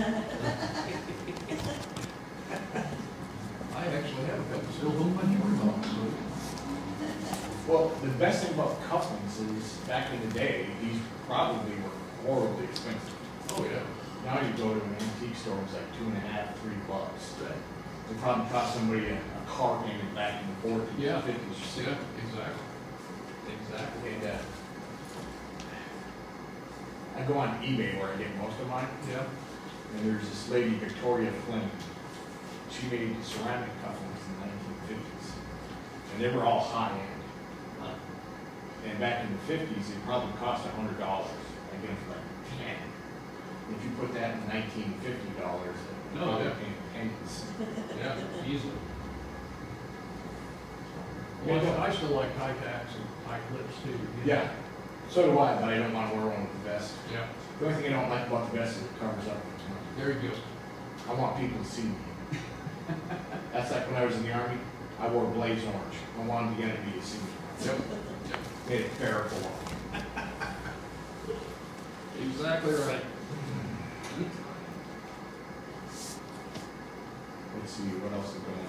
actually have a couple still home my Jordan, so. Well, the best thing about cufflinks is, back in the day, these probably were horribly expensive. Oh, yeah. Now you go to an antique store, it's like $2.50, $3. It probably cost somebody a car payment back in the 40s, Yeah. 50s. Yeah, exactly. Exactly. And I go on eBay where I get most of mine, Yeah. and there's this lady, Victoria Flynn. She made ceramic cufflinks in the 1950s, and they were all high-end. And back in the 50s, it probably cost $100. I get them for like 10. If you put that in $1950, No, probably yeah. paying pennies. Yeah, easily. Well, I still like high tacks and high clips too. Yeah, so do I, but I don't want to wear one with the vest. Yeah, The only thing I don't like about the vest is it covers up. there you go. I want people to see me. That's like when I was in the Army, I wore blaze orange. I wanted the enemy to see me. Yep. Made it fair for all. Exactly right. Let's see, what else is going on?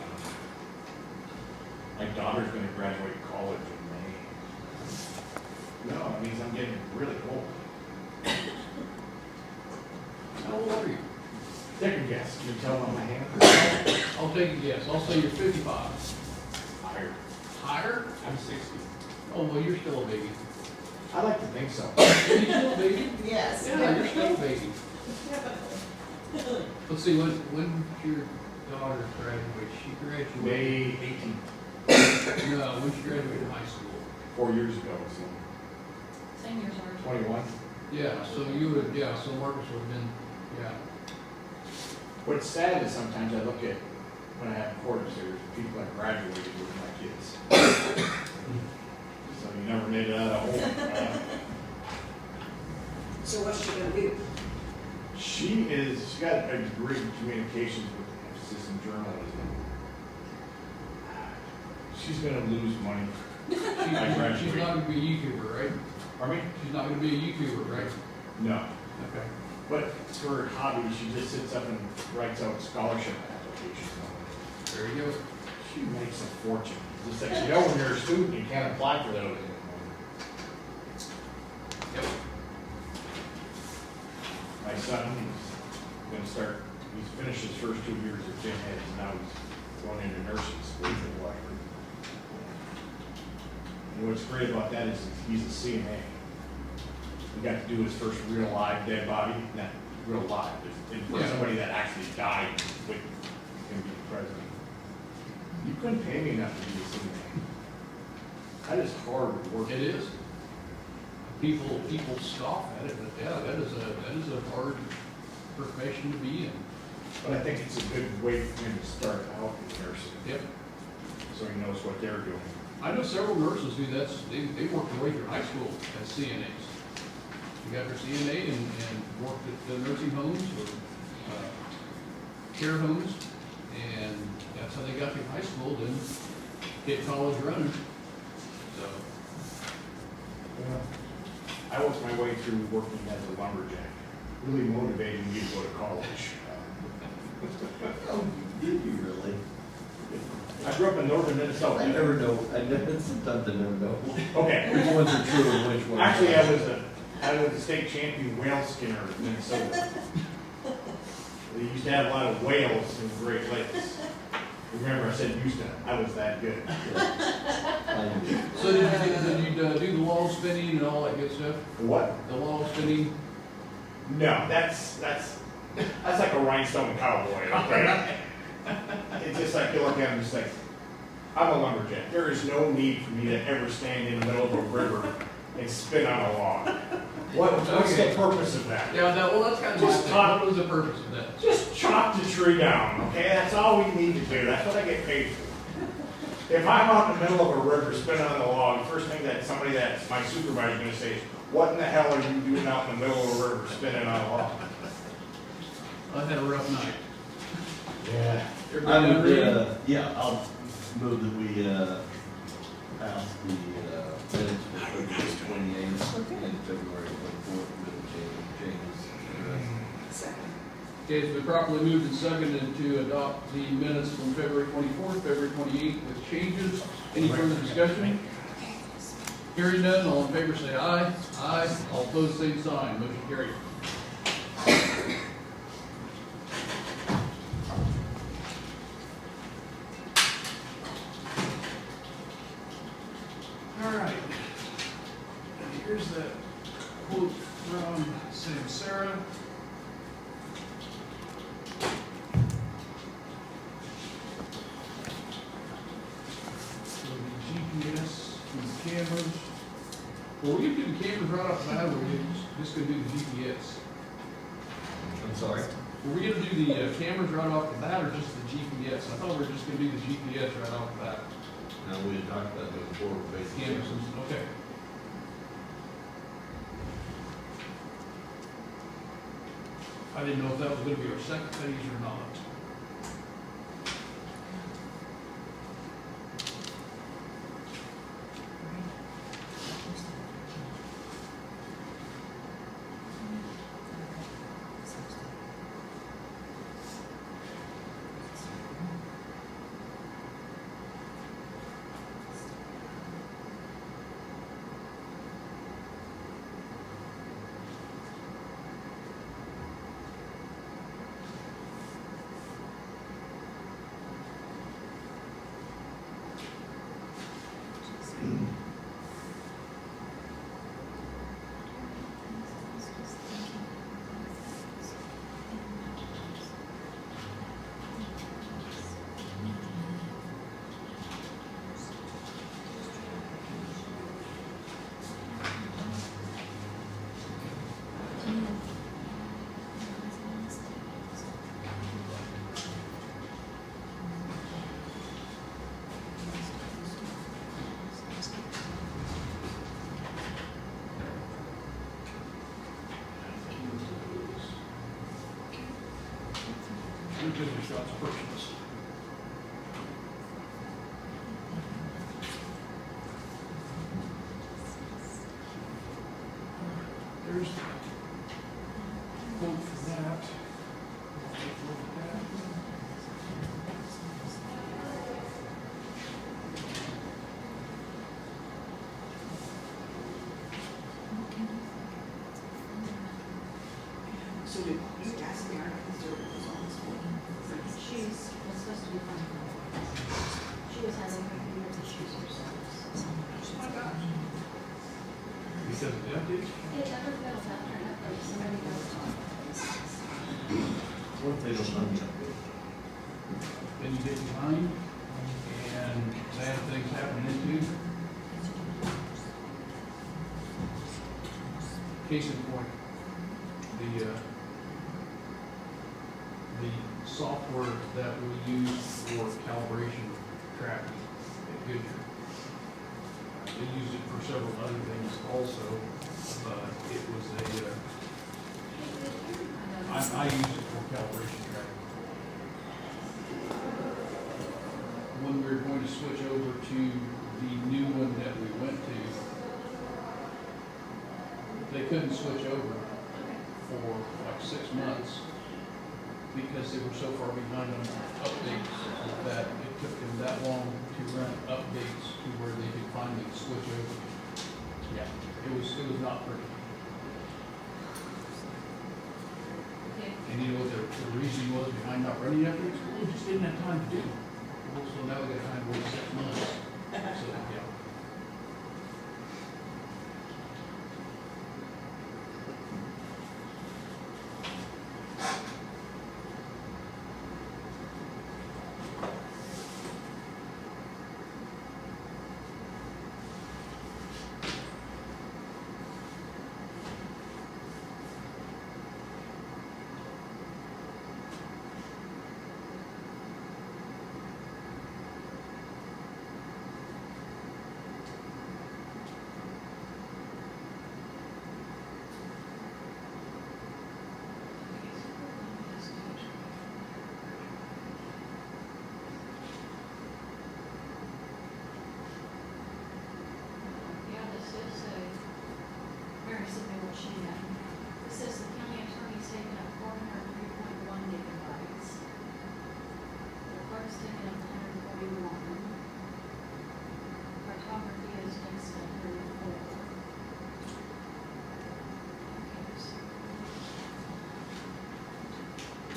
My daughter's gonna graduate college in May. No, it means I'm getting really old. How old are you? Take a guess, can you tell on my hand? I'll take a guess. I'll say you're 55. Higher. Higher? I'm 60. Oh, well, you're still a baby. I like to think so. Are you still a baby? Yes. Yeah, you're still a baby. Let's see, when did your daughter graduate? She graduated. May 18th, No, when she graduated high school. 4 years ago, so Same years ours. 21. Yeah, so you would, yeah, so Marcus would have been, yeah. What's sad is sometimes I look at, when I have quarters, there's people that graduated with my kids. So you never made it out of home. So what's she gonna do? She got a degree in communications with emphasis in journalism. She's gonna lose money. She's not gonna be a YouTuber, right? Pardon me? She's not gonna be a YouTuber, right? No. Okay. But for her hobby, she just sits up and writes out scholarship applications. There you go. She makes a fortune. Just like, you know, when you're a student, you can't apply for those anymore. Yep. My son, he's gonna start, he's finished his first 2 years at Jim Head, and now he's going into nursing school in Washington. And what's great about that is he's a CNA. He got to do his first real live dead body, not real live, for Yeah. somebody that actually died with him being president. You couldn't pay me enough to be a CNA. That is hard work. It is. People scoff at it, but yeah, that is a hard profession to be in. But I think it's a good way for him to start out in nursing, Yep. so he knows what they're doing. I know several nurses who they worked their way through high school as CNAs. They got their CNA and worked at the nursing homes or care homes, and that's how they got through high school, then hit college running. So, I worked my way through working as a lumberjack, really motivating me to go to college. Oh, did you really? I grew up in northern Minnesota. I never know, sometimes I never know. Okay. Which ones are true and which ones? Actually, I was a state champion whale skinner in Minnesota. They used to have a lot of whales in the Great Lakes. Remember, I said used to, I was that good. so did you do the log spinning and all that good stuff? What? The log spinning? No, that's like a rhinestone cowboy, okay? It's just like, you look at him, just like, I'm a lumberjack. There is no need for me to ever stand in the middle of a river and spin on a log. What's the purpose of that? Yeah, well, that's kind of Just what was the purpose of that? Just chop the tree down, okay? That's all we need to do. That's what I get paid for. If I'm out in the middle of a river spinning on a log, the first thing that somebody that's my supervisor is going to say is, what in the hell are you doing out in the middle of a river spinning on a log? I had a rough night. Yeah. I Everybody would, agree? yeah, I'll move that we, pass the, minutes for February 28th and February 24th with changes. Second. Okay, it's been properly moved and seconded to adopt the minutes from February 24th, February 28th with changes. Any further discussion? Hearing none, all in favor say aye. Aye. All opposed, same sign. Motion carried. All right. And here's that quote from Samsara. So the GPS and the cameras. Well, we can do the cameras right off the bat, or we just gonna do the GPS? I'm sorry? Were we gonna do the cameras right off the bat, or just the GPS? I thought we were just gonna do the GPS right off the bat. No, we had talked about moving forward, basically. Cameras, okay. I didn't know if that was gonna be our second phase or not. Business shots purchase. There's the quote for that. Take a look at that. So did you ask me, is there was on this one? She's supposed to be fine. She was having computer issues herself. Oh my gosh. Because of the updates? It never fails after an update, somebody goes on. What if they don't update? Then you get behind, and bad things happen into. Case in point, the software that we use for calibration tracking at Goodyear. They used it for several other things also, but it was I use it for calibration tracking. When we were going to switch over to the new one that we went to, they couldn't switch over for like 6 months because they were so far behind on updates that it took them that long to run updates to where they could finally switch over. Yeah, it was not pretty. Okay. And you know what the reason was behind not running updates? Well, we just didn't have time to do it. Well, so now we got time to wait 6 months. So, yeah.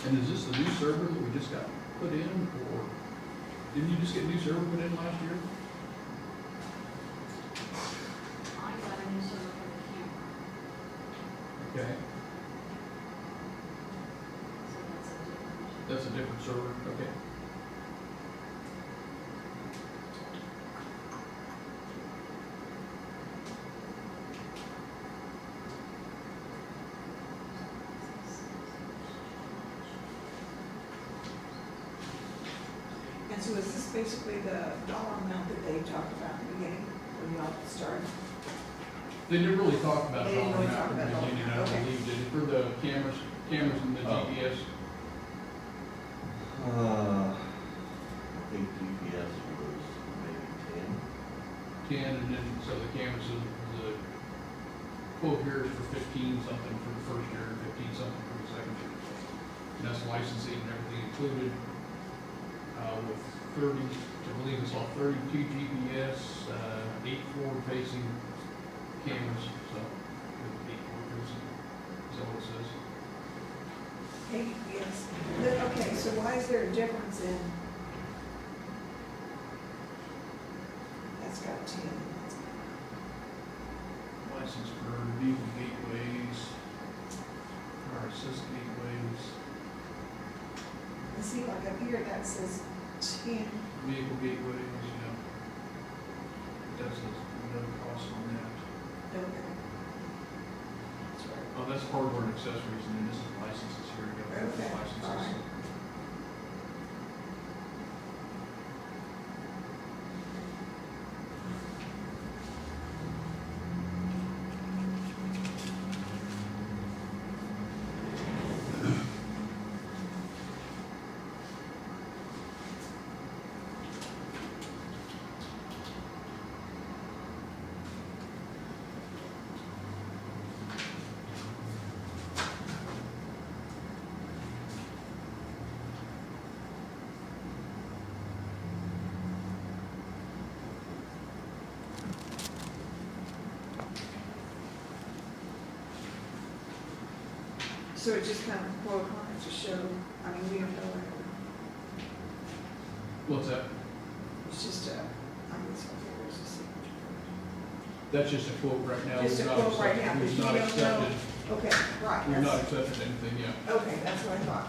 And is this the new server that we just got put in, or didn't you just get a new server put in last year? I got a new server for the camera, Okay, so that's a different. that's a different server, okay. And so is this basically the dollar amount that they talked about in the beginning, when y'all started? They didn't really talk about They didn't dollar really amount talk in the about dollar beginning, I amount, don't okay. believe, did it, for the cameras and the Oh. GPS? I think GPS was maybe 10. And then, so the cameras, the quote here is for 15 something for the first year, and 15 something for the second year. And that's licensing and everything included, with 30, I believe it's all 32 GPS, 8 forward facing cameras, so, with 8 forward facing, is that what it says? Hey, yes. Okay, so why is there a difference in? That's got 10. License for vehicle gateways, car assist gateways, And see, like up here, that says 10. vehicle gateways, you know. That's no cost on that. Okay. That's right. Oh, that's hardware and accessories, and then this is licenses here, you go, Okay, all licenses. right. So it just kind of quote on it to show, I mean, we don't know what, What's that? it's just a, I mean, it's okay, there's a signature. That's just a quote right now. Just a We've not quote right accepted- now, but We've you not don't know. accepted, Okay, right, we've not that's, accepted anything yet. okay, that's what I thought.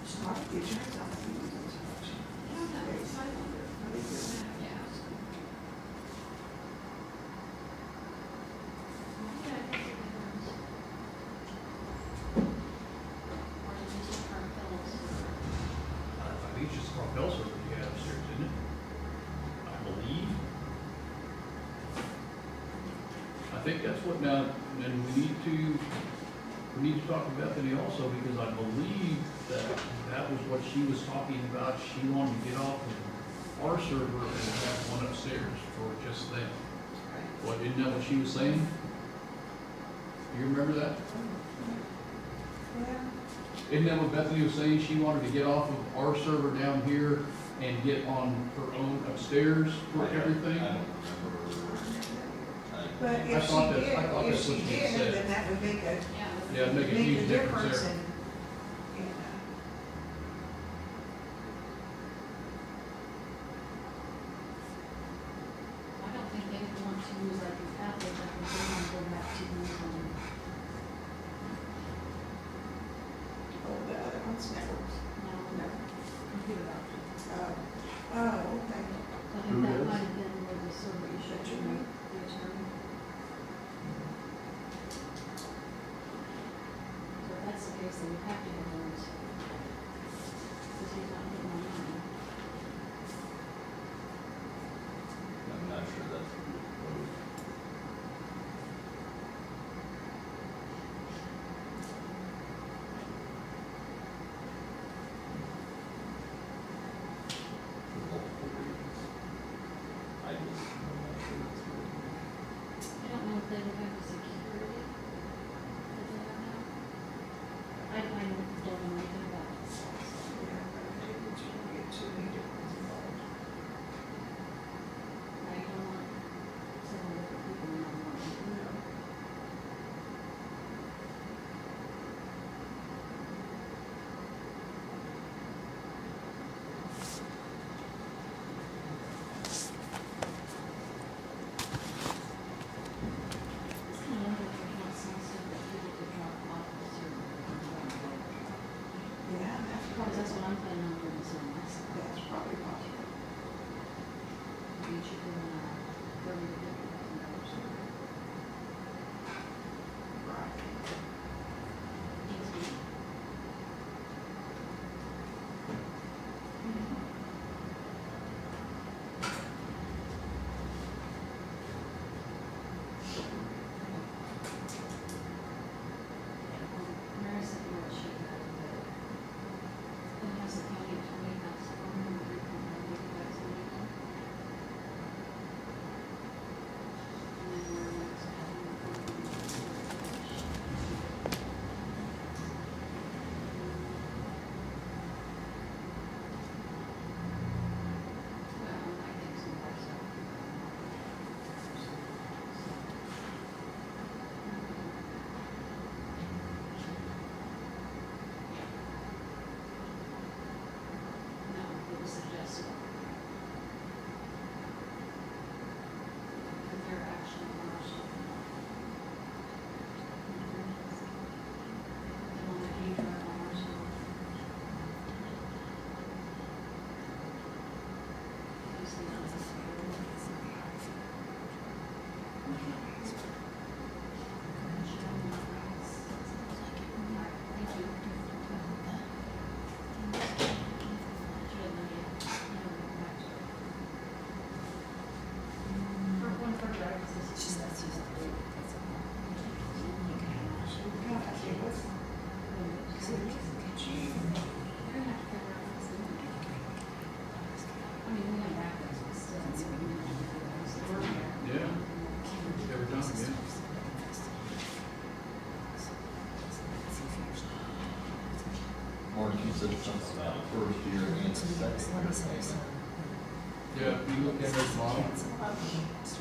It's not the attorney's office. Yeah. Or did you take our pills? I think it's just a propel server you have upstairs, isn't it? I believe. I think that's what now, and we need to talk to Bethany also, because I believe that was what she was talking about. She wanted to get off of our server and have one upstairs for just them. What, isn't that what she was saying? You remember that? Yeah. Isn't that what Bethany was saying? She wanted to get off of our server down here and get on her own upstairs for everything? I don't remember. But I if thought she that- did, I thought if that's she what she did, said. then that would make a, Yeah, it'd make a huge the difference there. in, I don't think they would want to use like an Apple, but they want to go back to using. oh, the other one's networks. No. Computer options. Oh, okay. So I Who think that does? might have been where the server issue to make the attorney. So if that's the case, then you have to have those. Because he's not getting online. I'm not sure that's a good quote. get you $30,000 to $50,000. Right. Easy. Mary sent me what she had, but it has the county attorney, that's $403,000. And then we're next well, I think some more stuff. No, it was suggested. But they're actually commercial. They want to be for commercial. You see that? Thank you. Yeah. Every time, yeah. Mark, you said something about first year and second year. Yeah, if you look at her bottom,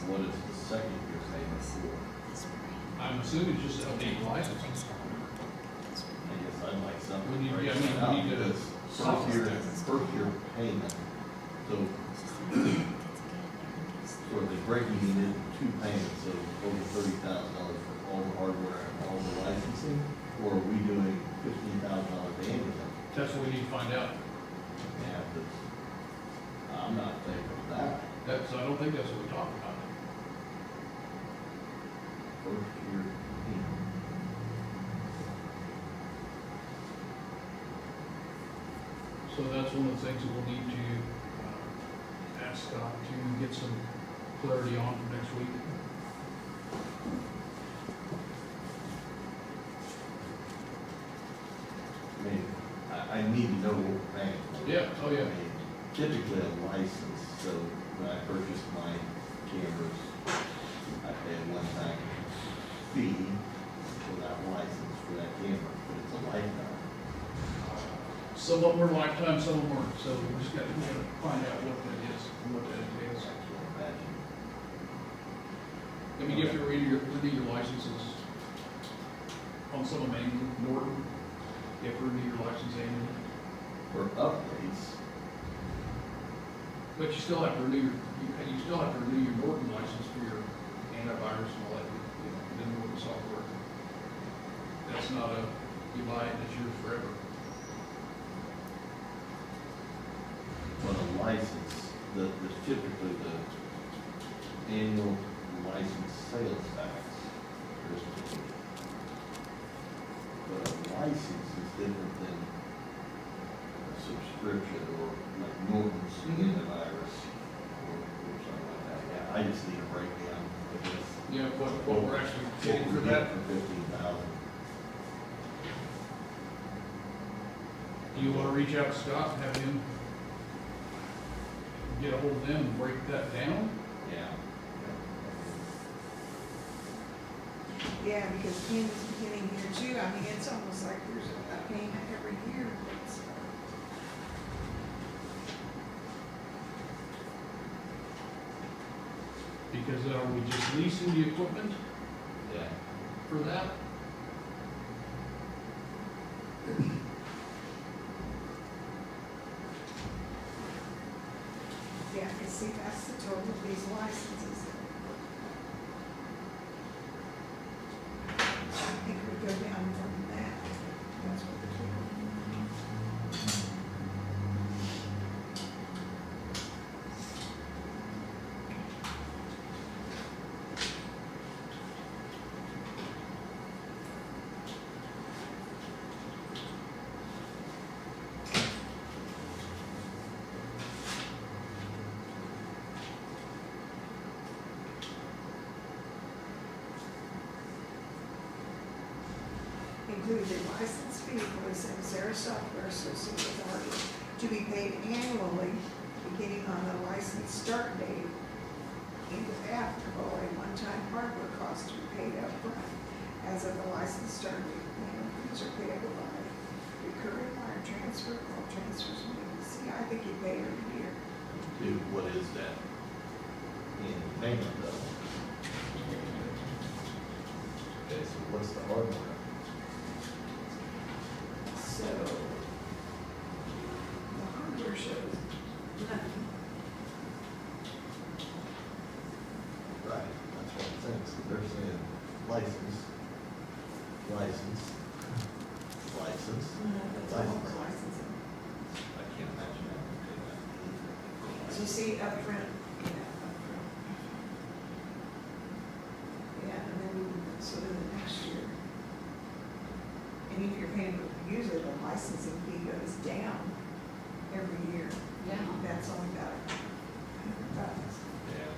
What is the second year payment for? I'm assuming it's just update license. I guess I'd like something. We need- to break yeah, we that out, need to- because first year payment, so sort of breaking it into two payments of over $30,000 for all the hardware and all the licensing, or are we doing $15,000 annually? That's what we need to find out. Yeah, but I'm not in favor of that. That's, I don't think that's what we talked about. First year payment. So that's one of the things that we'll need to ask Scott to get some clarity on for next week. I mean, I need to know what we're paying for. Yeah, oh yeah. I mean, typically a license, so when I purchase my cameras, I pay a one-time fee for that license for that camera, but it's a lifetime. Some of them are lifetime, some of them aren't, so we just gotta find out what that is, and what that entails. I can't imagine. I mean, you have to renew your licenses on some of them, annually. Norton, you have to renew your license annually. For upgrades, But you still have to renew you still have to renew your Norton license for your antivirus and all that, the Norton software. That's not you buy it and it's yours forever. but a license, the typically the annual license sales tax, there's the- but a license is different than a subscription or like Norton's antivirus or something like that. Yeah, I just need a breakdown of this. Yeah, what we're actually getting for What we that. get for 15,000. Do you wanna reach out to Scott and have him get a hold of them and break that down? Yeah. Yeah, because Ken is beginning here too, I mean, it's almost like there's a payment every year. It's, Because are we just leasing the equipment Yeah. for that? Yeah, because see, that's the total of these licenses. I think we go down from that, that's what the total include a license fee for the Samsara Software Association Authority to be paid annually, beginning on the license start date and after, or a one-time hardware cost to be paid upfront. As of the license start date, payment fees are payable by recurring wire transfer, all transfers made. See, I think you pay every year. Dude, what is that? In payment though? Okay, so what's the hardware? So, the hardware shows nothing. Right, that's what I'm saying, so they're saying license, license, license. That's all licensing. I can't imagine having to pay that. So you see upfront, upfront. Yeah, and then, so then the next year. And if you're paying, usually the licensing fee goes down every year. Yeah. That's only about $100. Yeah.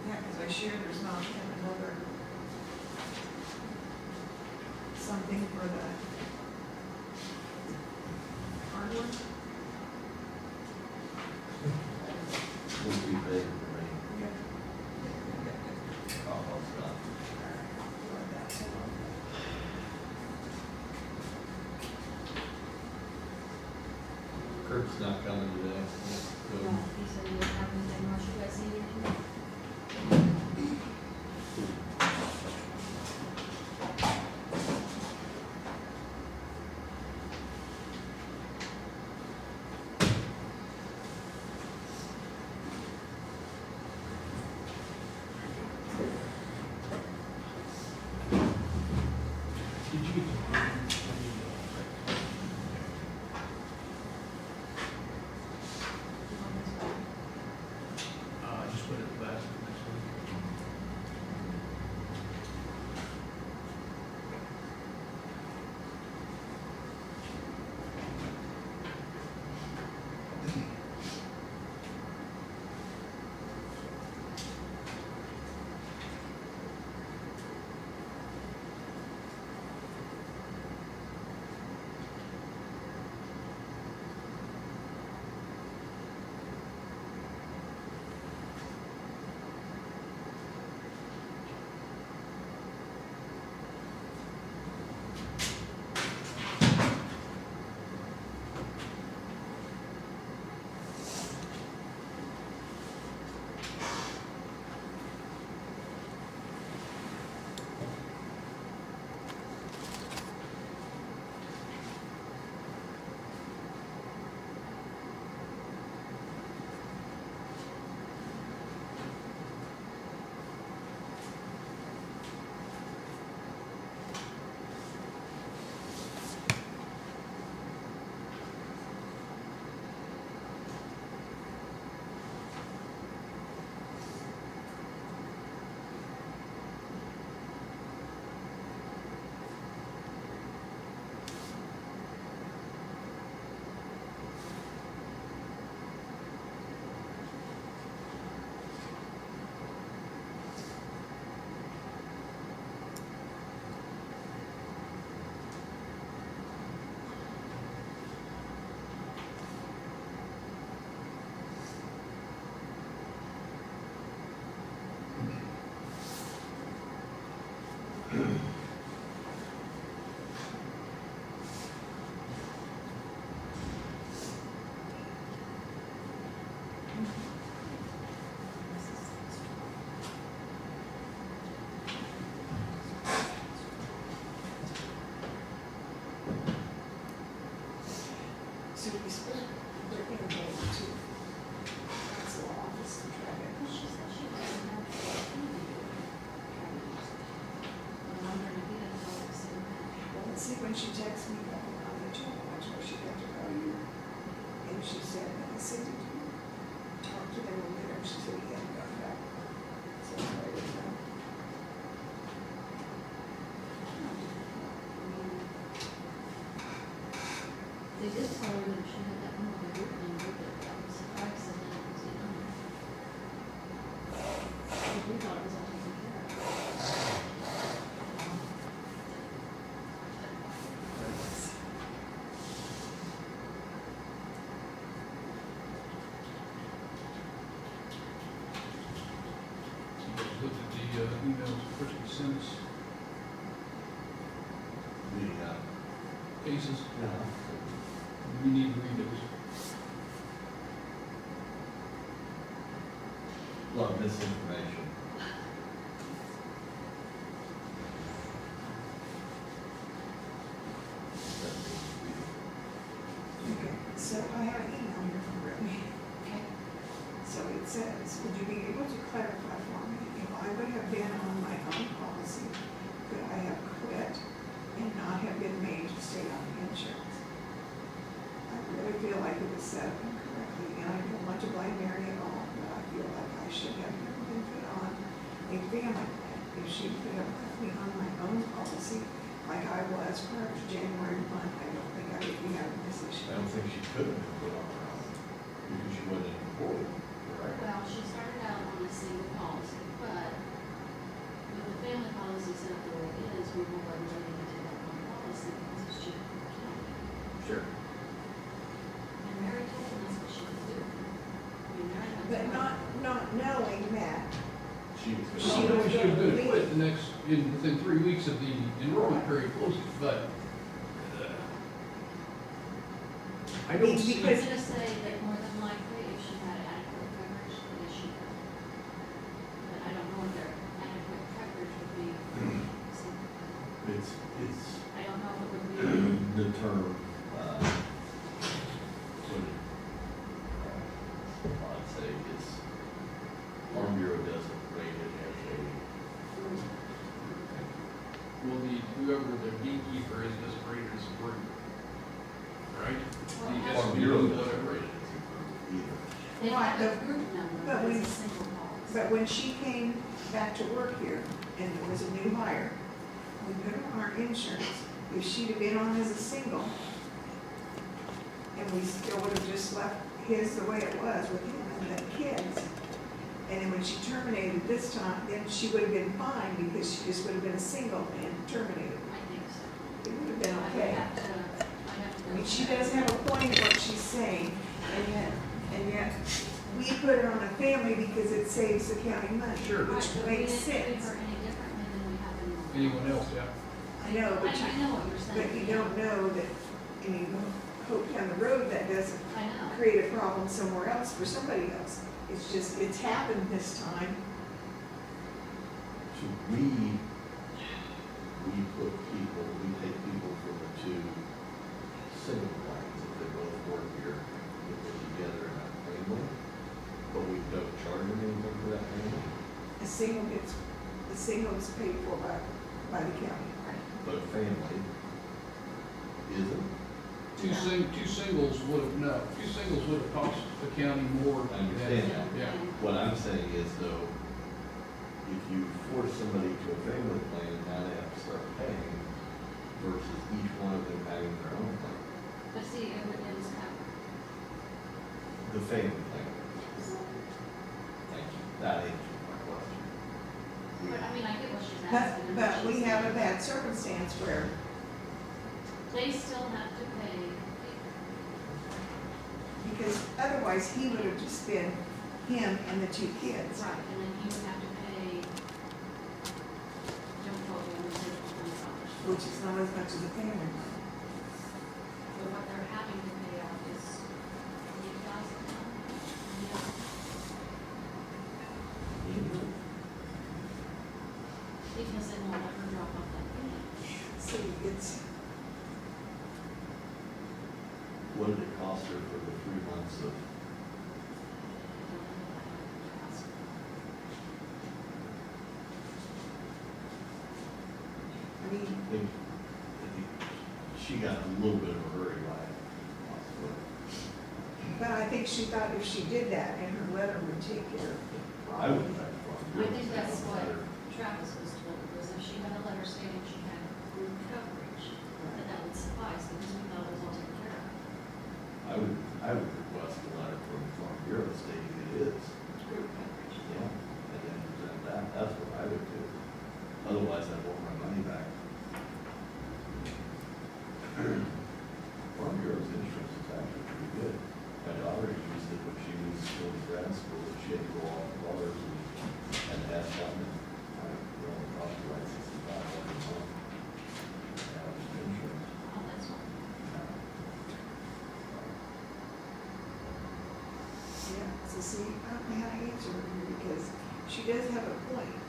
Yeah, because I share there's not another, something for the hardware. Would be big for me. Yeah. Almost not. Wrote that down. Kurt's not coming today. No, he said he was having a Marshall, you guys see anything? So we split their interval into council office and try to. She said she doesn't have to. I'm wondering if he doesn't know the same thing. Well, let's see, when she texted me back on the channel, I told her she got to call you. And she said, I said, did you talk to them over there? And she said, he hadn't got back. So I didn't know. They did tell her that she had that one with the group number, but I was surprised that it was in on her. Because we thought it was all taken care of. You guys looked at the emails Christie sent us, cases, we need to read those. A lot of misinformation. Okay, so I have an email here from Brittany. Okay. So it says, would you be able to clarify for me if I would have been on my own policy, could I have quit and not have been made to stay on the insurance? I really feel like it was set up incorrectly, and I don't want to blame Mary at all, but I feel like I should have never been put on a family plan. If she could have put me on my own policy, like I was prior to January 1, I don't think I would be having this issue. I don't think she could have been put on her own, because she wasn't an employee, right? Well, she started out on a single policy, but with the family policy set up the way it is, we will let everybody into that one policy because it's cheaper for the county. Sure. And Mary told them that's what she was doing. I mean, Mary had. But not knowing that She was. She She was was gonna gonna quit the next, within 3 weeks of the enrollment period closing, but I don't see. I was gonna say that more than likely, if she had adequate coverage, then she could. But I don't know if their adequate coverage would be, It's, I don't know if it would be. the term, I'd say it's, Farm Bureau doesn't rate it as a, Well, whoever the gatekeeper is, doesn't rate it as a group, right? Well, He has Farm to Bureau do doesn't whatever. rate it as a group either. They Right, have a group number, but but we- it's a single policy. But when she came back to work here and there was a new hire, we put her on our insurance. If she'd have been on as a single, and we still would have just left his the way it was with him and the kids. And then when she terminated this time, then she would have been fine because she just would have been a single and terminated. I think so. It would have been I would okay. have to, I have to. I mean, she does have a point in what she's saying, and yet, we put her on a family because it saves the county money. Sure. Which Right, but we makes didn't treat sense. her any differently than we have in. Anyone else, yeah. I know, but I know what you're saying. but you don't know that, and you hope down the road that doesn't I know. create a problem somewhere else for somebody else. It's just, it's happened this time. So we put people, we take people from the two single plans, if they both work here, we put together in a family, but we don't charge them anything for that family. The single is paid for by the county. But a family isn't. Two singles would have cost the county more. I understand that. Yeah. What I'm saying is though, if you force somebody to a family plan, now they have to start paying versus each one of them having their own plan. But see, it was covered. The family plan. Thank you. That answers my question. But I mean, I get what she's asking. and But what we she's have a saying. bad circumstance where They still have to pay. because otherwise he would have just been him and the two kids. Right, and then you would have to pay, don't quote me on this, which is not as much as a family home. But what they're having to pay out is because they won't let her drop off that fee. See, it's, What did it cost her for the 3 months of? I mean, I think she got a little bit of a hurry by it, possibly. but I think she thought if she did that, and her letter would take care of it. I would back from. I think that's what Travis was told, was if she had a letter stating she had group coverage, that would suffice, because we thought it was all taken care of. I would request a letter from Farm Bureau stating it is. Group coverage. Yeah, and then present that, that's what I would do. Otherwise, I want my money back. Farm Bureau's insurance is actually pretty good. My daughter used it when she was in grad school, she had to go off the bars and have one, and it only cost her like $65 a month. Yeah, it was insurance. Oh, that's all. Yeah, so see, I don't know how to answer her here, because she does have a point.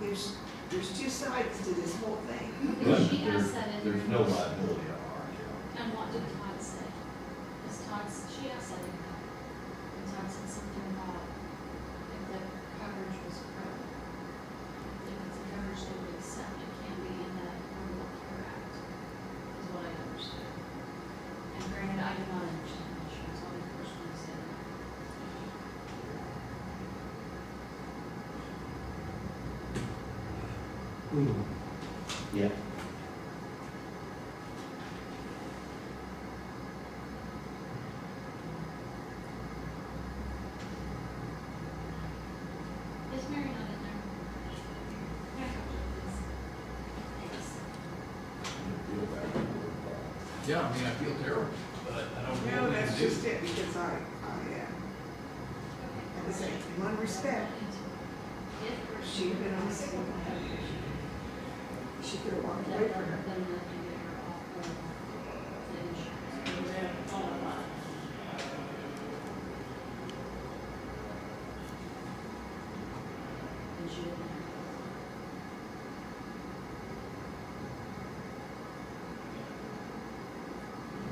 There's two sides to this whole thing. But She has said in there's her no motion. liability on our account. And what did Todd say? Because she has said it. And Todd said something about if the coverage was covered. If it's a coverage they would accept, it can't be in the Affordable Care Act, is what I understood. And granted, I do not understand insurance, I'll be the first one to say that. Yeah. Is Mary not in there? Can I talk to her, please? Thanks. Yeah, I mean, I feel terrible, but I don't know No, what that's to do. just it, because I had to say, in one respect, she had been on the school. She could have walked away from her.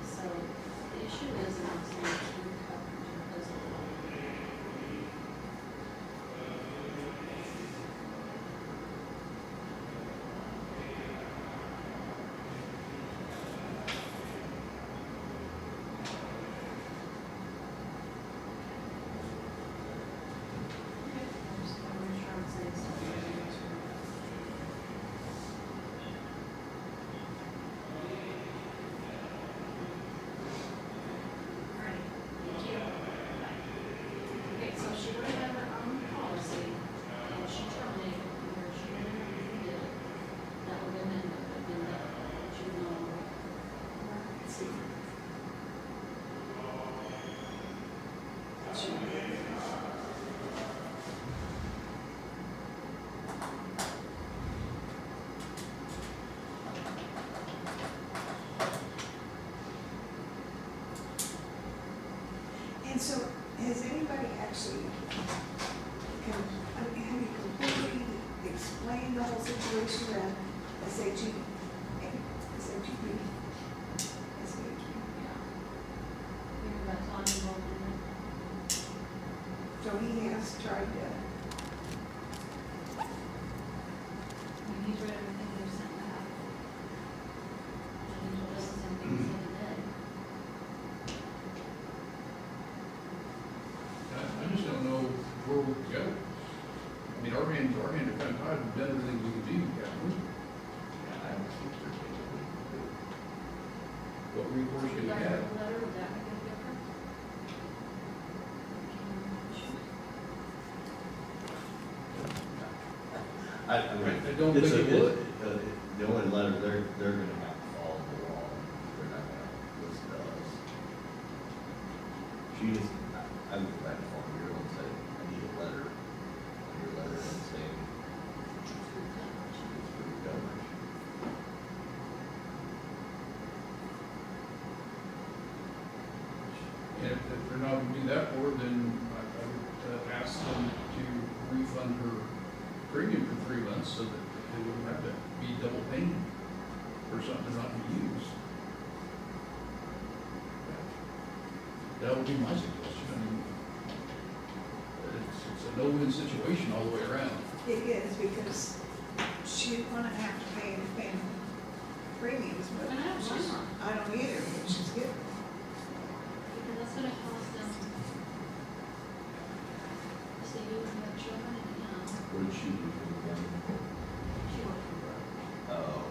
So the issue is not so much group coverage because of the law. Okay, so she would have her own policy, and she terminated where she did, that would have been that, she would no longer. See. And so, has anybody actually, have you completely explained the whole situation around SHE, SHE, Remember that time involved in it? So he has tried to, I mean, he's read everything they've sent back. And he told us the same thing he said today. I just don't know where we could go. I mean, our hands are kind of tied, we've done everything we could do, haven't we? Yeah, I don't think there's anything we can do. What recourse do we Like have? a letter, would that make a difference? I mean, I don't it's think a- it would. The only letter, they're gonna have to follow the law, they're not gonna listen to us. She just, I would go back to Farm Bureau and say, I need a letter, your letter and saying, it's group coverage. do that for, then I would ask them to refund her premium for 3 months so that they wouldn't have to be double paying for something they're not gonna use. That would be my suggestion. I mean, it's a no-win situation all the way around. It is, because she's gonna have to pay premiums, but And I don't blame her. I don't either, but she's getting. Because that's gonna cost them. See, you have children and, What did she do for the family? she worked for her. Oh.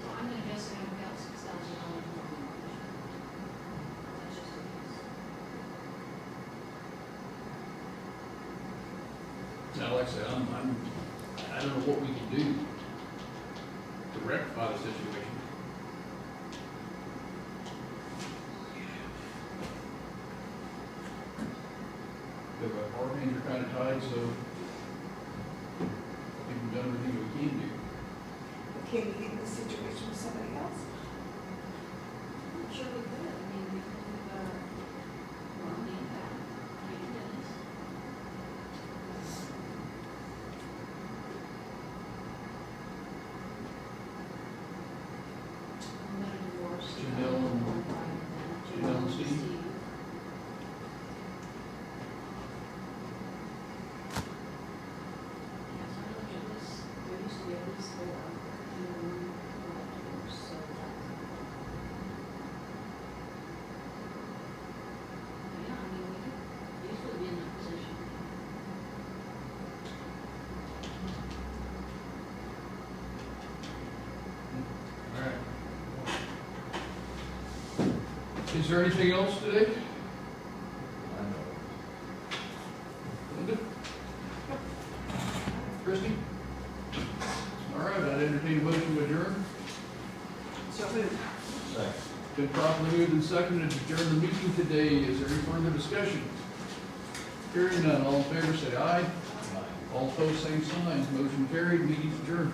So I'm gonna guess they have about $6,000 more than mortgage. That's just a guess. Now, like I said, I don't know what we can do to rectify the situation. Our hands are kind of tied, so I think we've done everything we can do. Can you get in this situation with somebody else? I'm sure we could. I mean, we could, well, I mean, thank goodness. I'm gonna divorce. Janelle and Steve. Yes, I looked at this, there used to be at least 4, and then one got divorced, so that's. Yeah, I mean, we could easily be in that position. All right. Is there anything else today? Linda? Christie? All right, I'd entertain a motion to adjourn. So moved. Second. Been properly moved and seconded to adjourn the meeting today. Is there any further discussion? Hearing none, all in favor say aye. All opposed, same sign. Motion carried, meeting adjourned.